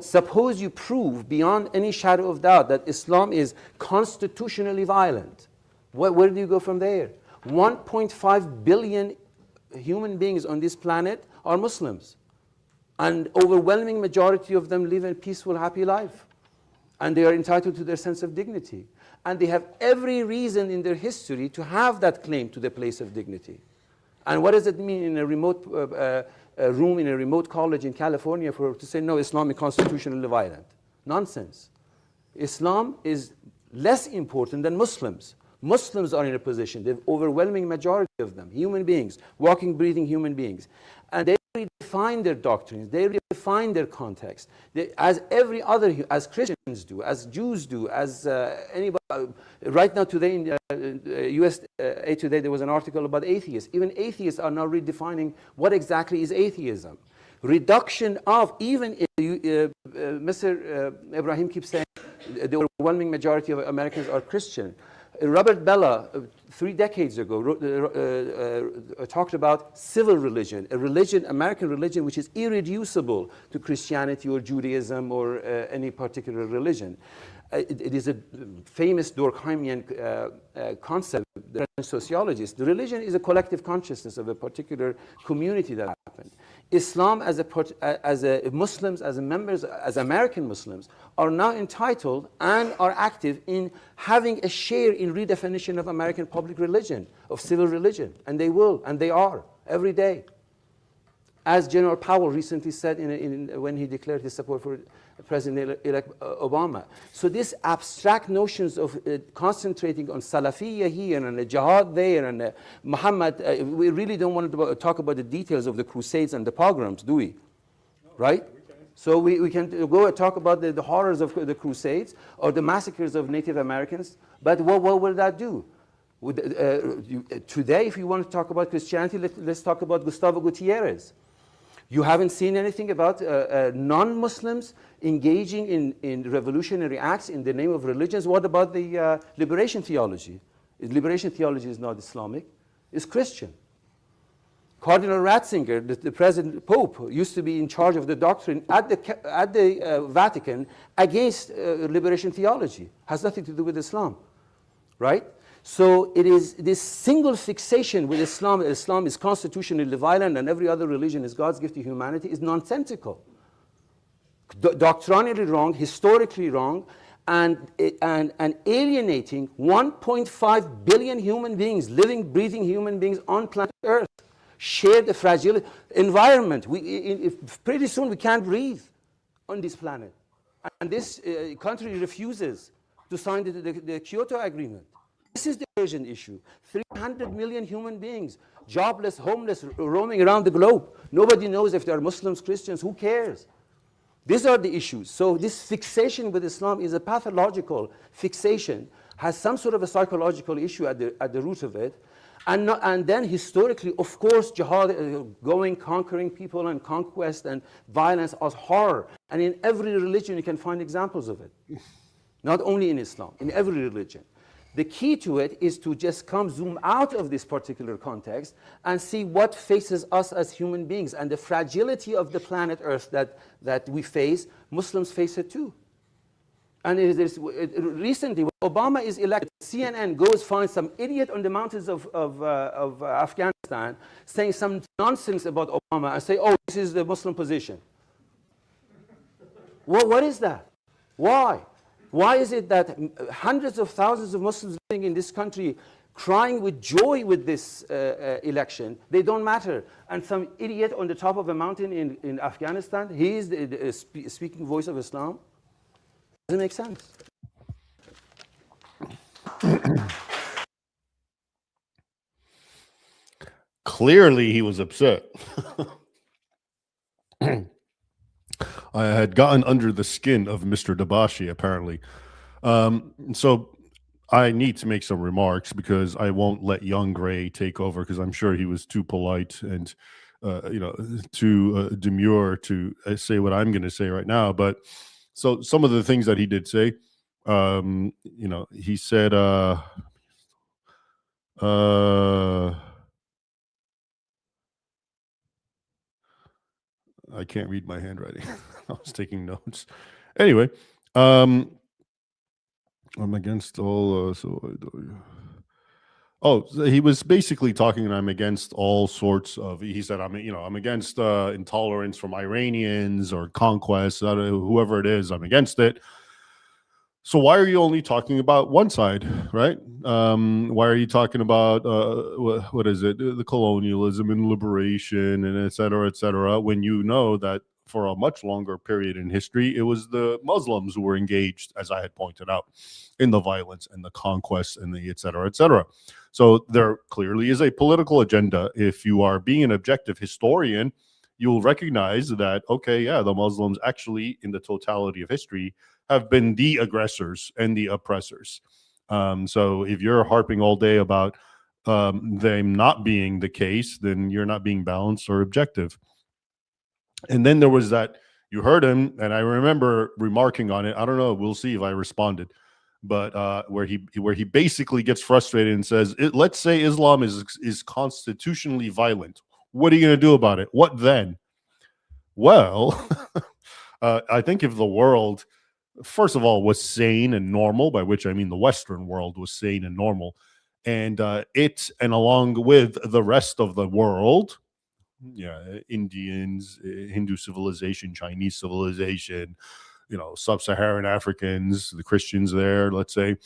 Speaker 2: Suppose you prove beyond any shadow of doubt that Islam is constitutionally violent. Where do you go from there? 1.5 billion human beings on this planet are Muslims. And overwhelming majority of them live a peaceful, happy life. And they are entitled to their sense of dignity. And they have every reason in their history to have that claim to the place of dignity. And what does it mean in a remote room in a remote college in California to say, no, Islam is constitutionally violent? Nonsense. Islam is less important than Muslims. Muslims are in a position, the overwhelming majority of them, human beings, walking, breathing human beings. And they redefine their doctrines, they redefine their context. As Christians do, as Jews do, as anybody. Right now today in USA Today there was an article about atheists. Even atheists are now redefining what exactly is atheism. Reduction of, even Mr. Ibrahim keeps saying the overwhelming majority of Americans are Christian. Robert Bella, 3 decades ago, talked about civil religion, a religion, American religion, which is irreducible to Christianity or Judaism or any particular religion. It is a famous Durkheimian concept, the sociologist. The religion is a collective consciousness of a particular community that happened. Islam, as Muslims, as members, as American Muslims, are now entitled and are active in having a share in redefinition of American public religion, of civil religion. And they will, and they are, every day. as General Powell recently said when he declared his support for President-elect Obama. So these abstract notions of concentrating on Salafiyya here and the jihad there and Muhammad, we really don't want to talk about the details of the Crusades and the pogroms, do we? No, right? So we can go and talk about the horrors of the Crusades or the massacres of Native Americans, but what will that do? Today, if you want to talk about Christianity, let's talk about Gustavo Gutierrez. You haven't seen anything about non-Muslims engaging in revolutionary acts in the name of religions. What about the liberation theology? Liberation theology is not Islamic, it's Christian. Cardinal Ratzinger, the present Pope, used to be in charge of the doctrine at the Vatican against liberation theology. Has nothing to do with Islam, right? So it is this single fixation with Islam. Islam is constitutionally violent and every other religion is God's gift to humanity is nonsensical. Doctrinally wrong, historically wrong, and alienating 1.5 billion human beings, living, breathing human beings on planet Earth. Share the fragile environment. Pretty soon we can't breathe on this planet. And this country refuses to sign the Kyoto Agreement. This is the urgent issue. 300 million human beings, jobless, homeless, roaming around the globe. Nobody knows if they're Muslims, Christians, who cares? These are the issues. So this fixation with Islam is a pathological fixation, has some sort of a psychological issue at the root of it. And then historically, of course, jihad, going, conquering people and conquest and violence as horror. And in every religion you can find examples of it. Not only in Islam, in every religion. The key to it is to just zoom out of this particular context and see what faces us as human beings and the fragility of the planet Earth that we face. Muslims face it too. And recently, when Obama is elected, CNN goes find some idiot on the mountains of Afghanistan saying some nonsense about Obama and say, oh, this is the Muslim position. What is that? Why? Why is it that hundreds of thousands of Muslims living in this country crying with joy with this election, they don't matter? And some idiot on the top of a mountain in Afghanistan, he is the speaking voice of Islam? Doesn't make sense.
Speaker 1: Clearly, he was upset. I had gotten under the skin of Mr. Dabashi, apparently. So I need to make some remarks because I won't let young Gray take over because I'm sure he was too polite and, too demure to say what I'm going to say right now. But so some of the things that he did say, he said, I can't read my handwriting. I was taking notes. Anyway, I'm against all. So he was basically talking, and I'm against all sorts of. He said, I'm against intolerance from Iranians or conquest, whoever it is. I'm against it. So why are you only talking about one side, right? Why are you talking about what is it, the colonialism and liberation and et cetera, when you know that for a much longer period in history, it was the Muslims who were engaged, as I had pointed out, in the violence and the conquest and the et cetera, et cetera. So there clearly is a political agenda. If you are being an objective historian, you'll recognize that, okay, yeah, the Muslims actually, in the totality of history, have been the aggressors and the oppressors. So if you're harping all day about them not being the case, then you're not being balanced or objective. And then there was that, you heard him, and I remember remarking on it. I don't know, we'll see if I responded. But where he basically gets frustrated and says, let's say Islam is constitutionally violent. What are you going to do about it? What then? Well, I think if the world, first of all, was sane and normal, by which I mean the Western world was sane and normal, and and along with the rest of the world, Indians, Hindu civilization, Chinese civilization, sub-Saharan Africans, the Christians there, let's say,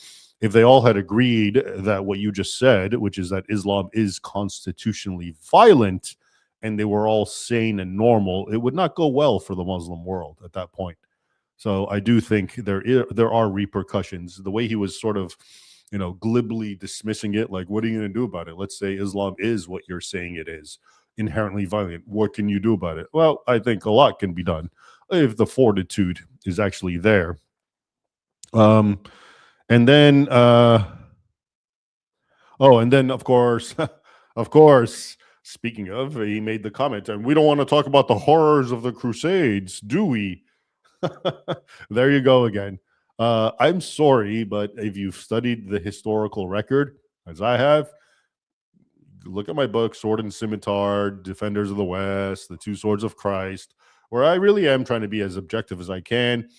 Speaker 1: if they all had agreed that what you just said, which is that Islam is constitutionally violent, and they were all sane and normal, it would not go well for the Muslim world at that point. So I do think there are repercussions. The way he was sort of, glibly dismissing it, like, what are you going to do about it? Let's say Islam is what you're saying it is, inherently violent. What can you do about it? Well, I think a lot can be done if the fortitude is actually there. And then, and then of course, of course, speaking of, he made the comment, and we don't want to talk about the horrors of the Crusades, do we? There you go again. I'm sorry, but if you've studied the historical record, as I have, look at my book, Sword and Scimitar, Defenders of the West, The Two Swords of Christ, where I really am trying to be as objective as I can.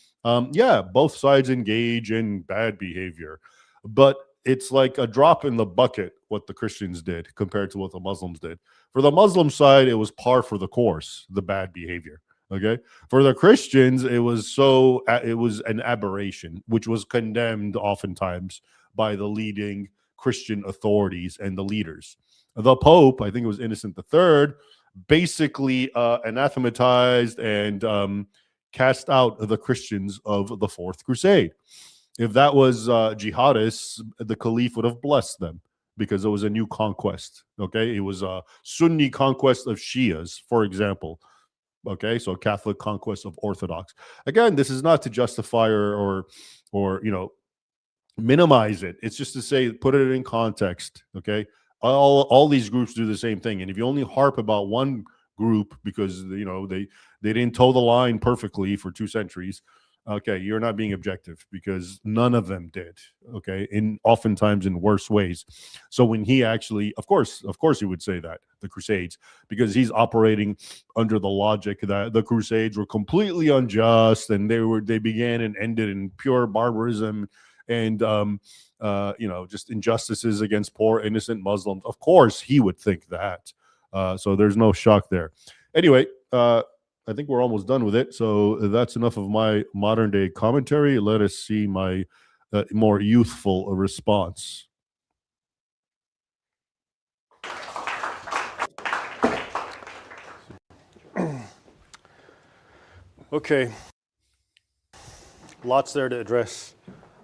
Speaker 1: Yeah, both sides engage in bad behavior, but it's like a drop in the bucket what the Christians did compared to what the Muslims did. For the Muslim side, it was par for the course, the bad behavior. Okay, for the Christians, it was an aberration, which was condemned oftentimes by the leading Christian authorities and the leaders. The Pope, I think it was Innocent III, basically anathematized and cast out the Christians of the Fourth Crusade. If that was jihadists, the Caliph would have blessed them because it was a new conquest. Okay, it was a Sunni conquest of Shias, for example. Okay, so Catholic conquest of Orthodox. Again, this is not to justify or minimize it. It's just to say, put it in context. Okay, all these groups do the same thing, and if you only harp about one group because they didn't toe the line perfectly for 2 centuries, okay, you're not being objective because none of them did. Okay, oftentimes in worse ways. So when he actually, of course he would say that the Crusades, because he's operating under the logic that the Crusades were completely unjust and they began and ended in pure barbarism and just injustices against poor innocent Muslims. Of course he would think that. So there's no shock there. Anyway, I think we're almost done with it. So that's enough of my modern day commentary. Let us see my more youthful response.
Speaker 3: Okay. Lots there to address.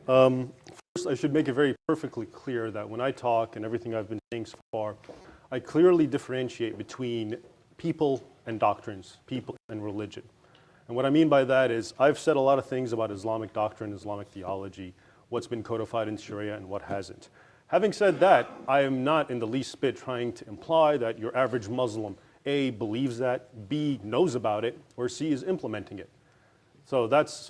Speaker 3: First, I should make it very perfectly clear that when I talk and everything I've been saying so far, I clearly differentiate between people and doctrines, people and religion. And what I mean by that is I've said a lot of things about Islamic doctrine, Islamic theology, what's been codified in Sharia and what hasn't. Having said that, I am not in the least bit trying to imply that your average Muslim, A, believes that, B, knows about it, or C, is implementing it. So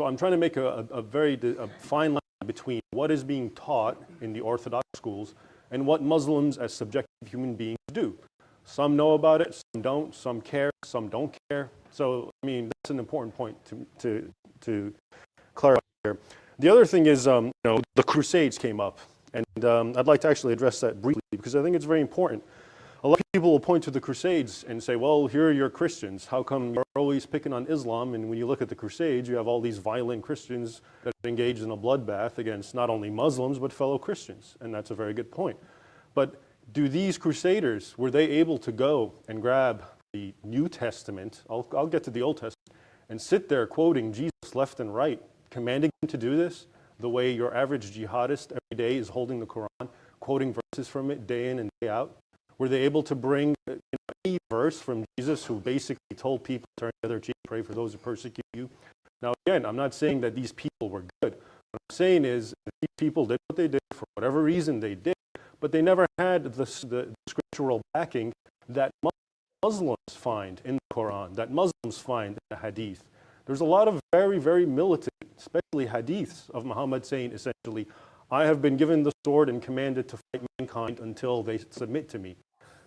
Speaker 3: I'm trying to make a very fine line between what is being taught in the Orthodox schools and what Muslims as subjective human beings do. Some know about it, some don't, some care, some don't care. So, I mean, that's an important point to clarify here. The other thing is, the Crusades came up, and I'd like to actually address that briefly because I think it's very important. A lot of people will point to the Crusades and say, well, here you're Christians. How come you're always picking on Islam? And when you look at the Crusades, you have all these violent Christians that engaged in a bloodbath against not only Muslims, but fellow Christians. And that's a very good point. But do these Crusaders, were they able to go and grab the New Testament, I'll get to the Old Testament, and sit there quoting Jesus left and right, commanding them to do this the way your average jihadist every day is holding the Quran, quoting verses from it day in and day out? Were they able to bring any verse from Jesus who basically told people, turn the other cheek, pray for those who persecute you? Now again, I'm not saying that these people were good. What I'm saying is that these people did what they did for whatever reason they did, but they never had the scriptural backing that Muslims find in the Quran, that Muslims find in the Hadith. There's a lot of very, very militant, especially Hadiths of Muhammad saying essentially, I have been given the sword and commanded to fight mankind until they submit to me.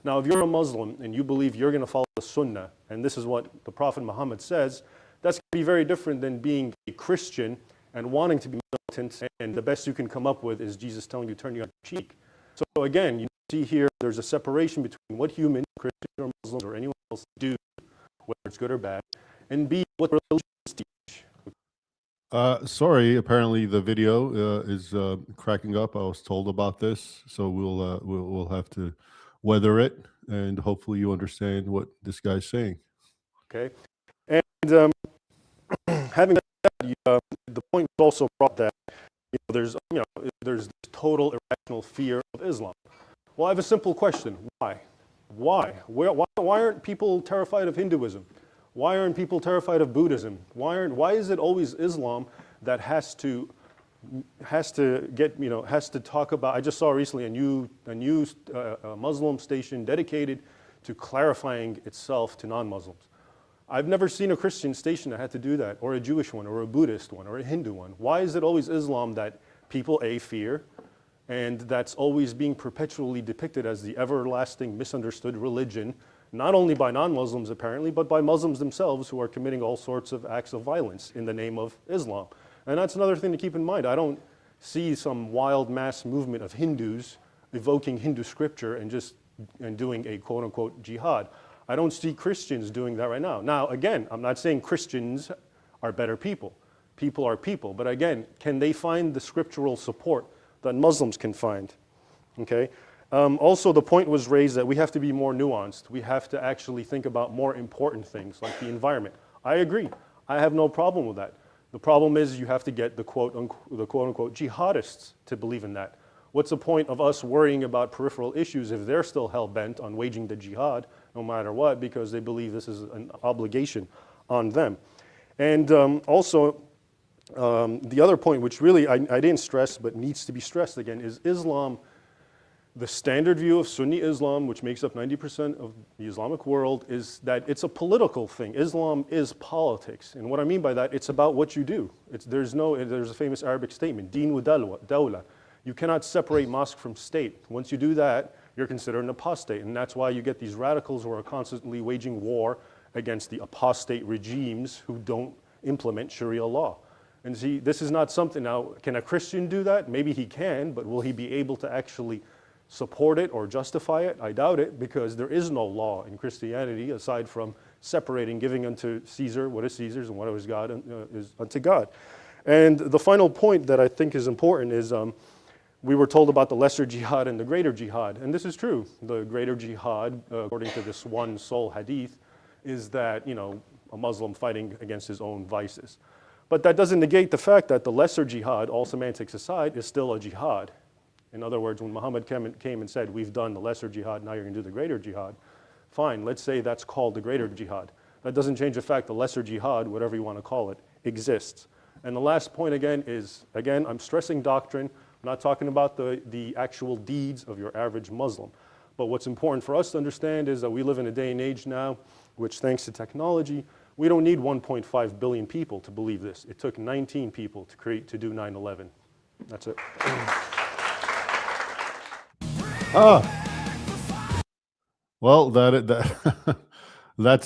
Speaker 3: Now, if you're a Muslim and you believe you're going to follow the Sunnah, and this is what the Prophet Muhammad says, that's going to be very different than being a Christian and wanting to be militant, and the best you can come up with is Jesus telling you, turn your cheek. So again, you see here, there's a separation between what humans, Christians or Muslims or anyone else do, whether it's good or bad, and B, what religions teach.
Speaker 1: Sorry, apparently the video is cracking up. I was told about this, so we'll have to weather it, and hopefully you understand what this guy's saying.
Speaker 3: Okay, and having said that, the point was also brought that there's this total irrational fear of Islam. Well, I have a simple question: why? Why aren't people terrified of Hinduism? Why aren't people terrified of Buddhism? Why is it always Islam that has to talk about? I just saw recently a new Muslim station dedicated to clarifying itself to non-Muslims. I've never seen a Christian station that had to do that, or a Jewish one, or a Buddhist one, or a Hindu one. Why is it always Islam that people fear, and that's always being perpetually depicted as the everlasting misunderstood religion, not only by non-Muslims apparently, but by Muslims themselves who are committing all sorts of acts of violence in the name of Islam? And that's another thing to keep in mind. I don't see some wild mass movement of Hindus evoking Hindu scripture and doing a quote-unquote jihad. I don't see Christians doing that right now. Now, again, I'm not saying Christians are better people. People are people. But again, can they find the scriptural support that Muslims can find? Okay. Also, the point was raised that we have to be more nuanced. We have to actually think about more important things like the environment. I agree. I have no problem with that. The problem is you have to get the quote-unquote jihadists to believe in that. What's the point of us worrying about peripheral issues if they're still hell-bent on waging the jihad no matter what, because they believe this is an obligation on them? And also, the other point, which really I didn't stress but needs to be stressed again, is Islam. The standard view of Sunni Islam, which makes up 90% of the Islamic world, is that it's a political thing. Islam is politics. And what I mean by that, it's about what you do. There's a famous Arabic statement, Deen wa dawla. You cannot separate mosque from state. Once you do that, you're considered an apostate. And that's why you get these radicals who are constantly waging war against the apostate regimes who don't implement Sharia law. And see, this is not something, now, can a Christian do that? Maybe he can, but will he be able to actually support it or justify it? I doubt it, because there is no law in Christianity aside from separating, giving unto Caesar what is Caesar's and what is God is unto God. And the final point that I think is important is we were told about the lesser jihad and the greater jihad, and this is true. The greater jihad, according to this one sole hadith, is that a Muslim fighting against his own vices. But that doesn't negate the fact that the lesser jihad, all semantics aside, is still a jihad. In other words, when Muhammad came and said, we've done the lesser jihad, now you're going to do the greater jihad, fine, let's say that's called the greater jihad. That doesn't change the fact the lesser jihad, whatever you want to call it, exists. And the last point again is, I'm stressing doctrine. I'm not talking about the actual deeds of your average Muslim. But what's important for us to understand is that we live in a day and age now, which thanks to technology, we don't need 1.5 billion people to believe this. It took 19 people to do 9/11. That's it.
Speaker 1: Well, that's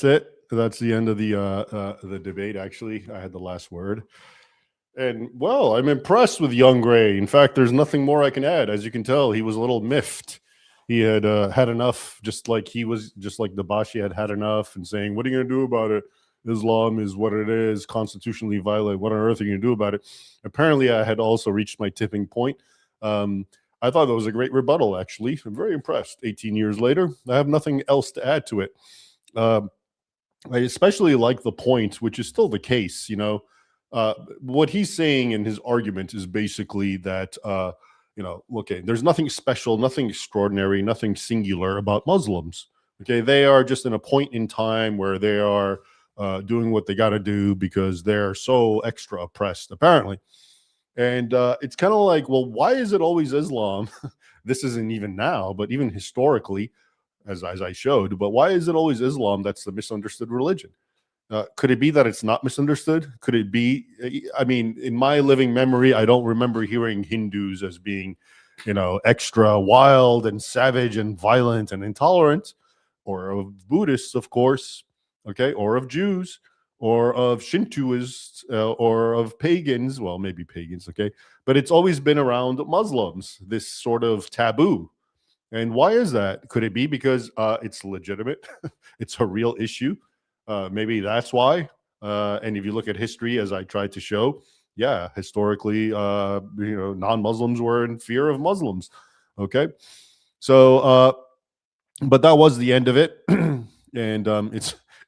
Speaker 1: it. That's the end of the debate. Actually, I had the last word. And well, I'm impressed with young Gray. In fact, there's nothing more I can add. As you can tell, he was a little miffed. He had had enough, just like Dabashi had enough, and saying, "What are you going to do about it? Islam is what it is, constitutionally violent. What on earth are you going to do about it?" Apparently, I had also reached my tipping point. I thought that was a great rebuttal, actually. I'm very impressed. 18 years later, I have nothing else to add to it. I especially like the point, which is still the case, what he's saying in his argument is basically that, okay, there's nothing special, nothing extraordinary, nothing singular about Muslims. Okay, they are just in a point in time where they are doing what they got to do because they're so extra oppressed, apparently. And it's kind of like, well, why is it always Islam? This isn't even now, but even historically, as I showed, but why is it always Islam that's the misunderstood religion? Could it be that it's not misunderstood? Could it be, I mean, in my living memory, I don't remember hearing Hindus as being, extra wild and savage and violent and intolerant, or of Buddhists, of course, okay, or of Jews, or of Shintoists, or of pagans, well, maybe pagans, okay, but it's always been around Muslims, this sort of taboo. And why is that? Could it be because it's legitimate? It's a real issue. Maybe that's why. And if you look at history, as I tried to show, yeah, historically, non-Muslims were in fear of Muslims. Okay, so but that was the end of it. And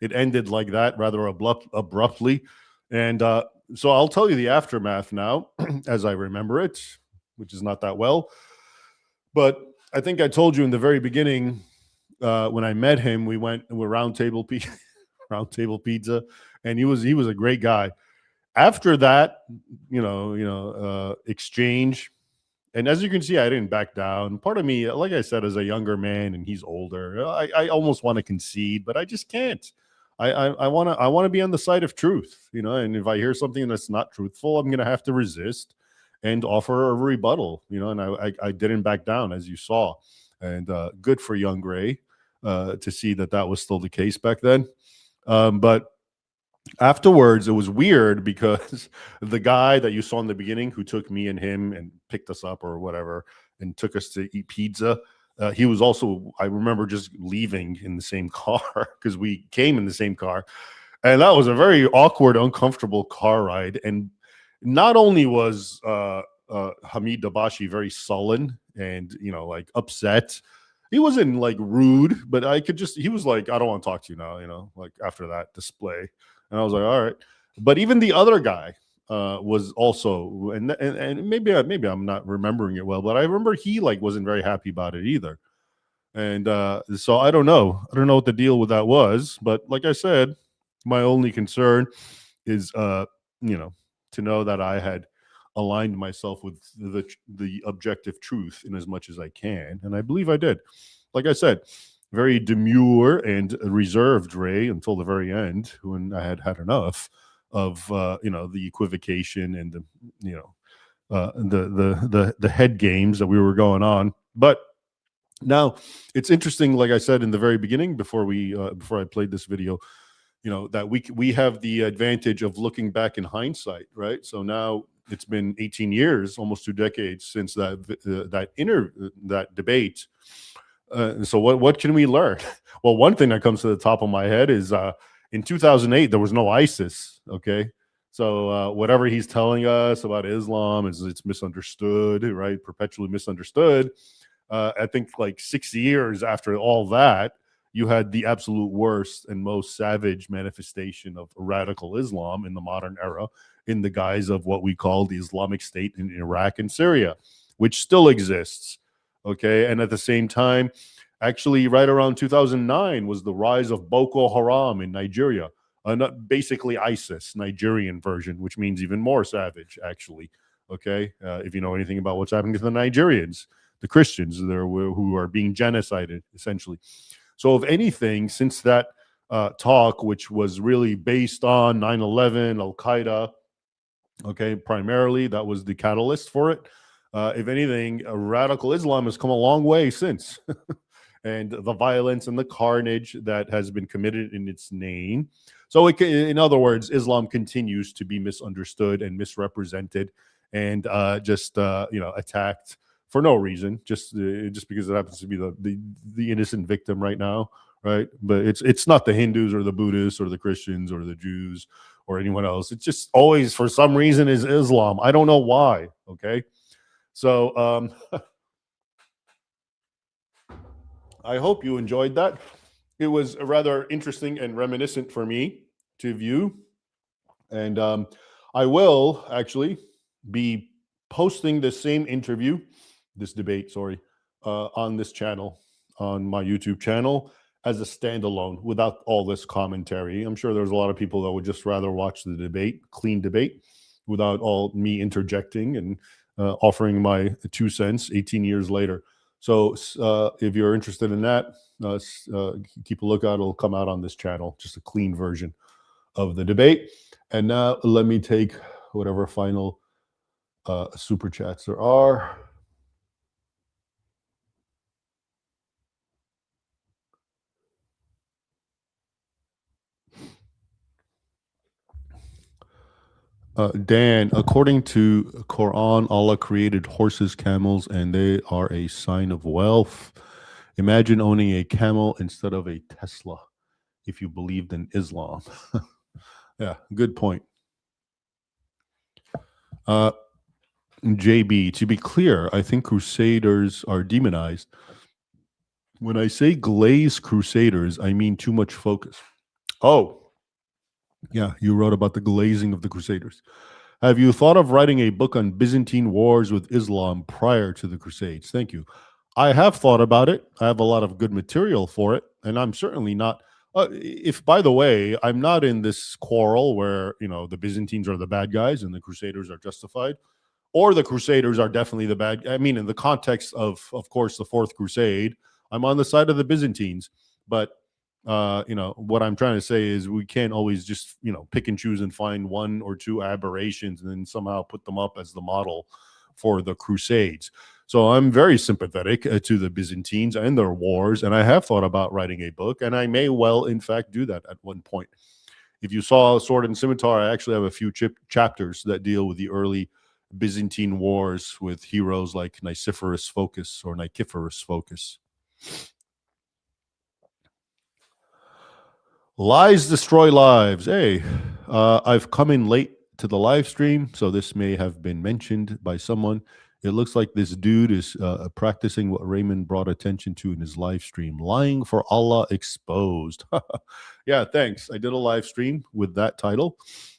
Speaker 1: it ended like that, rather abruptly. And so I'll tell you the aftermath now, as I remember it, which is not that well. But I think I told you in the very beginning, when I met him, we went with round table pizza, and he was a great guy. After that, exchange, and as you can see, I didn't back down. Part of me, like I said, as a younger man and he's older, I almost want to concede, but I just can't. I want to be on the side of truth, and if I hear something that's not truthful, I'm going to have to resist and offer a rebuttal, and I didn't back down, as you saw. And good for young Gray to see that that was still the case back then. But afterwards, it was weird because the guy that you saw in the beginning, who took me and him and picked us up or whatever and took us to eat pizza, he was also, I remember, just leaving in the same car because we came in the same car. And that was a very awkward, uncomfortable car ride. And not only was Hamid Dabashi very sullen and, like, upset, he wasn't like rude, but he was like, I don't want to talk to you now, like, after that display. And I was like, all right. But even the other guy was also, and maybe I'm not remembering it well, but I remember he, like, wasn't very happy about it either. And so I don't know what the deal with that was. But like I said, my only concern is, to know that I had aligned myself with the objective truth in as much as I can, and I believe I did. Like I said, very demure and reserved Ray until the very end, when I had enough of the equivocation and the head games that we were going on. But now it's interesting, like I said in the very beginning, before I played this video, that we have the advantage of looking back in hindsight, right? So now it's been 18 years, almost 2 decades, since that debate. So what can we learn? Well, one thing that comes to the top of my head is, in 2008 there was no ISIS. Okay, so whatever he's telling us about Islam it's misunderstood, right? Perpetually misunderstood. I think, like, 6 years after all that, you had the absolute worst and most savage manifestation of radical Islam in the modern era, in the guise of what we call the Islamic State in Iraq and Syria, which still exists. Okay. And at the same time, actually, right around 2009 was the rise of Boko Haram in Nigeria, basically ISIS, Nigerian version, which means even more savage, actually. Okay. If you know anything about what's happening to the Nigerians, the Christians who are being genocided, essentially. So, if anything, since that talk, which was really based on 9/11, Al Qaeda, okay, primarily, that was the catalyst for it. If anything, radical Islam has come a long way since. And the violence and the carnage that has been committed in its name. So, in other words, Islam continues to be misunderstood and misrepresented, and just attacked for no reason, just because it happens to be the innocent victim right now, right? But it's not the Hindus or the Buddhists or the Christians or the Jews or anyone else. It's just always, for some reason, is Islam. I don't know why. Okay, so I hope you enjoyed that. It was rather interesting and reminiscent for me to view, and I will actually be posting the same interview, this debate, sorry, on this channel, on my YouTube channel, as a standalone without all this commentary. I'm sure there's a lot of people that would just rather watch the debate, clean debate, without all me interjecting and offering my 2 cents 18 years later. So if you're interested in that, keep a lookout. It'll come out on this channel, just a clean version of the debate. And now let me take whatever final super chats there are. Dan, according to Quran, Allah created horses, camels, and they are a sign of wealth. Imagine owning a camel instead of a Tesla if you believed in Islam. Yeah, good point. JB, to be clear, I think crusaders are demonized. When I say glaze crusaders, I mean too much focus. Oh, yeah, you wrote about the glazing of the crusaders. Have you thought of writing a book on Byzantine wars with Islam prior to the Crusades? Thank you. I have thought about it. I have a lot of good material for it, and I'm certainly not. If, by the way, I'm not in this quarrel where the Byzantines are the bad guys and the Crusaders are justified, or the Crusaders are definitely the bad. I mean, in the context of course, the Fourth Crusade, I'm on the side of the Byzantines. But what I'm trying to say is we can't always just pick and choose and find one or two aberrations and then somehow put them up as the model for the Crusades. So I'm very sympathetic to the Byzantines and their wars, and I have thought about writing a book, and I may well, in fact, do that at one point. If you saw Sword and Scimitar, I actually have a few chapters that deal with the early Byzantine wars with heroes like Nicephorus Phocas or Nicephorus Phocas. Lies destroy lives. Hey, I've come in late to the live stream, so this may have been mentioned by someone. It looks like this dude is practicing what Raymond brought attention to in his live stream, lying for Allah exposed. Yeah, thanks. I did a live stream with that title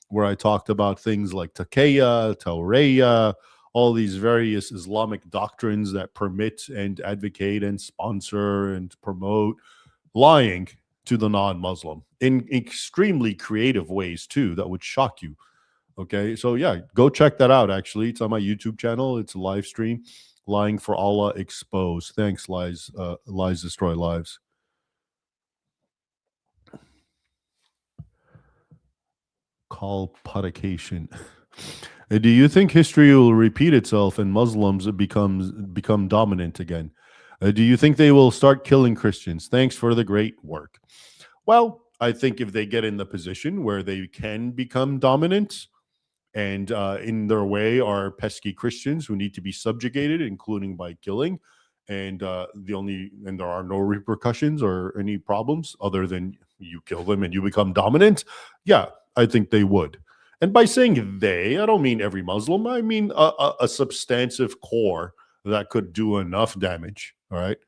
Speaker 1: where I talked about things like Taqiyya, Tawreya, all these various Islamic doctrines that permit and advocate and sponsor and promote lying to the non-Muslim in extremely creative ways too that would shock you. Okay, so yeah, go check that out. Actually, it's on my YouTube channel. It's a live stream, lying for Allah exposed. Thanks, lies destroy lives. Call puttication. Do you think history will repeat itself and Muslims become dominant again? Do you think they will start killing Christians? Thanks for the great work. Well, I think if they get in the position where they can become dominant, and in their way are pesky Christians who need to be subjugated, including by killing, and there are no repercussions or any problems other than you kill them and you become dominant. Yeah, I think they would. And by saying they, I don't mean every Muslim. I mean a substantive core that could do enough damage. All right.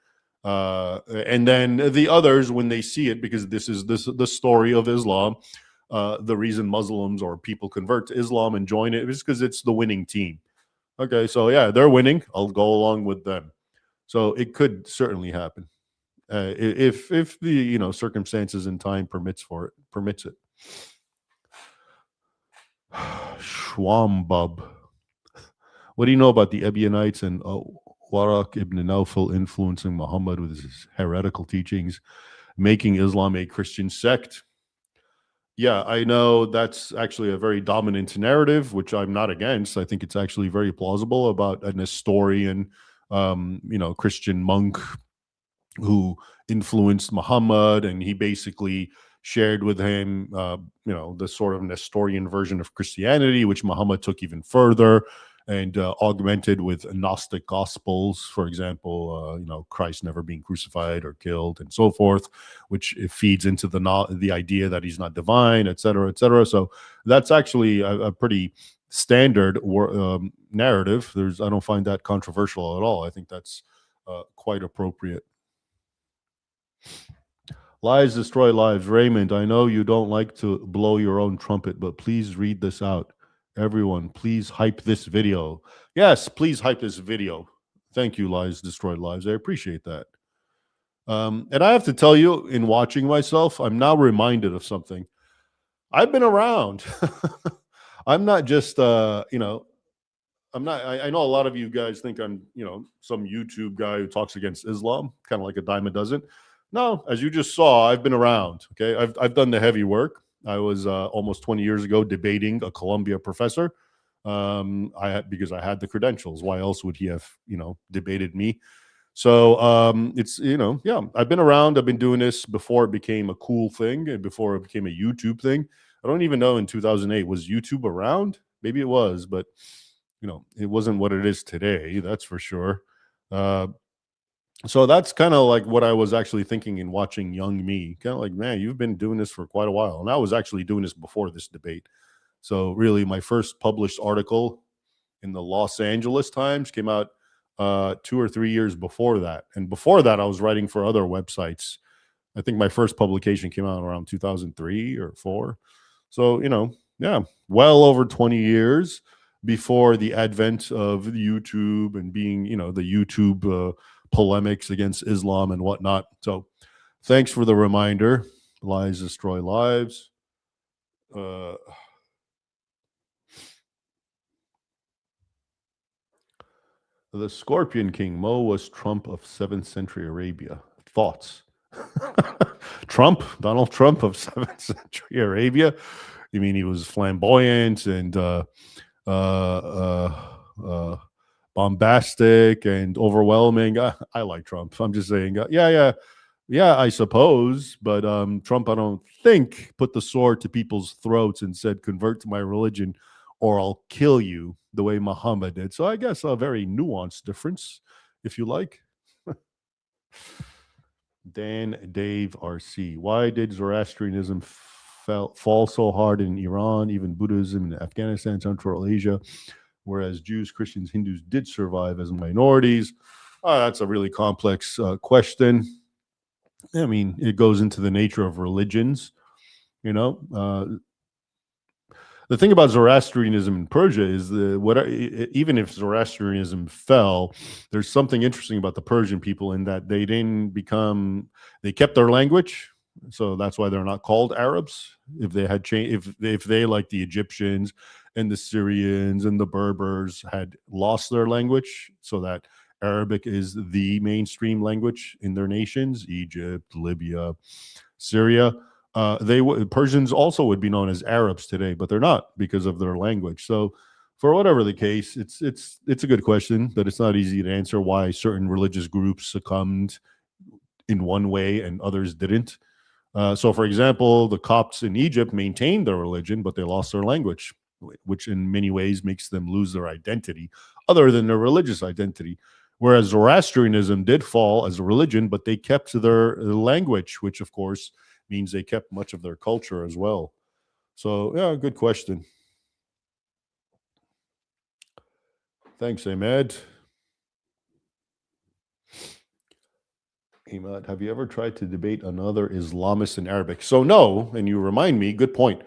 Speaker 1: And then the others, when they see it, because this is the story of Islam, the reason Muslims or people convert to Islam and join it is because it's the winning team. Okay, so yeah, they're winning. I'll go along with them. So it could certainly happen if the circumstances and time permits it. Schwambub. What do you know about the Ebionites and Waraq ibn Nawfal influencing Muhammad with his heretical teachings, making Islam a Christian sect? Yeah, I know that's actually a very dominant narrative, which I'm not against. I think it's actually very plausible about an historian, Christian monk who influenced Muhammad, and he basically shared with him, the sort of Nestorian version of Christianity, which Muhammad took even further and augmented with Gnostic gospels, for example, Christ never being crucified or killed and so forth, which it feeds into the idea that he's not divine, et cetera, et cetera. So that's actually a pretty standard narrative. I don't find that controversial at all. I think that's quite appropriate. Lies destroy lives. Raymond, I know you don't like to blow your own trumpet, but please read this out. Everyone, please hype this video. Yes, please hype this video. Thank you, Lies Destroy Lives. I appreciate that. And I have to tell you, in watching myself, I'm now reminded of something. I've been around. I'm not just, I'm not, I know a lot of you guys think I'm, some YouTube guy who talks against Islam, kind of like a dime a dozen. No, as you just saw, I've been around. Okay, I've done the heavy work. I was almost 20 years ago debating a Columbia professor. Because I had the credentials. Why else would he have, debated me? So yeah, I've been around. I've been doing this before it became a cool thing and before it became a YouTube thing. I don't even know in 2008, was YouTube around? Maybe it was, but it wasn't what it is today. That's for sure. So that's kind of like what I was actually thinking in watching young me. Kind of like, man, you've been doing this for quite a while. And I was actually doing this before this debate. So really, my first published article in the Los Angeles Times came out 2 or 3 years before that. And before that, I was writing for other websites. I think my first publication came out around 2003 or 4. So, yeah, well over 20 years before the advent of YouTube and being, the YouTube polemics against Islam and whatnot. So thanks for the reminder. Lies destroy lives. The Scorpion King, Mo was Trump of 7th century Arabia. Thoughts? Donald Trump of 7th century Arabia? You mean he was flamboyant and bombastic and overwhelming? I like Trump. I'm just saying, yeah, I suppose. But Trump, I don't think, put the sword to people's throats and said, convert to my religion or I'll kill you, the way Muhammad did. So I guess a very nuanced difference, if you like. Dan Dave RC. Why did Zoroastrianism fall so hard in Iran, even Buddhism in Afghanistan, Central Asia, whereas Jews, Christians, Hindus did survive as minorities? That's a really complex question. I mean, it goes into the nature of religions, the thing about Zoroastrianism in Persia is even if Zoroastrianism fell, there's something interesting about the Persian people in that they kept their language, so that's why they're not called Arabs. If they had changed, if they, like the Egyptians and the Syrians and the Berbers, had lost their language, so that Arabic is the mainstream language in their nations, Egypt, Libya, Syria. Persians also would be known as Arabs today, but they're not because of their language. So, for whatever the case, it's a good question, but it's not easy to answer why certain religious groups succumbed in one way and others didn't. So, for example, the Copts in Egypt maintained their religion, but they lost their language, which in many ways makes them lose their identity, other than their religious identity. Whereas Zoroastrianism did fall as a religion, but they kept their language, which, of course, means they kept much of their culture as well. So, yeah, good question. Thanks, Ahmed. Ahmed, have you ever tried to debate another Islamist in Arabic? So no, and you remind me, good point.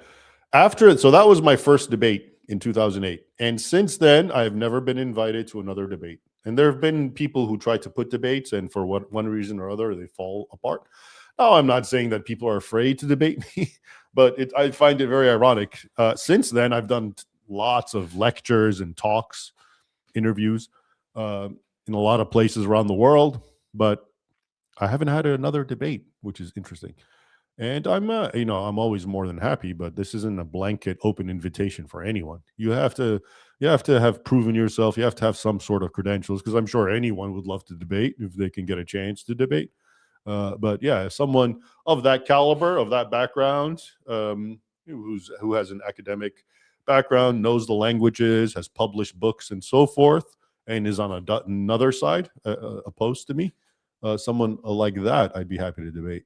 Speaker 1: So that was my first debate in 2008. And since then, I've never been invited to another debate. And there have been people who try to put debates, and for one reason or other, they fall apart. Now, I'm not saying that people are afraid to debate me, but I find it very ironic. Since then, I've done lots of lectures and talks, interviews in a lot of places around the world, but I haven't had another debate, which is interesting. And I'm always more than happy, but this isn't a blanket open invitation for anyone. You have to have proven yourself. You have to have some sort of credentials, because I'm sure anyone would love to debate if they can get a chance to debate. But yeah, someone of that caliber, of that background, who has an academic background, knows the languages, has published books and so forth, and is on another side opposed to me, someone like that, I'd be happy to debate.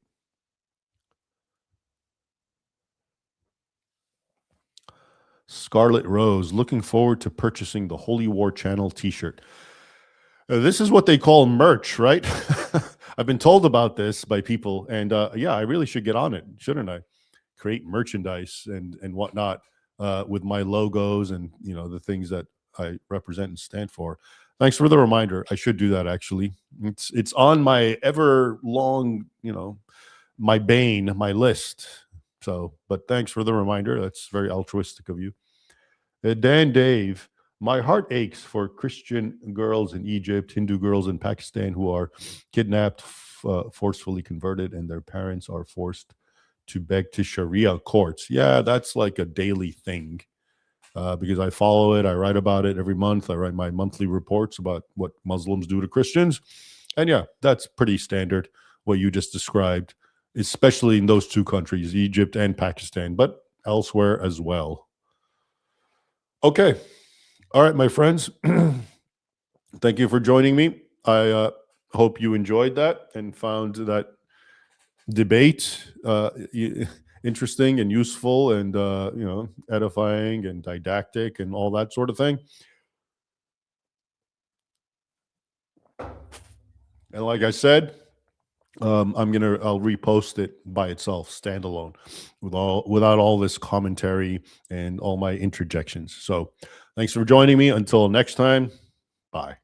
Speaker 1: Scarlet Rose, looking forward to purchasing the Holy War Channel t-shirt. This is what they call merch, right? I've been told about this by people, and yeah, I really should get on it, shouldn't I? Create merchandise and whatnot with my logos and the things that I represent and stand for. Thanks for the reminder. I should do that, actually. It's on my ever long, my bane, my list. So, but thanks for the reminder. That's very altruistic of you. Dan Dave, my heart aches for Christian girls in Egypt, Hindu girls in Pakistan who are kidnapped, forcefully converted, and their parents are forced to beg to Sharia courts. Yeah, that's like a daily thing because I follow it. I write about it every month. I write my monthly reports about what Muslims do to Christians. And yeah, that's pretty standard, what you just described, especially in those two countries, Egypt and Pakistan, but elsewhere as well. Okay. All right, my friends. Thank you for joining me. I hope you enjoyed that and found that debate interesting and useful and edifying and didactic and all that sort of thing. And like I said, I'll repost it by itself, standalone, without all this commentary and all my interjections. So thanks for joining me. Until next time, bye.